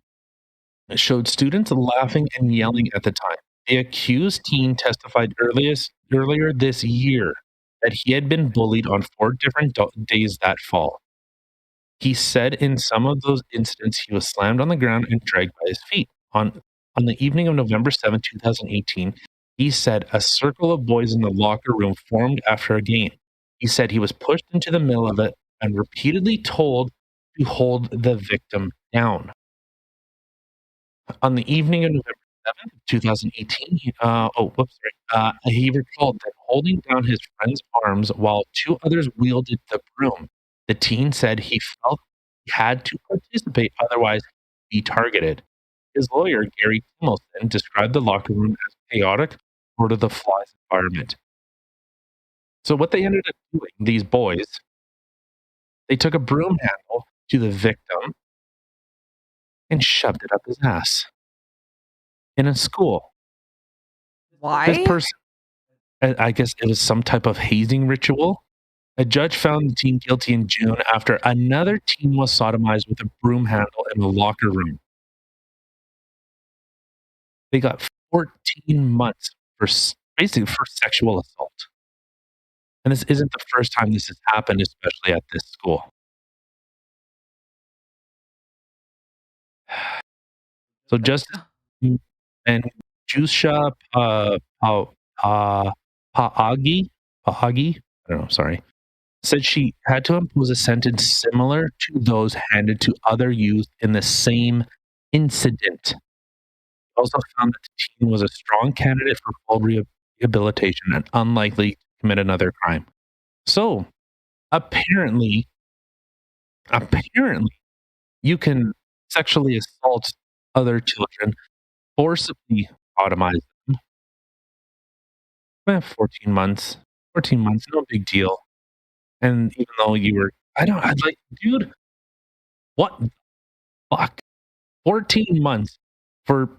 it showed students laughing and yelling at the time. The accused teen testified earlier this year that he had been bullied on 4 different days that fall. He said in some of those incidents he was slammed on the ground and dragged by his feet. On the evening of November 7th, 2018, he said a circle of boys in the locker room formed after a game. He said he was pushed into the middle of it and repeatedly told to hold the victim down. On the evening of November 7th, 2018, he recalled that holding down his friend's arms while two others wielded the broom. The teen said he felt he had to participate, otherwise be targeted. His lawyer, Gary Kimmelson, described the locker room as chaotic, Lord of the Flies environment. So what they ended up doing, these boys, they took a broom handle to the victim and shoved it up his ass in a school. This Why? person, I guess it was some type of hazing ritual. A judge found the teen guilty in June after another teen was sodomized with a broom handle in the locker room. They got 14 months basically for sexual assault. And this isn't the first time this has happened, especially at this school. So Justice M and Jusha Paagi Paagi, I don't know, sorry, said she had to impose a sentence similar to those handed to other youth in the same incident. Also found that the teen was a strong candidate for full rehabilitation and unlikely to commit another crime. So, apparently apparently, you can sexually assault other children, forcibly sodomize them. 14 months. 14 months, no big deal. And even though you were I'd like, dude, what the fuck? 14 months for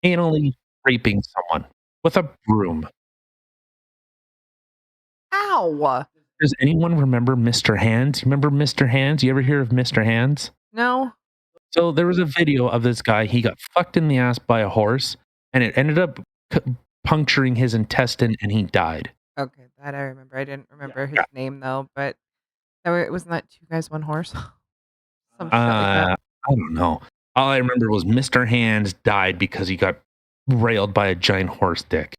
anally raping someone. with a broom. Ow! Does anyone remember Mr. Hands? You remember Mr. Hands? You ever hear of Mr. Hands? No? So there was a video of this guy. He got fucked in the ass by a horse, and it ended up c puncturing his intestine, and he died. Okay, that I remember. I didn't remember his Yeah. name though, but it wasn't that 2 guys, 1 horse? Some shit like that. I don't know. All I remember was Mr. Hands died because he got railed by a giant horse dick.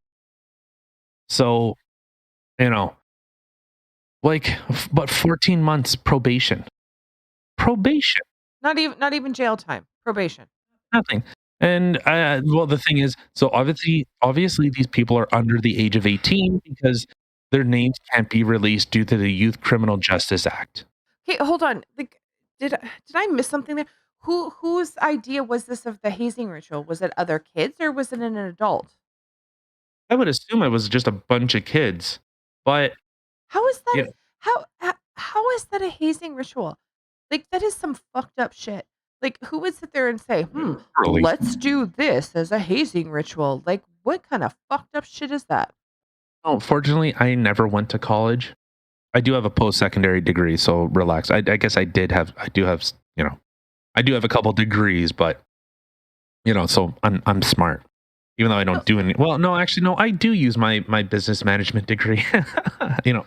So, you know, like, but 14 months probation. Probation, Not even jail time, probation. nothing. And, well, the thing is, so obviously these people are under the age of 18 because their names can't be released due to the Youth Criminal Justice Act. Okay, hold on. Like, did I miss something there? Whose idea was this of the hazing ritual? Was it other kids or was it an adult? I would assume it was just a bunch of kids, but, How is that yeah, how is that a hazing ritual? Like, that is some fucked up shit. Like, who would sit there and say, early. let's do this as a hazing ritual? Like, what kind of fucked up shit is that? Oh, fortunately, I never went to college. I do have a post-secondary degree, so relax. I guess I do have, I do have a couple degrees, but, so I'm smart. Even though I No, don't do any, well, no, actually, no, I do use my business management degree, so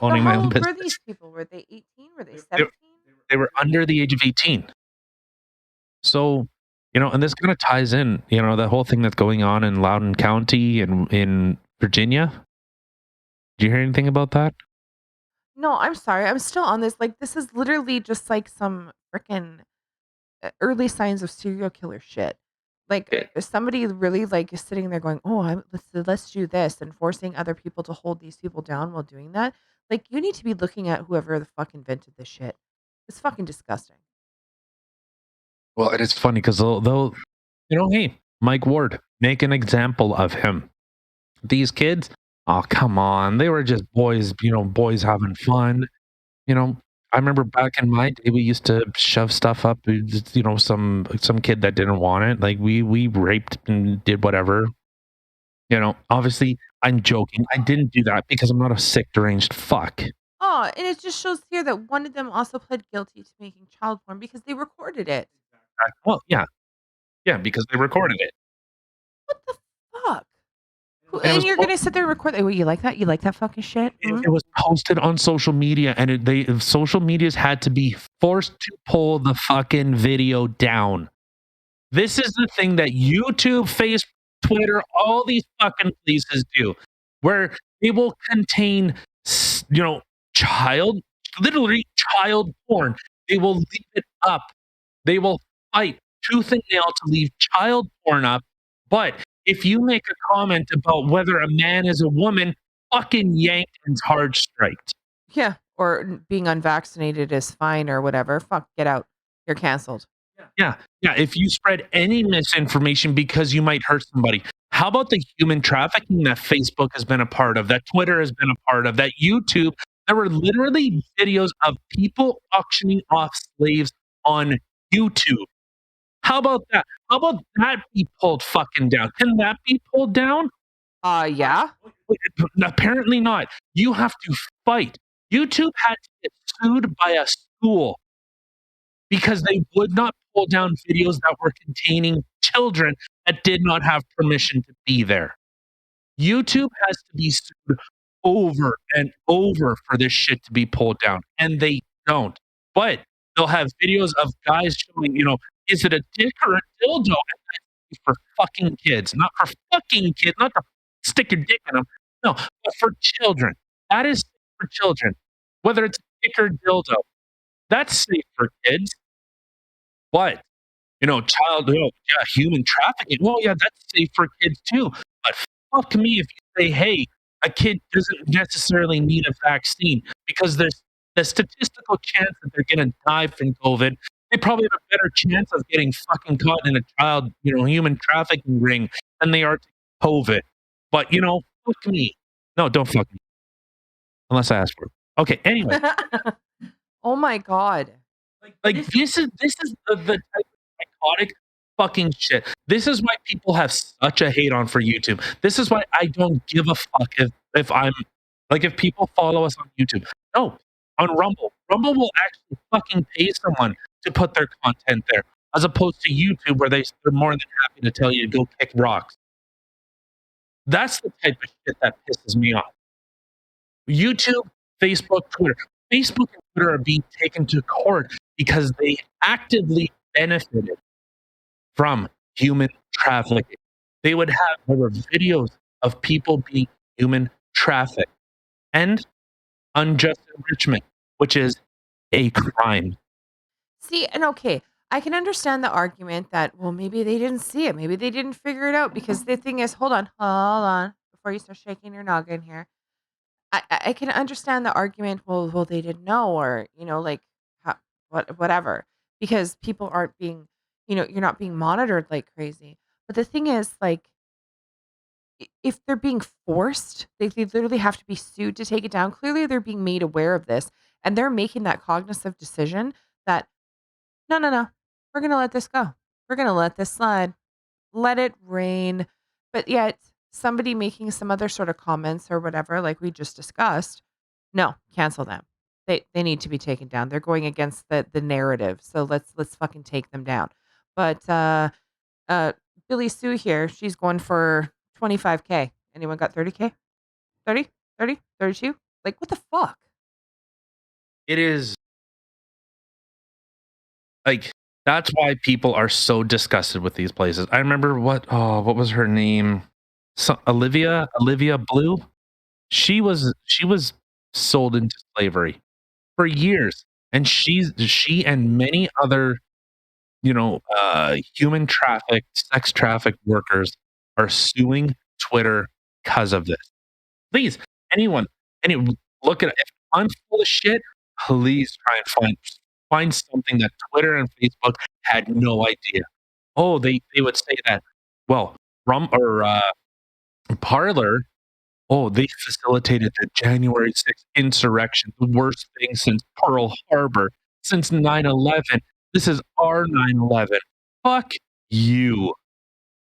owning my how own old were business. these people? Were they 18? Were they They 17? they were under the age of 18. So, and this kinda ties in, the whole thing that's going on in Loudoun County and in Virginia. Did you hear anything about that? No, I'm sorry. I'm still on this. Like, this is literally just like some freaking early signs of serial killer shit. Like, if somebody really like is sitting there going, "Oh, let's do this," and forcing other people to hold these people down while doing that. Like, you need to be looking at whoever the fuck invented this shit. It's fucking disgusting. Well, it is funny 'cause they'll hey, Mike Ward, make an example of him. These kids, oh, come on. They were just boys, boys having fun. You know, I remember back in my day, we used to shove stuff up, some kid that didn't want it. Like we raped and did whatever. Obviously, I'm joking. I didn't do that because I'm not a sick, deranged fuck. Oh, and it just shows here that one of them also pled guilty to making child porn because they recorded it. Well, yeah, yeah, because they recorded it, What the fuck? and And you're gonna sit there and record that? Oh, you like that? You like that fucking shit? Hmm? it was posted on social media, and social medias had to be forced to pull the fucking video down. This is the thing that YouTube, Facebook, Twitter, all these fucking places do, where they will contain, child, literally child porn. They will leave it up. They will fight tooth and nail to leave child porn up. But if you make a comment about whether a man is a woman, fucking yanked and hard striked. Yeah, or being unvaccinated is fine or whatever. Fuck, get out. You're canceled. Yeah, yeah, if you spread any misinformation because you might hurt somebody. How about the human trafficking that Facebook has been a part of, that Twitter has been a part of, that YouTube? There were literally videos of people auctioning off slaves on YouTube. How about that? How about that be pulled fucking down? Can that be pulled down? Yeah. Apparently not. You have to fight. YouTube had to get sued by a school because they would not pull down videos that were containing children that did not have permission to be there. YouTube has to be sued over and over for this shit to be pulled down, and they don't. But they'll have videos of guys showing, is it a dick or a dildo? And that's for fucking kids, not for fucking kids, not to stick your dick in them. No, but for children. That is safe for children. Whether it's a dick or dildo, that's safe for kids. But yeah, human trafficking. Well, yeah, that's safe for kids too. But fuck me if you say, hey, a kid doesn't necessarily need a vaccine because there's the statistical chance that they're gonna die from COVID. They probably have a better chance of getting fucking caught in a child, human trafficking ring than they are to COVID. But fuck me. No, don't fuck me. Unless I ask for it. Okay, anyway. Oh my god. Like this is the type of psychotic. fucking shit. This is why people have such a hate on for YouTube. This is why I don't give a fuck if I'm like if people follow us on YouTube. No, on Rumble. Rumble will actually fucking pay someone to put their content there, as opposed to YouTube where they're more than happy to tell you to go kick rocks. That's the type of shit that pisses me off. YouTube, Facebook, Twitter. Facebook and Twitter are being taken to court because they actively benefited from human trafficking. There were videos of people being human trafficked and unjust enrichment, which is a crime. See, and okay, I can understand the argument that, well, maybe they didn't see it. Maybe they didn't figure it out because the thing is, hold on, before you start shaking your noggin here. I can understand the argument. Well, they didn't know, or like whatever, because people aren't being, you're not being monitored like crazy. But the thing is, like, if they're being forced, they literally have to be sued to take it down. Clearly, they're being made aware of this, and they're making that cognitive decision that no, no, no. We're gonna let this go. We're gonna let this slide. Let it rain. But yet, somebody making some other sort of comments or whatever, like we just discussed, no, cancel them. They need to be taken down. They're going against the narrative. So let's fucking take them down. But uh Billy Sue here, she's going for 25K. Anyone got 30K? 30? 30? 32? Like what the fuck? It is like that's why people are so disgusted with these places. I remember what was her name? Olivia Blue. She was sold into slavery for years, and she and many other human sex trafficked workers are suing Twitter because of this. Please, anyone, any look at it. If I'm full of shit, please try and find something that Twitter and Facebook had no idea. Oh, they would say that. Well, Rum or Parlor. Oh, they facilitated the January 6th insurrection, the worst thing since Pearl Harbor, since 9/11. This is our 9/11. Fuck you.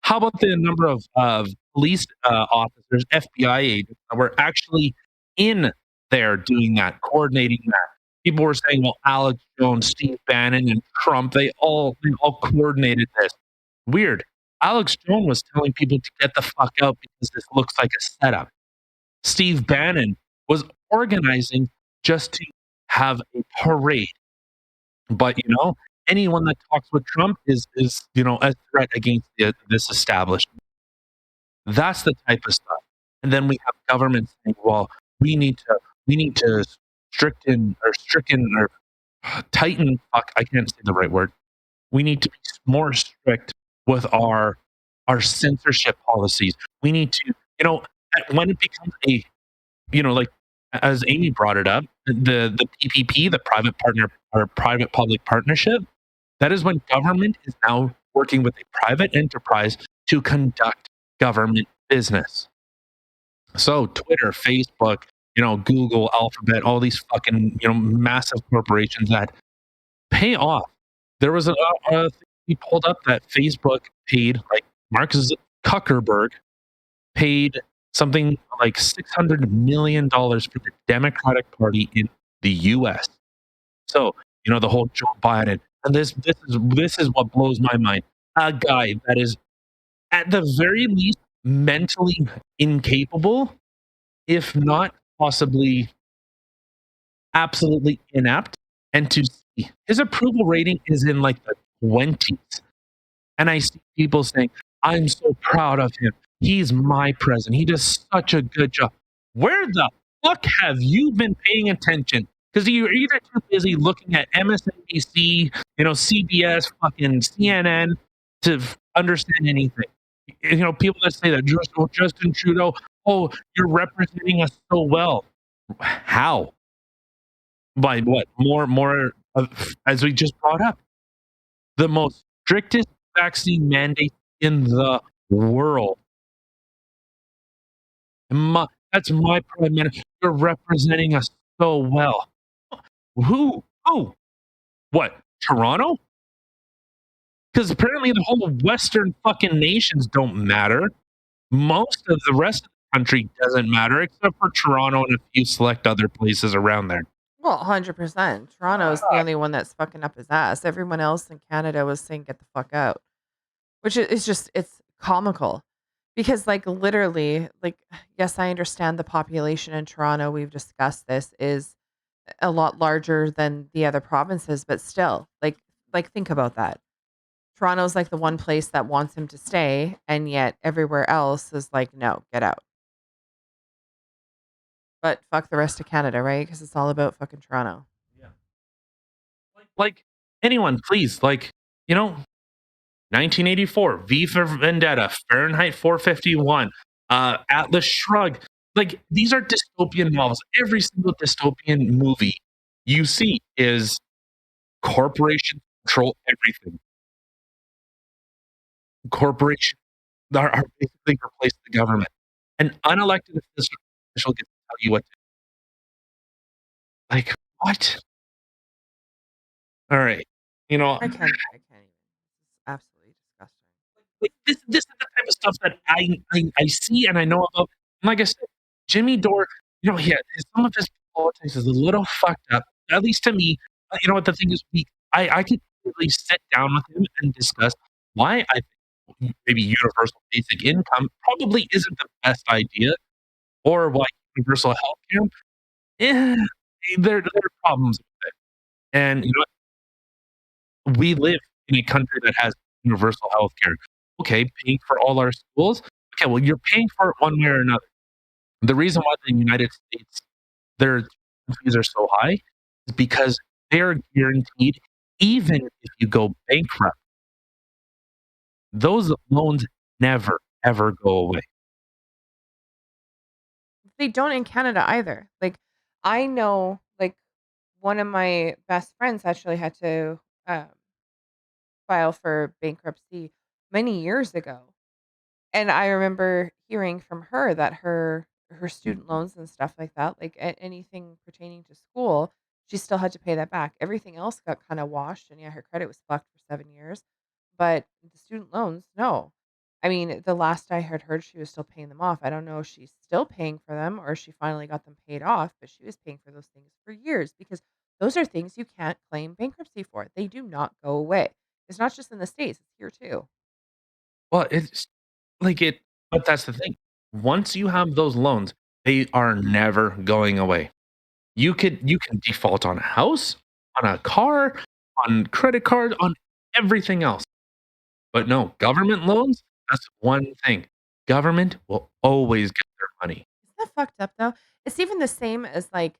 How about the number of police officers, FBI agents that were actually in there doing that, coordinating that? People were saying, well, Alex Jones, Steve Bannon, and Trump, they all coordinated this. Weird. Alex Jones was telling people to get the fuck out because this looks like a setup. Steve Bannon was organizing just to have a parade. But anyone that talks with Trump is a threat against this establishment. That's the type of stuff. And then we have government saying, "Well, we need to stricken or tighten." Fuck, I can't say the right word. We need to be more strict with our censorship policies. We need to, when it becomes like as Amy brought it up, the PPP, the private partner or private public partnership, that is when government is now working with a private enterprise to conduct government business. So Twitter, Facebook, Google, Alphabet, all these fucking, massive corporations that pay off. There was a thing we pulled up that Facebook paid, like Mark Zuckerberg paid something like $600 million for the Democratic Party in the US. So, the whole Joe Biden. And this is what blows my mind. A guy that is at the very least mentally incapable, if not possibly absolutely inept, and to see his approval rating is in like the 20s. And I see people saying, I'm so proud of him. He's my president. He does such a good job. Where the fuck have you been paying attention? Because you're either too busy looking at MSNBC, CBS, fucking CNN to understand anything. People that say that Justin Trudeau, oh, you're representing us so well. How? By what? More, as we just brought up, the most strictest vaccine mandate in the world. That's my prime minister. You're representing us so well. Who? Who? What? Toronto? because apparently the whole Western fucking nations don't matter. Most of the rest of the country doesn't matter except for Toronto and a few select other places around there. Well, 100%. Toronto's the only one that's fucking up his ass. Everyone else in Canada was saying, "Get the fuck out." Which is just it's comical because, like, literally, like, yes, I understand the population in Toronto, we've discussed this, is a lot larger than the other provinces, but still, think about that. Toronto's, like, the one place that wants him to stay, and yet everywhere else is like, "No, get out." But fuck the rest of Canada, right? Because it's all about fucking Toronto. Yeah. Like, anyone, please, like, you know, 1984, V for Vendetta, Fahrenheit 451, Atlas Shrugged. Like, these are dystopian novels. Every single dystopian movie you see is corporations control everything. Corporations are basically replaced the government. An unelected official gets to tell you what to like, what? All right. You know, I can't even. It's absolutely disgusting. like, this is the type of stuff that I see and I know about. And like I said, Jimmy Dore, yeah, some of his politics is a little fucked up, at least to me. You know what the thing is, I could really sit down with him and discuss why I think maybe universal basic income probably isn't the best idea, or why universal healthcare. Eh, there are problems with it. And you know we live in a country that has universal health care. Okay, paying for all our schools. Okay, well, you're paying for it one way or another. The reason why the United States, their fees are so high is because they are guaranteed, even if you go bankrupt, those loans never, ever go away. They don't in Canada either. Like, I know, like, one of my best friends actually had to, um, file for bankruptcy many years ago. And I remember hearing from her that her student loans and stuff like that, like anything pertaining to school, she still had to pay that back. Everything else got kind of washed, and yeah, her credit was fucked for 7 years, but the student loans, no. I mean, the last I had heard, she was still paying them off. I don't know if she's still paying for them or she finally got them paid off, but she was paying for those things for years because those are things you can't claim bankruptcy for. They do not go away. It's not just in the States, it's here too. Well, it's like it, but that's the thing. Once you have those loans, they are never going away. You can default on a house, on a car, on credit card, on everything else. But no, government loans, that's one thing. Government will always get their money. Isn't that fucked up though? It's even the same as like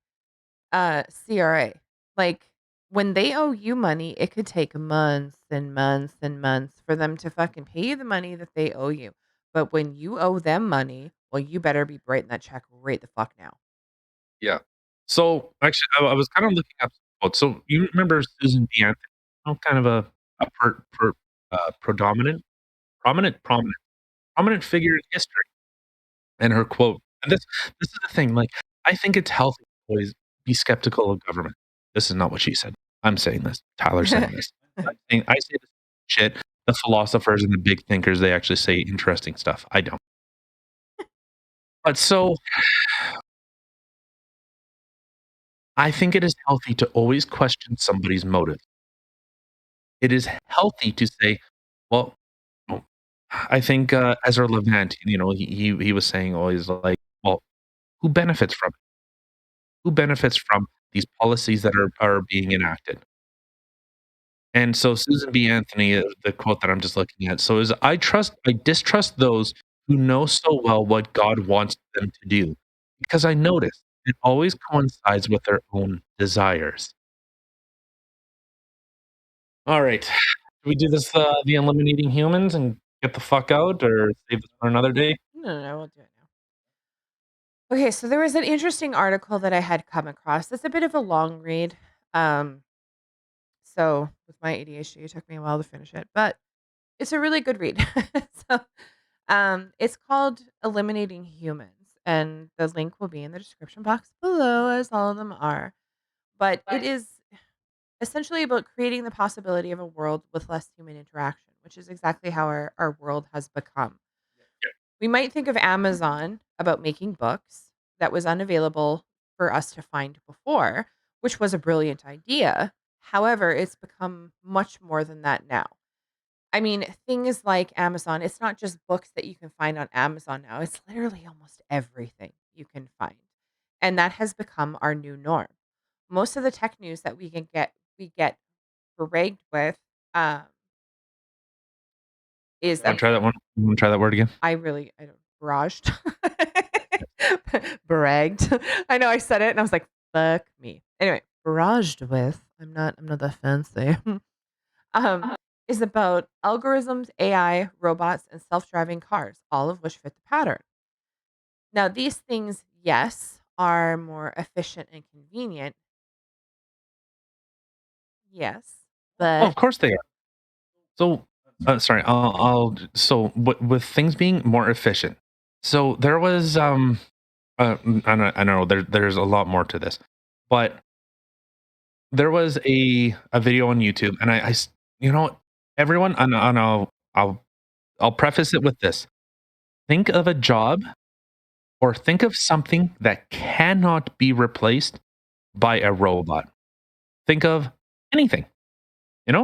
CRA. Like when they owe you money, it could take months and months and months for them to fucking pay you the money that they owe you. But when you owe them money, well, you better be writing that check right the fuck now. Yeah. So, actually, I was kind of looking up some quotes. So, you remember Susan B. Anthony, kind of a predominant, prominent figure in history, and her quote. And this is the thing. Like, I think it's healthy to always be skeptical of government. This is not what she said. I'm saying this. Tyler's saying this. I say this shit. The philosophers and the big thinkers, they actually say interesting stuff. I don't. But so I think it is healthy to always question somebody's motive. It is healthy to say, well, oh, I think Ezra Levant, he was saying always like, well, who benefits from it? Who benefits from these policies that are being enacted? And so Susan B. Anthony, the quote that I'm just looking at, so is I distrust those who know so well what God wants them to do, because I notice it always coincides with their own desires. All right. Should we do this, the eliminating humans and get the fuck out, or save this for another day? No, no, we'll do it now. Okay, so there was an interesting article that I had come across. It's a bit of a long read. Um, so with my ADHD, it took me a while to finish it, but it's a really good read. So, it's called Eliminating Humans, and the link will be in the description box below, as all of them are. But it is. essentially about creating the possibility of a world with less human interaction, which is exactly how our world has become. We might think of Amazon about making books that was unavailable for us to find before, which was a brilliant idea. However, it's become much more than that now. I mean, things like Amazon, it's not just books that you can find on Amazon now, it's literally almost everything you can find. And that has become our new norm. Most of the tech news that we get beragged with um, is Want that to try that one? You want to try that word again? I don't barraged. Bragged. I know I said it and I was like, fuck me. Anyway, barraged with, I'm not that fancy. um, is about algorithms, AI, robots, and self-driving cars, all of which fit the pattern. Now, these things, yes, are more efficient and convenient. Yes. Oh, But of course they are. So, sorry, with things being more efficient. So there was, I don't know, there's a lot more to this, but there was a video on YouTube, and you know, everyone, and I'll preface it with this: think of a job, or think of something that cannot be replaced by a robot. Think of anything.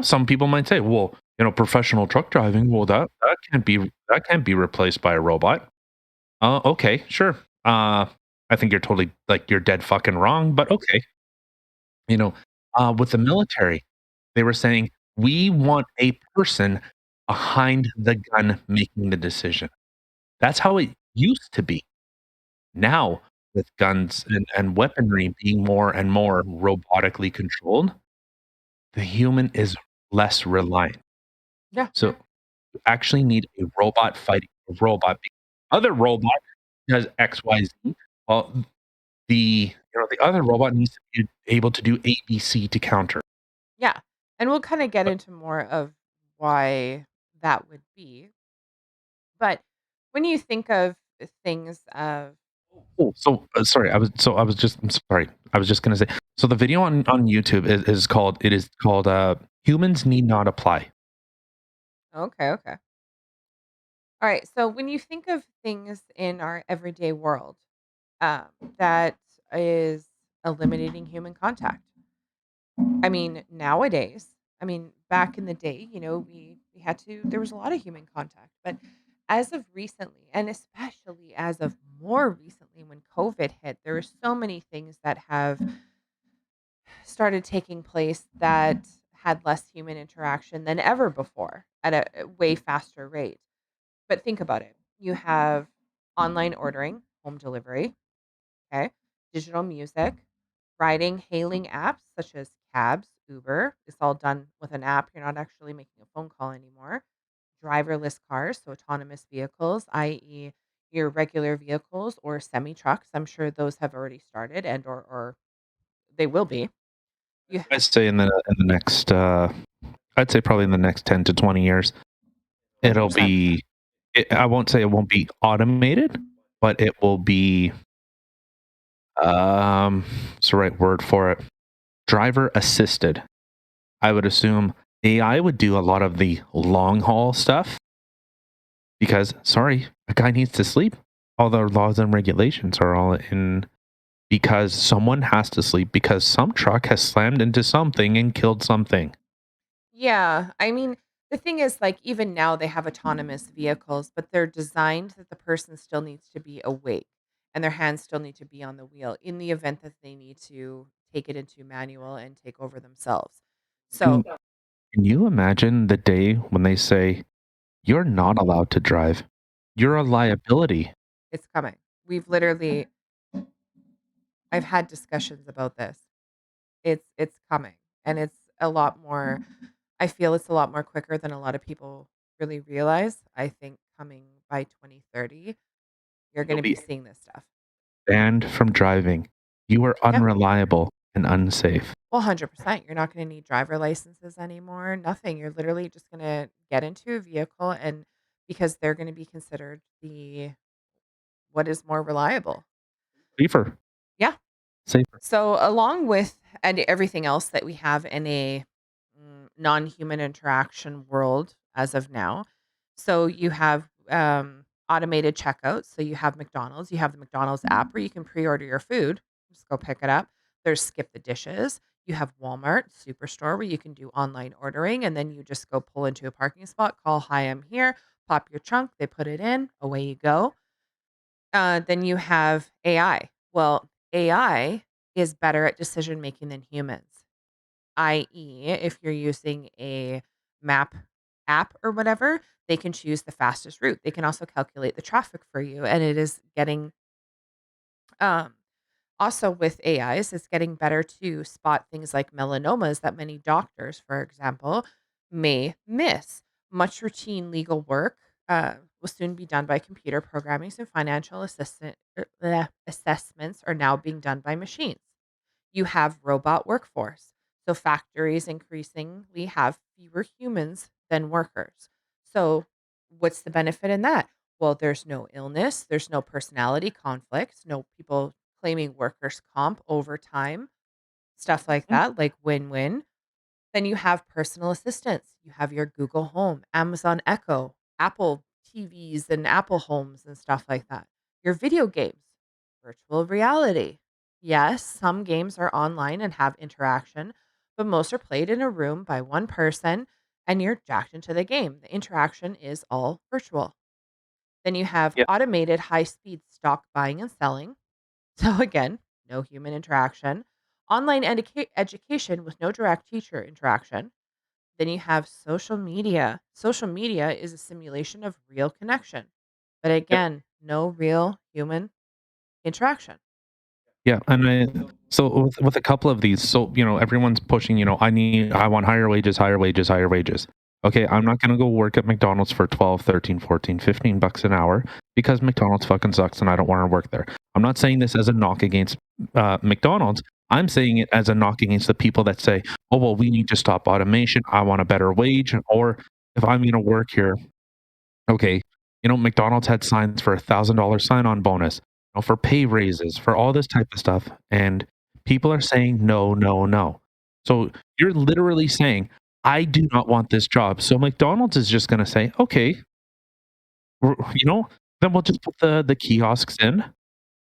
Some people might say, "Well, professional truck driving, well, that can't be replaced by a robot." Okay, sure. I think you're dead fucking wrong, but okay. You know, with the military, they were saying, "We want a person behind the gun making the decision." That's how it used to be. Now, with guns and weaponry being more and more robotically controlled, the human is less reliant. yeah, So you actually need a robot fighting a robot. The other robot does XYZ. Well, the other robot needs to be able to do ABC to counter. yeah. And we'll kind of get But into more of why that would be. But when you think of things of sorry, I'm sorry. I was just gonna say. So the video on YouTube is called "Humans Need Not Apply." okay, okay. All right. So when you think of things in our everyday world um, that is eliminating human contact, I mean, nowadays, I mean, back in the day, we had to, there was a lot of human contact. But as of recently, and especially as of more recently when COVID hit, there were so many things that have started taking place that had less human interaction than ever before at a way faster rate. But think about it. You have online ordering, home delivery, okay? Digital music, riding hailing apps such as cabs, Uber. It's all done with an app. You're not actually making a phone call anymore. Driverless cars, so autonomous vehicles, i.e., your regular vehicles or semi trucks. I'm sure those have already started and or they will be. You I'd say I'd say probably in the next 10 to 20 years, it'll 100%. be. I won't say it won't be automated, but it will be. What's the right word for it? Driver assisted. I would assume AI would do a lot of the long haul stuff because, sorry, a guy needs to sleep. All the laws and regulations are all in because someone has to sleep because some truck has slammed into something and killed something. Yeah, I mean, the thing is, like, even now they have autonomous vehicles, but they're designed that the person still needs to be awake and their hands still need to be on the wheel in the event that they need to take it into manual and take over themselves. So, Can, can you imagine the day when they say, you're not allowed to drive? You're a liability. it's coming. We've literally I've had discussions about this. It's coming, and it's a lot more I feel it's a lot more quicker than a lot of people really realize. I think coming by 2030, you're You'll gonna be be seeing this stuff. banned from driving. You are Yeah. unreliable and unsafe. Well, 100%. You're not gonna need driver licenses anymore, nothing. You're literally just gonna get into a vehicle and because they're gonna be considered the what is more reliable. Safer. Yeah. safer. So, along with and everything else that we have in a non-human interaction world as of now, so you have automated checkouts. So you have McDonald's, you have the McDonald's app where you can pre-order your food, just go pick it up. There's Skip the Dishes. You have Walmart Superstore where you can do online ordering, and then you just go pull into a parking spot, call, "Hi, I'm here." Pop your trunk, they put it in, away you go. Then you have AI. Well, AI is better at decision making than humans, i.e., if you're using a map app or whatever, they can choose the fastest route. They can also calculate the traffic for you. And it is getting, um, also with AIs, it's getting better to spot things like melanomas that many doctors, for example, may miss. Much routine legal work will soon be done by computer programming, so financial assessments are now being done by machines. You have robot workforce. So factories increasingly have fewer humans than workers. So what's the benefit in that? Well, there's no illness, there's no personality conflicts, no people claiming workers' comp overtime, stuff like Mhm. that, like win-win. Then you have personal assistants. You have your Google Home, Amazon Echo, Apple TVs and Apple homes and stuff like that. Your video games, virtual reality. Yes, some games are online and have interaction, but most are played in a room by one person and you're jacked into the game. The interaction is all virtual. Then you have Yeah. automated high speed stock buying and selling. So again, no human interaction. Online education with no direct teacher interaction. Then you have social media. Social media is a simulation of real connection, but Yep. again, no real human interaction. Yeah, and with a couple of these, so, everyone's pushing, I want higher wages, higher wages, higher wages. Okay, I'm not gonna go work at McDonald's for 12, 13, 14, 15 bucks an hour because McDonald's fucking sucks and I don't wanna work there. I'm not saying this as a knock against, McDonald's. I'm saying it as a knock against the people that say, "Oh, well, we need to stop automation. I want a better wage," or if I'm gonna work here, okay, McDonald's had signs for $1,000 sign-on bonus, for pay raises, for all this type of stuff, and people are saying, "No, no, no." So you're literally saying, "I do not want this job." So McDonald's is just gonna say, "Okay, we're then we'll just put the kiosks in."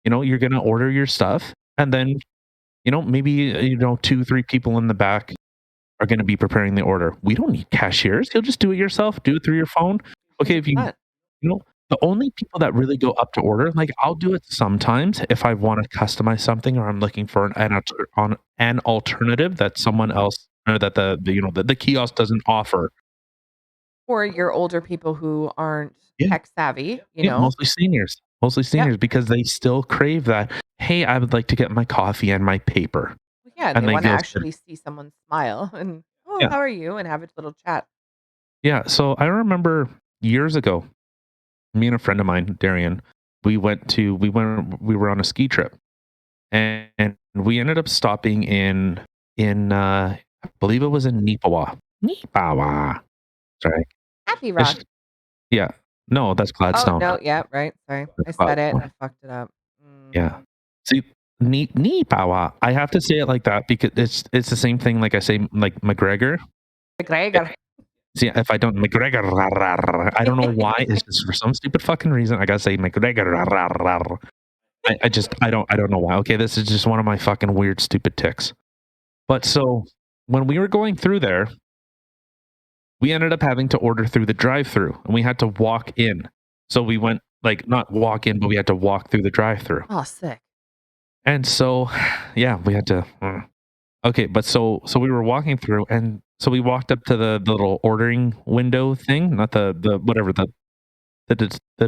You're gonna order your stuff, and then, maybe, 2, 3 people in the back are gonna be preparing the order. We don't need cashiers. You'll just do it yourself, do it through your phone. Okay, if you 100%. you know, the only people that really go up to order, like, I'll do it sometimes if I wanna customize something or I'm looking for an alternative that someone else or that the kiosk doesn't offer. Or your older people who aren't Yeah, tech savvy, you yeah, know? mostly Yeah. seniors because they still crave that, "Hey, I would like to get my coffee and my paper," Well, yeah, and they they want to feel good. actually see someone smile and, "Oh, Yeah, how are you?" and have a little chat. yeah, so I remember years ago, me and a friend of mine, Darian, we were on a ski trip, and we ended up stopping I believe it was in Nipawa. Nipawa. Sorry. Happy Rock. It's yeah. No, that's Oh, Gladstone. no, yeah, right, sorry. That's I said it and I Gladstone. fucked it up. Yeah. See, Nipawa. I have to say it like that because it's the same thing like I say like McGregor. Eh, McGregor. See, if I don't McGregor, I don't know why. It's just for some stupid fucking reason I gotta say McGregor. I don't know why. Okay, this is just one of my fucking weird stupid ticks. But so when we were going through there, we ended up having to order through the drive-through and we had to walk in. So we went like not walk in, but we had to walk through the drive-through. Oh, sick. And so yeah, we had to okay, but so we were walking through and so we walked up to the little ordering window thing, not the whatever the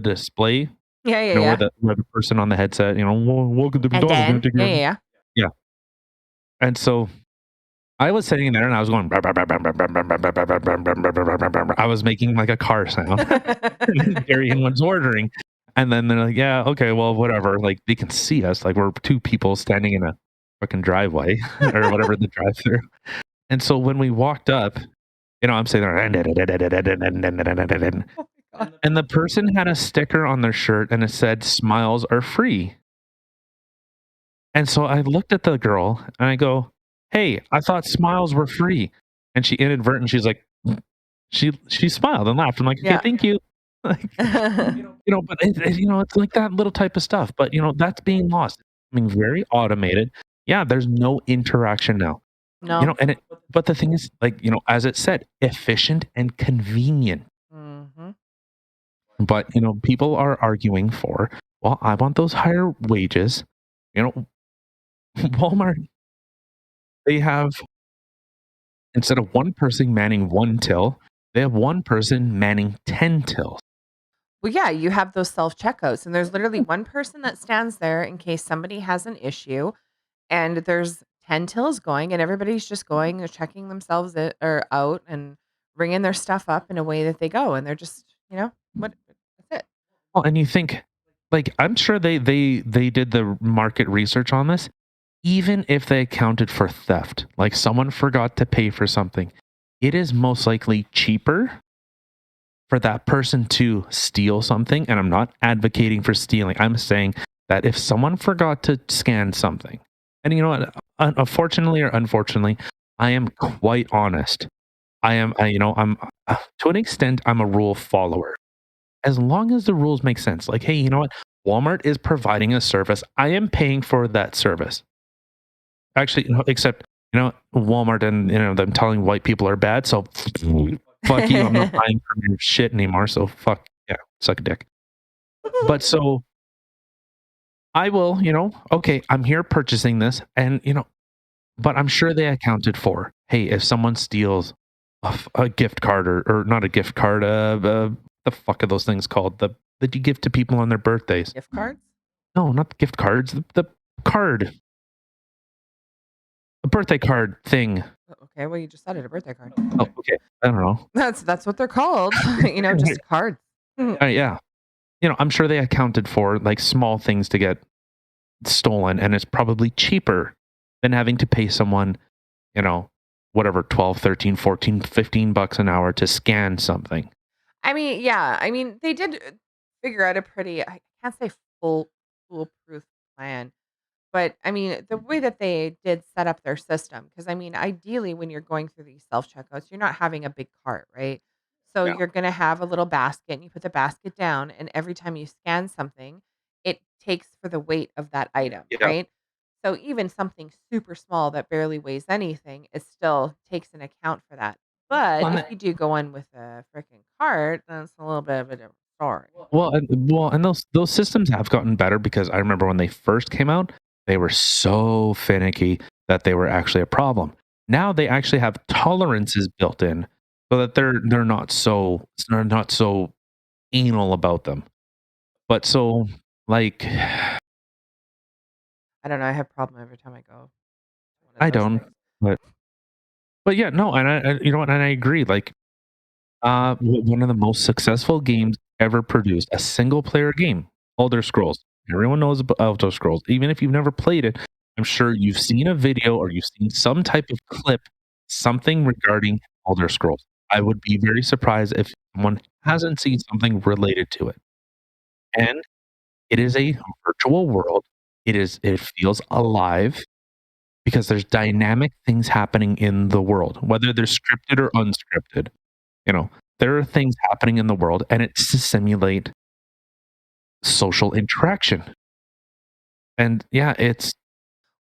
display, Yeah, yeah, yeah. where the person on the headset, welcome to And McDonald's, can I then take yeah, your order?" yeah, Yeah. And so I was sitting there and I was going I was making like a car sound. And then yeah. Darian was ordering. And then they're like, "Yeah, okay, well, whatever." Like they can see us. Like we're two people standing in a fucking driveway or whatever the drive through. And so when we walked up, I'm sitting there Oh my god. and the person had a sticker on their shirt and it said smiles are free. And so I looked at the girl and I go, "Hey, I thought smiles were free." And she inadvertent, she's like, she smiled and laughed. I'm like, "Okay, Yeah. thank you." Like, but it's like that little type of stuff. But that's being lost. It's becoming very automated. Yeah, there's no interaction now. No. But the thing is, like, as it said, efficient and convenient. Mhm. But people are arguing for, well, I want those higher wages. You know, Walmart, they have, instead of one person manning one till, they have one person manning 10 tills. Well, yeah, you have those self-checkouts, and there's literally one person that stands there in case somebody has an issue, and there's 10 tills going, and everybody's just going and checking themselves or out and bringing their stuff up in a way that they go, and they're just, what that's it. Well, and you think, like, I'm sure they did the market research on this. Even if they accounted for theft, like someone forgot to pay for something, it is most likely cheaper for that person to steal something. And I'm not advocating for stealing. I'm saying that if someone forgot to scan something, and you know what, unfortunately or unfortunately, I am quite honest. I'm to an extent, I'm a rule follower. As long as the rules make sense, like, hey, you know what? Walmart is providing a service. I am paying for that service. Actually, except, Walmart and, them telling white people are bad. So fuck you. I'm not buying from your shit anymore. So fuck yeah, suck a dick. But so I will, okay, I'm here purchasing this, and but I'm sure they accounted for, hey, if someone steals a gift card, or not a gift card, the fuck are those things called? That you give to people on their birthdays. Gift cards? No, not the gift cards. The card, a birthday card thing. Okay, well, you just said it, a birthday card. Oh, okay. I don't know. That's what they're called, just cards. Mhm. Yeah. I'm sure they accounted for like small things to get stolen, and it's probably cheaper than having to pay someone, you know, whatever, 12, 13, 14, 15 bucks an hour to scan something. I mean, yeah, I mean, they did figure out a pretty I can't say foolproof plan. But, I mean, the way that they did set up their system, because I mean, ideally, when you're going through these self-checkouts, you're not having a big cart, right? So, Yeah. you're gonna have a little basket, and you put the basket down, and every time you scan something, it takes for the weight of that item, Yeah. right? So, even something super small that barely weighs anything, it still takes an account for that. But if you do go in with a freaking cart, then it's a little bit of a different story. Well, and those systems have gotten better, because I remember when they first came out, they were so finicky that they were actually a problem. Now they actually have tolerances built in, so that they're not so anal about them. But so, like, I don't know, I have a problem every time I go to one of I those don't, things. but yeah, no, and you know what, and I agree. Like, one of the most successful games ever produced, a single player game, Elder Scrolls. Everyone knows about Elder Scrolls. Even if you've never played it, I'm sure you've seen a video or you've seen some type of clip, something regarding Elder Scrolls. I would be very surprised if someone hasn't seen something related to it. And it is a virtual world. It feels alive, because there's dynamic things happening in the world, whether they're scripted or unscripted. You know, there are things happening in the world, and it's to simulate social interaction. And yeah, it's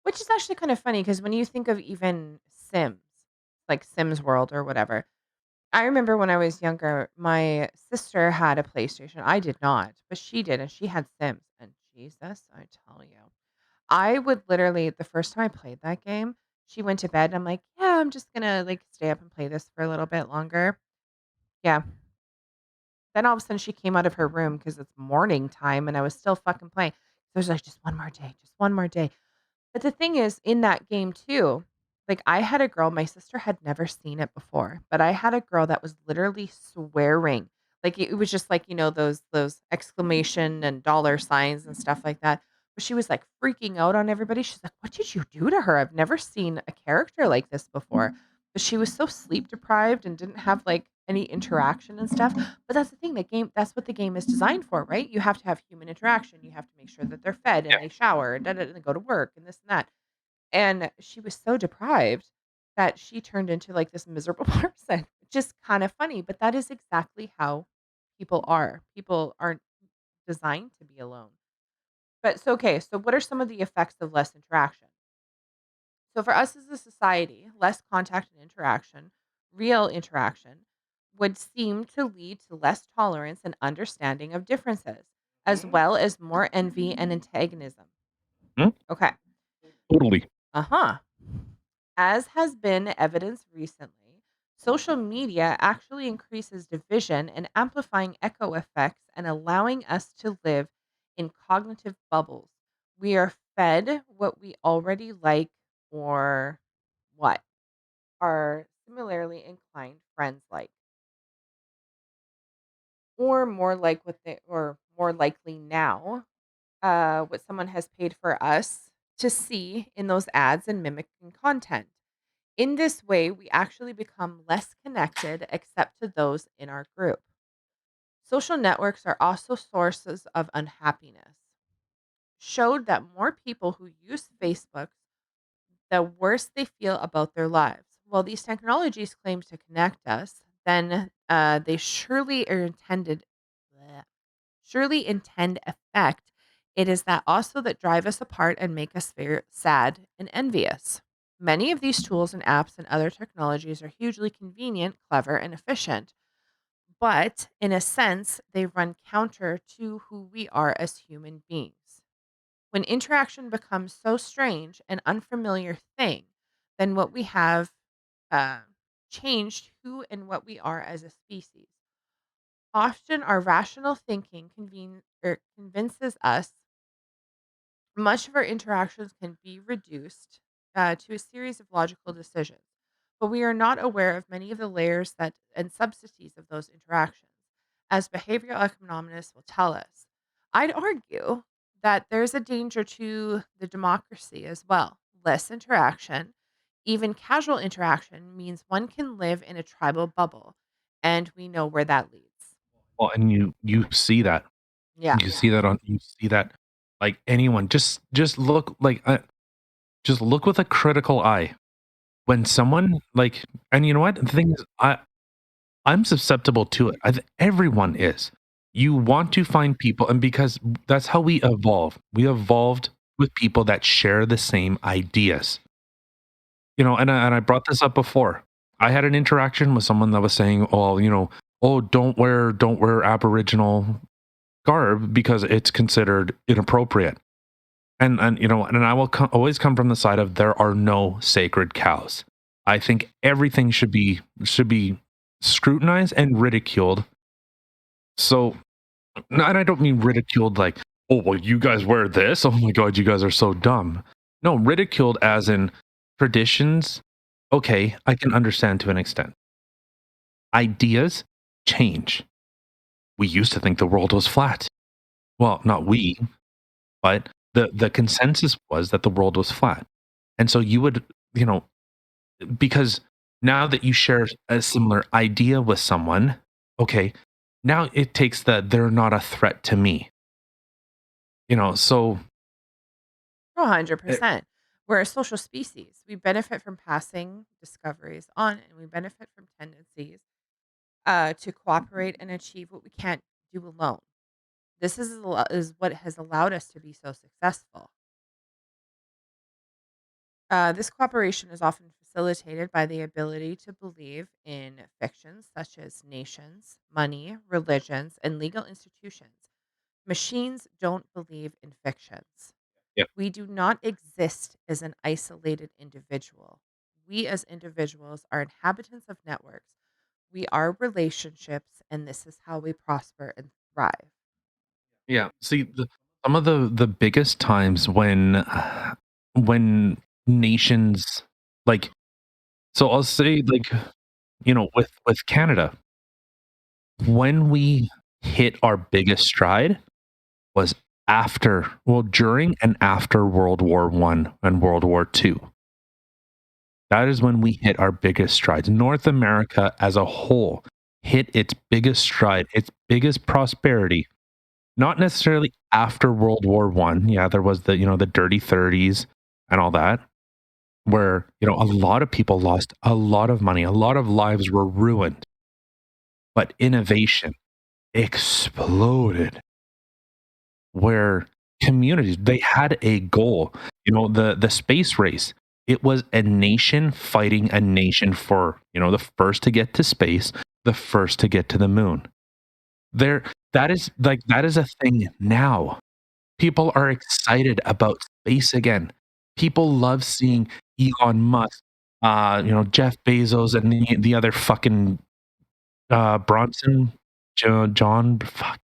Which is actually kind of funny because when you think of even Sims, like Sims World or whatever, I remember when I was younger, my sister had a PlayStation. I did not, but she did, and she had Sims. And Jesus, I tell you, I would literally, the first time I played that game, she went to bed, and I'm like, yeah, I'm just gonna like stay up and play this for a little bit longer. Yeah. Then all of a sudden she came out of her room because it's morning time and I was still fucking playing. So I was like, just one more day, just one more day. But the thing is, in that game too, like I had a girl, my sister had never seen it before, but I had a girl that was literally swearing. Like it was just like, those exclamation and dollar signs and stuff like that. But she was like freaking out on everybody. She's like, "What did you do to her? I've never seen a character like this before." But she was so sleep deprived and didn't have like any interaction and stuff. But that's the thing, that's what the game is designed for, right? You have to have human interaction. You have to make sure that they're fed Yeah. and they shower and, and they go to work and this and that. And she was so deprived that she turned into like this miserable person, which is kind of funny, but that is exactly how people are. People aren't designed to be alone. But so okay, so what are some of the effects of less interaction? So for us as a society, less contact and interaction, real interaction, would seem to lead to less tolerance and understanding of differences, as well as more envy and antagonism. Mhm. Okay. Totally. Uh-huh. As has been evidenced recently, social media actually increases division and amplifying echo effects and allowing us to live in cognitive bubbles. We are fed what we already like or what our similarly inclined friends like, or more like what they, or more likely now, what someone has paid for us to see in those ads and mimicking content. In this way, we actually become less connected except to those in our group. Social networks are also sources of unhappiness. Showed that more people who use Facebook, the worse they feel about their lives. While these technologies claim to connect us, then they surely are intended, bleh, surely intend effect. It is that also that drive us apart and make us very sad and envious. Many of these tools and apps and other technologies are hugely convenient, clever, and efficient, but in a sense, they run counter to who we are as human beings. When interaction becomes so strange and unfamiliar thing, then what we have uh, changed who and what we are as a species. Often, our rational thinking convinces us much of our interactions can be reduced to a series of logical decisions, but we are not aware of many of the layers that and subtleties of those interactions, as behavioral economists will tell us. I'd argue that there's a danger to the democracy as well. Less interaction, even casual interaction, means one can live in a tribal bubble, and we know where that leads. Well, and you see that. Yeah. You see that, like, anyone just look, like, just look with a critical eye. When someone, like, and you know what? The thing is, I'm susceptible to it. Everyone is. You want to find people, and because that's how we evolve. We evolved with people that share the same ideas. And I brought this up before. I had an interaction with someone that was saying, "Oh, oh, don't wear Aboriginal garb because it's considered inappropriate." And I will always come from the side of there are no sacred cows. I think everything should be scrutinized and ridiculed. So, and I don't mean ridiculed like, oh well, you guys wear this. Oh my god, you guys are so dumb. No, ridiculed as in traditions. Okay, I can understand to an extent. Ideas change. We used to think the world was flat. Well, not we, but the consensus was that the world was flat. And so you would, you know, because now that you share a similar idea with someone, okay, now it takes that they're not a threat to me. So 100%. We're a social species. We benefit from passing discoveries on, and we benefit from tendencies to cooperate and achieve what we can't do alone. This is what has allowed us to be so successful. This cooperation is often facilitated by the ability to believe in fictions such as nations, money, religions, and legal institutions. Machines don't believe in fictions. yeah, We do not exist as an isolated individual. We as individuals are inhabitants of networks. We are relationships, and this is how we prosper and thrive. yeah. See, some of the biggest times when nations, like, so I'll say, like, with Canada, when we hit our biggest stride was during and after World War I and World War II. That is when we hit our biggest strides. North America as a whole hit its biggest stride, its biggest prosperity, not necessarily after World War One. Yeah, there was the dirty 30s and all that, where, a lot of people lost a lot of money, a lot of lives were ruined, but innovation exploded where communities, they had a goal. The space race, it was a nation fighting a nation for, the first to get to space, the first to get to the moon. There that is a thing now. People are excited about space again. People love seeing Elon Musk, Jeff Bezos, and the other fucking Bronson, John, fuck,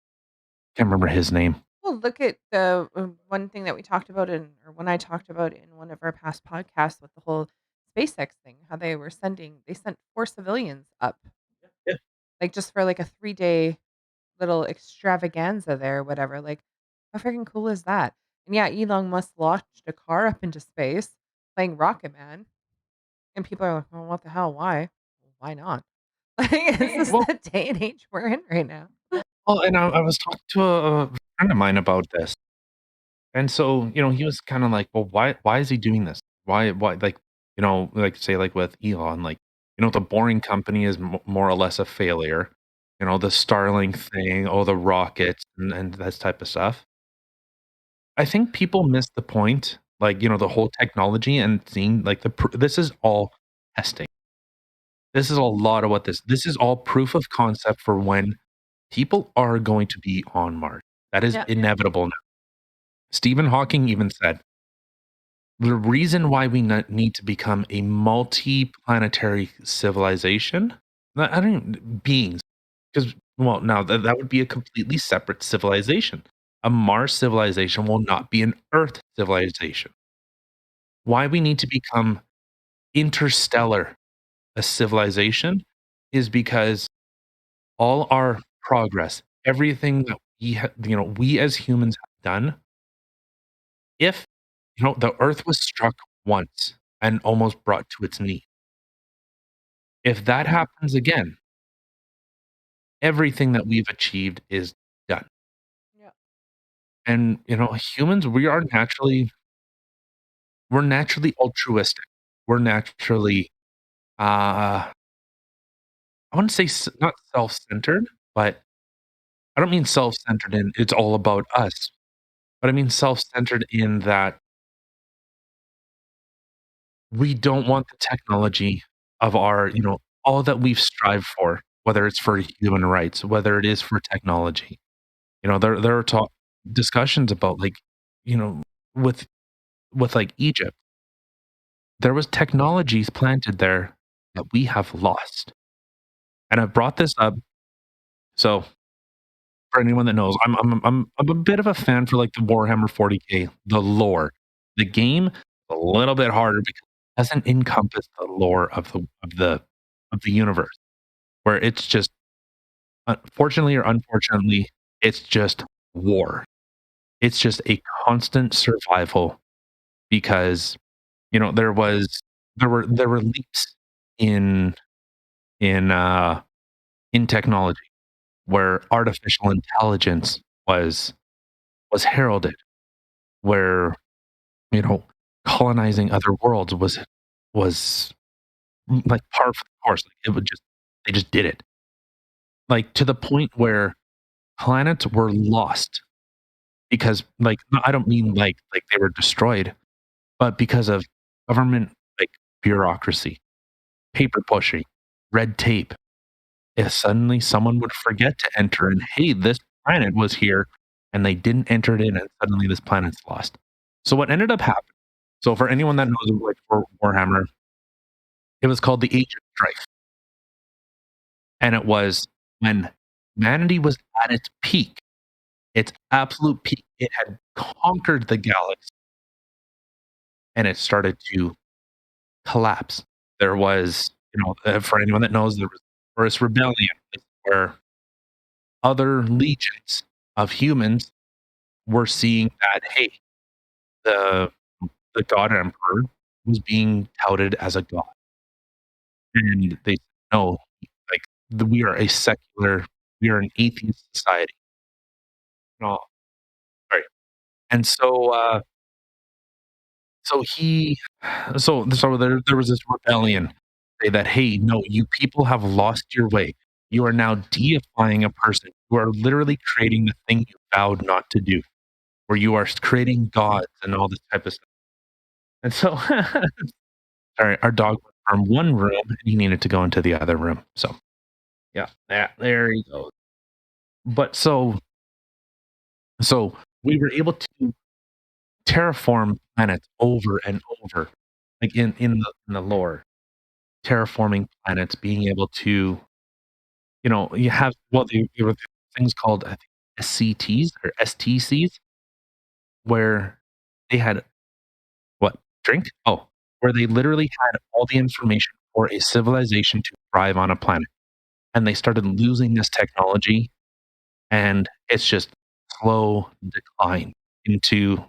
can't remember his name. Well, look at the one thing that we talked about or when I talked about in one of our past podcasts with the whole SpaceX thing, how they sent 4 civilians up, Yeah. like, just for, like, a 3-day little extravaganza there, whatever, like, how freaking cool is that? And yeah, Elon Musk launched a car up into space playing Rocket Man, and people are like, "Well, what the hell? Why?" "Well, why not?" Like, this is Well, the day and age we're in right now. and I was talking to a friend of mine about this, and so, he was kinda like, "Well, why is he doing this? Why," like, say, like, with Elon, like, the Boring Company is more or less a failure. The Starlink thing, oh, the rockets and that type of stuff. I think people miss the point, like, the whole technology and seeing, like, this is all testing. This is a lot of what this is all proof of concept for when people are going to be on Mars. That is Yeah. inevitable now. Stephen Hawking even said, "The reason why we need to become a multi-planetary civilization, I don't beings, because, well, now that would be a completely separate civilization. A Mars civilization will not be an Earth civilization. Why we need to become interstellar, a civilization, is because all our progress, everything that we as humans have done, if, the Earth was struck once and almost brought to its knee, if that happens again, everything that we've achieved is done. Yeah. And, humans, we're naturally altruistic. We're naturally, I wouldn't say not self-centered, but I don't mean self-centered in it's all about us, but I mean self-centered in that we don't want the technology of our, all that we've strived for, whether it's for human rights, whether it is for technology. There are discussions about, like, you know, with like Egypt, there was technologies planted there that we have lost. And I've brought this up, so for anyone that knows, I'm a bit of a fan for, like, the Warhammer 40K, the lore. The game, a little bit harder because it doesn't encompass the lore of the universe, where it's just, fortunately or unfortunately, it's just war. It's just a constant survival because, there were leaps in in, uh, in technology where artificial intelligence was heralded, where, you know, colonizing other worlds was, like, par for the course. Like, they just did it. Like, to the point where planets were lost because, like, no, I don't mean like they were destroyed, but because of government, like, bureaucracy, paper pushing, red tape. If suddenly someone would forget to enter and, "Hey, this planet was here," and they didn't enter it in, and suddenly this planet's lost. So what ended up happening, so for anyone that knows, like, Warhammer, it was called the Age of Strife, and it was when humanity was at its absolute peak. It had conquered the galaxy, and it started to collapse. There was, for anyone that knows, there was First Rebellion, where other legions of humans were seeing that, hey, the God Emperor was being touted as a god, and they said, "No, like, we are a secular, we are an atheist society. No, right. And so he, so there was this rebellion, say that, hey, no, you people have lost your way. You are now deifying a person. You are literally creating the thing you vowed not to do, where you are creating gods and all this type of stuff. And so, sorry, our dog went from one room and he needed to go into the other room. So yeah, there you go. But so we were able to terraform planets over and over, like in the lore, terraforming planets, being able to, you have, well, there were things called, I think, SCTs or STCs, where they had what? Drink? Oh, where they literally had all the information for a civilization to thrive on a planet, and they started losing this technology, and it's just slow decline into,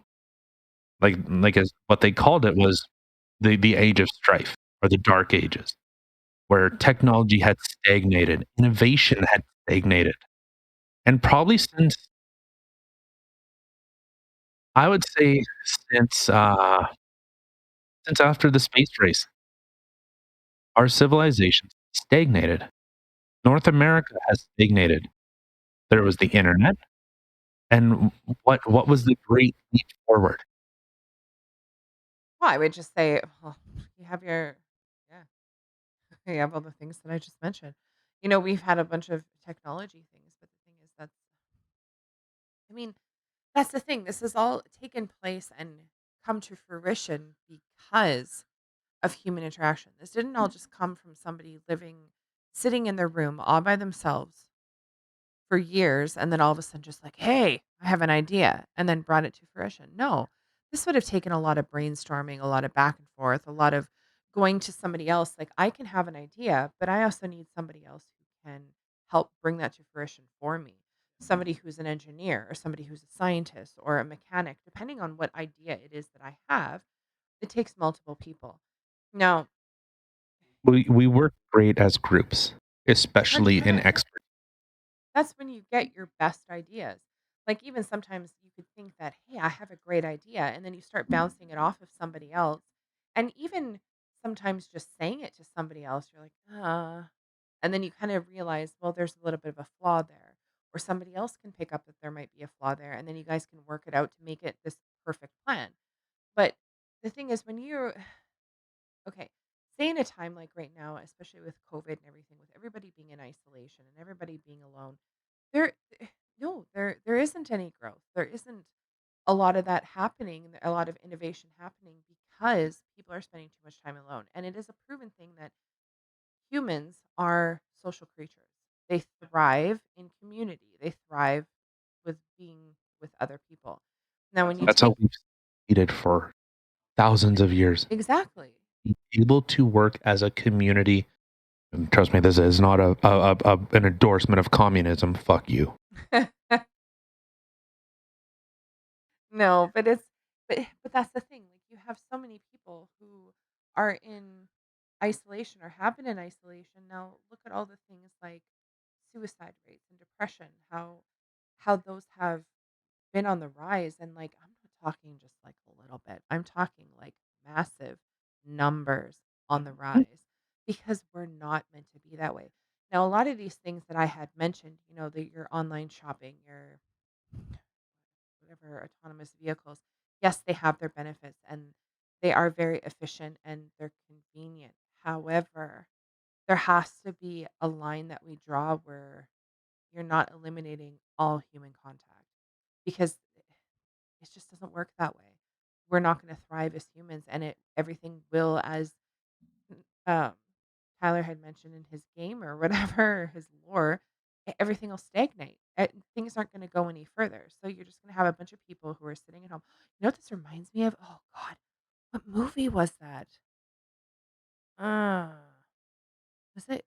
as what they called it was the age of strife, or the dark ages, where technology had stagnated, innovation had stagnated. And probably I would say since, since after the space race, our civilization stagnated. North America has stagnated. There was the internet, and what was the great leap forward? Well, I would just say, well, you have your yeah, you have all the things that I just mentioned. We've had a bunch of technology things, but the thing is I mean, that's the thing. This has all taken place and come to fruition because of human interaction. This didn't all just come from somebody sitting in their room all by themselves for years and then all of a sudden just like, "Hey, I have an idea," and then brought it to fruition. No. This would have taken a lot of brainstorming, a lot of back and forth, a lot of going to somebody else like, "I can have an idea, but I also need somebody else who can help bring that to fruition for me." Somebody who's an engineer or somebody who's a scientist or a mechanic, depending on what idea it is that I have, it takes multiple people. Now, We work great as groups, especially in 100%. expert. That's when you get your best ideas. Like, even sometimes you could think that, "Hey, I have a great idea," and then you start bouncing it off of somebody else. And even sometimes just saying it to somebody else, you're like, and then you kind of realize, well, there's a little bit of a flaw there. Or somebody else can pick up that there might be a flaw there, and then you guys can work it out to make it this perfect plan. But the thing is, when you're okay, say in a time like right now, especially with COVID and everything, with everybody being in isolation and everybody being alone, there no, there isn't any growth. There isn't a lot of that happening, a lot of innovation happening because people are spending too much time alone. And it is a proven thing that humans are social creatures. They thrive in community. They thrive with being with other people. Now when you That's how take we've succeeded for thousands of years. exactly. Being able to work as a community, and trust me, this is not an endorsement of communism. Fuck you. No, but but that's the thing, like, you have so many people who are in isolation or have been in isolation. Now look at all the things like suicide rates and depression, how those have been on the rise, and, like, I'm not talking just, like, a little bit, I'm talking, like, massive numbers on the rise because we're not meant to be that way. Now a lot of these things that I had mentioned, your online shopping, your whatever autonomous vehicles, yes, they have their benefits and they are very efficient and they're convenient. However, there has to be a line that we draw where you're not eliminating all human contact because it just doesn't work that way. We're not going to thrive as humans, and everything will, as um, Tyler had mentioned in his game or whatever, his lore, everything will stagnate. Things aren't going to go any further. So you're just going to have a bunch of people who are sitting at home. You know what this reminds me of? Oh God, what movie was that? Uh, was it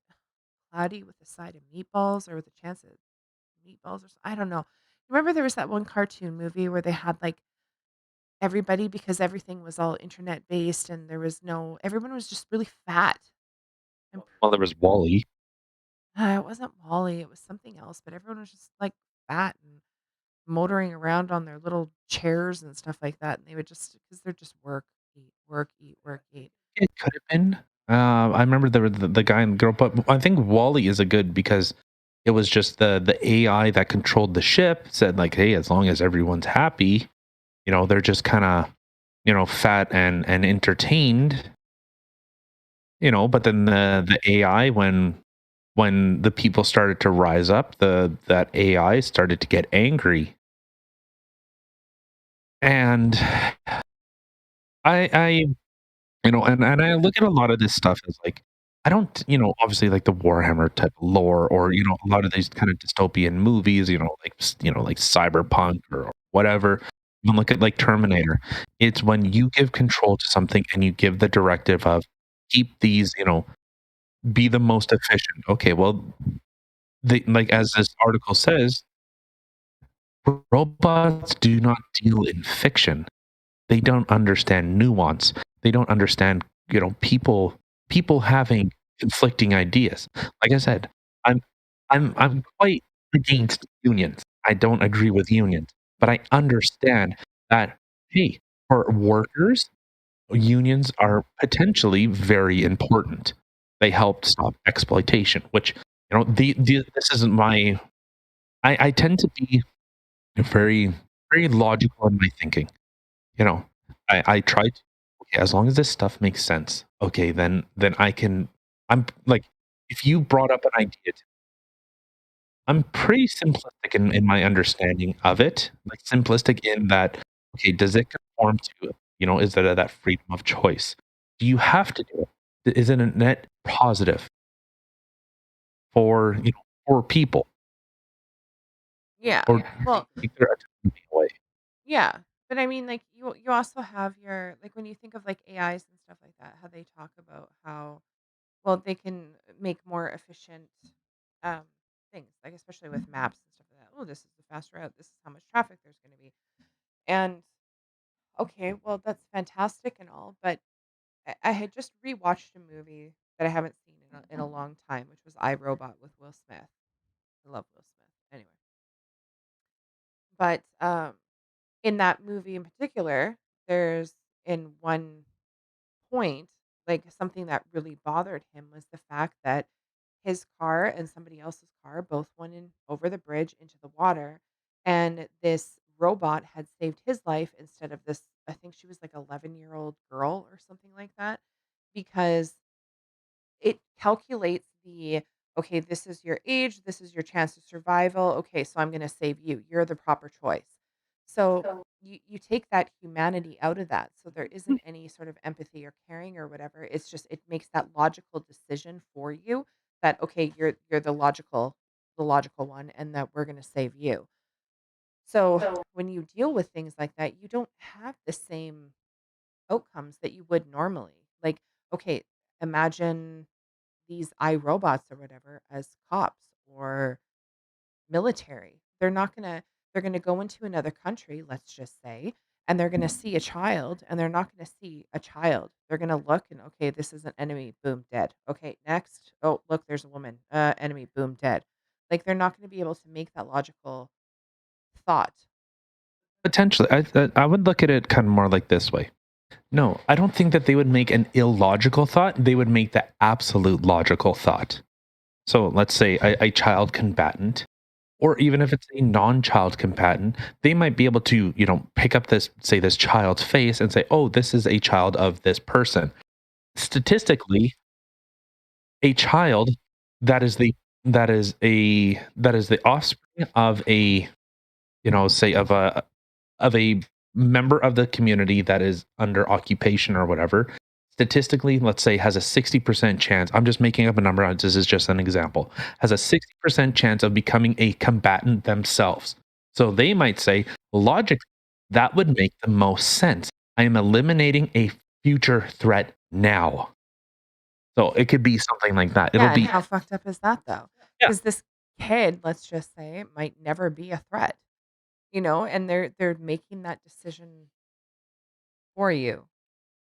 Cloudy with a Side of Meatballs or with a Chance of Meatballs or I don't know. Remember there was that one cartoon movie where they had like everybody because everything was all internet based and there was no everyone was just really fat and Well, there was Wally. It wasn't Wally, it was something else, but everyone was just, like, fat and motoring around on their little chairs and stuff like that, and they would just because 'cause they're just work, eat, work, eat. It could have been. I remember the guy and girl, but I think Wally is a good because it was just the AI that controlled the ship said like, "Hey, as long as everyone's happy, they're just kind of, fat and entertained, but then the AI when the people started to rise up, the that AI started to get angry. And I and I look at a lot of this stuff as like, I don't, obviously like the Warhammer type of lore or, a lot of these kind of dystopian movies, like, like Cyberpunk or whatever. Even look at like Terminator. It's when you give control to something and you give the directive of keep these, be the most efficient. Okay, well, like as this article says, robots do not deal in fiction. They don't understand nuance. They don't understand, people having conflicting ideas. Like I said, I'm I'm quite against unions. I don't agree with unions, but I understand that, hey, for workers, unions are potentially very important. They help stop exploitation, which, this isn't my I tend to be very, very logical in my thinking. You know, I try to okay, as long as this stuff makes sense, okay, then I can I'm like, if you brought up an idea to I'm pretty simplistic in my understanding of it, like, simplistic in that, okay, does it conform to, is it that freedom of choice? Do you have to do it? Is it a net positive for, for people, Yeah. or do they Well, take their autonomy away? yeah, but I mean, like, you also have your like, when you think of, like, AIs and stuff like that, how they talk about how, well, they can make more efficient, um, things, like, especially with maps and stuff like that. "Oh, this is the fast route. This is how much traffic there's gonna be." And, okay, well, that's fantastic and all, but I had just rewatched a movie that I haven't seen in a long time, which was I, Robot with Will Smith. I love Will Smith. Anyway, but, in that movie in particular, there's in one point, like, something that really bothered him was the fact that his car and somebody else's car both went in over the bridge into the water, and this robot had saved his life instead of this, I think she was, like, 11-year-old girl or something like that, because it calculates the, "Okay, this is your age, this is your chance of survival, okay, so I'm gonna save you, you're the proper choice." So, you take that humanity out of that, so there isn't any sort of empathy or caring or whatever, it's just it makes that logical decision for you that, "Okay, you're the logical one, and that we're gonna save you." So, when you deal with things like that, you don't have the same outcomes that you would normally. Like, okay, imagine these iRobots or whatever as cops or military. They're gonna go into another country, let's just say, and they're gonna see a child, and they're not gonna see a child. They're gonna look and, "Okay, this is an enemy, boom, dead. Okay, next. Oh, look, there's a woman. Enemy, boom, dead." Like, they're not gonna be able to make that logical thought. Potentially, I would look at it kind of more like this way. No, I don't think that they would make an illogical thought. They would make the absolute logical thought. So let's say a child combatant, or even if it's a non-child combatant, they might be able to, pick up this child's face and say, oh, this is a child of this person. Statistically, a child that is the offspring of a, say of a member of the community that is under occupation or whatever, statistically, let's say, has a 60% chance. I'm just making up a number. This is just an example. Has a 60% chance of becoming a combatant themselves. So they might say, logically, that would make the most sense. I am eliminating a future threat now. So it could be something like that. It'll Yeah, and be, how fucked up is that, though? yeah, Because this kid, let's just say, might never be a threat, and they're making that decision for you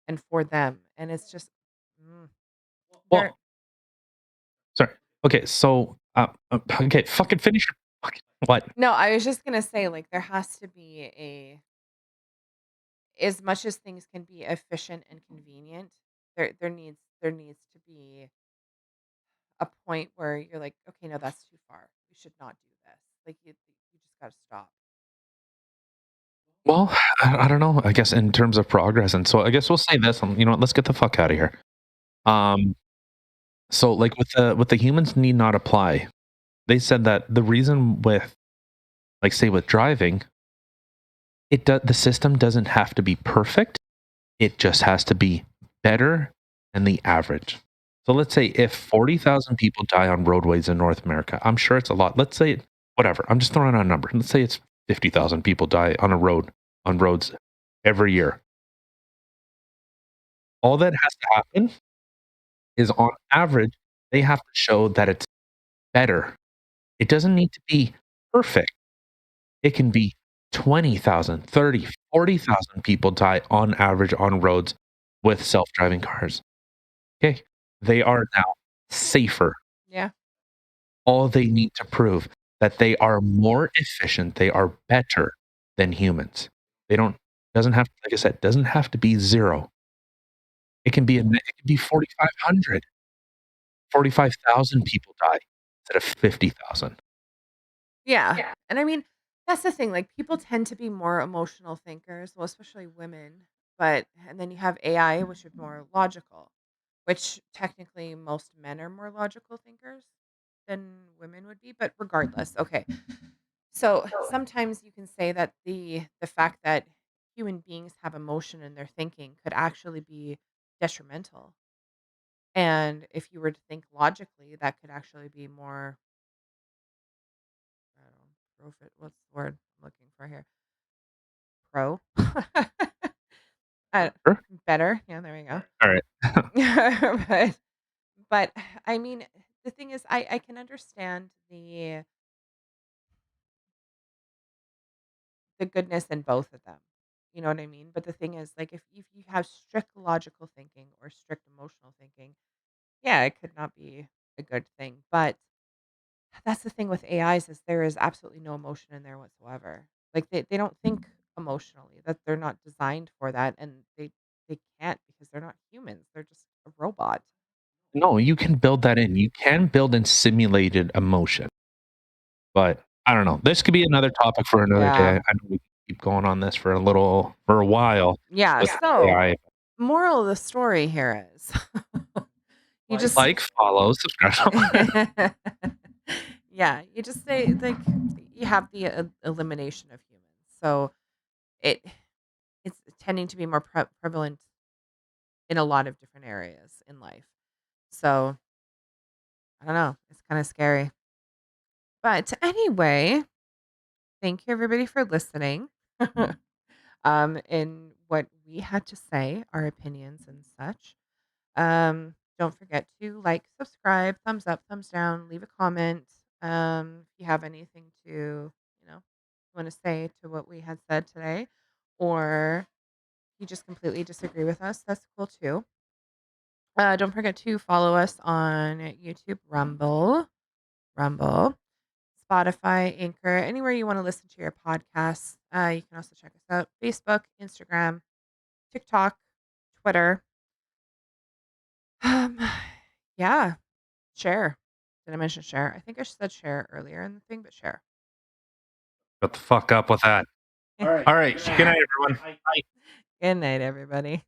and for them, and it's just, mm, they're well, sorry. Okay, so, okay, fucking finish your fucking what? No, I was just gonna say, like, there has to be a as much as things can be efficient and convenient, there needs to be a point where you're like, "Okay, no, that's too far. We should not do this." Like, you just gotta stop. Well, I don't know, I guess in terms of progress, and so I guess we'll say this, you know what, let's get the fuck out of here. Um, so, like, with the humans need not apply, they said that the reason with, like, say, with driving, the system doesn't have to be perfect, it just has to be better than the average. So let's say if 40,000 people die on roadways in North America, I'm sure it's a lot. Let's say whatever, I'm just throwing out a number. Let's say it's 50,000 people die on roads every year. All that has to happen is on average, they have to show that it's better. It doesn't need to be perfect. It can be 20,000, 30, 40,000 people die on average on roads with self-driving cars. Okay. They are now safer. Yeah. All they need to prove that they are more efficient, they are better than humans. They don't doesn't have like I said, doesn't have to be 0. It can be 4,500. 45,000 people die instead of 50,000. Yeah, and I mean, that's the thing, like, people tend to be more emotional thinkers, well, especially women, but and then you have AI, which is more logical, which technically most men are more logical thinkers than women would be, but regardless, okay. So, sometimes you can say that the fact that human beings have emotion in their thinking could actually be detrimental, and if you were to think logically, that could actually be more, I don't know, profit what's the word I'm looking for here? Pro? Uh, Sure. better, yeah, there we go. Alright. But but, I mean, the thing is I can understand the goodness in both of them. You know what I mean? But the thing is, like, if you have strict logical thinking or strict emotional thinking, yeah, it could not be a good thing. But that's the thing with AIs is there is absolutely no emotion in there whatsoever. Like they don't think emotionally. That they're not designed for that, and they can't because they're not humans. They're just a robot. No, you can build that in. You can build in simulated emotion, but I don't know. This could be another topic for another day. Yeah. I know we can keep going on this for a while Yeah. with So AI. moral of the story here is you just Like, follow, subscribe. yeah, you just say like you have the elimination of humans. So it it's tending to be more prevalent in a lot of different areas in life. So I don't know. It's kind of scary. But anyway, thank you everybody for listening. In what we had to say, our opinions and such. Don't forget to like, subscribe, thumbs up, thumbs down, leave a comment. If you have anything to, want to say to what we had said today, or you just completely disagree with us, that's cool too. Don't forget to follow us on YouTube, Rumble, Spotify, Anchor, anywhere you want to listen to your podcasts. You can also check us out Facebook, Instagram, TikTok, Twitter. Um, yeah, share. Did I mention share? I think I said share earlier in the thing, but share. Shut the fuck up with that. Alright, good night, everyone. Bye. Good night, everybody.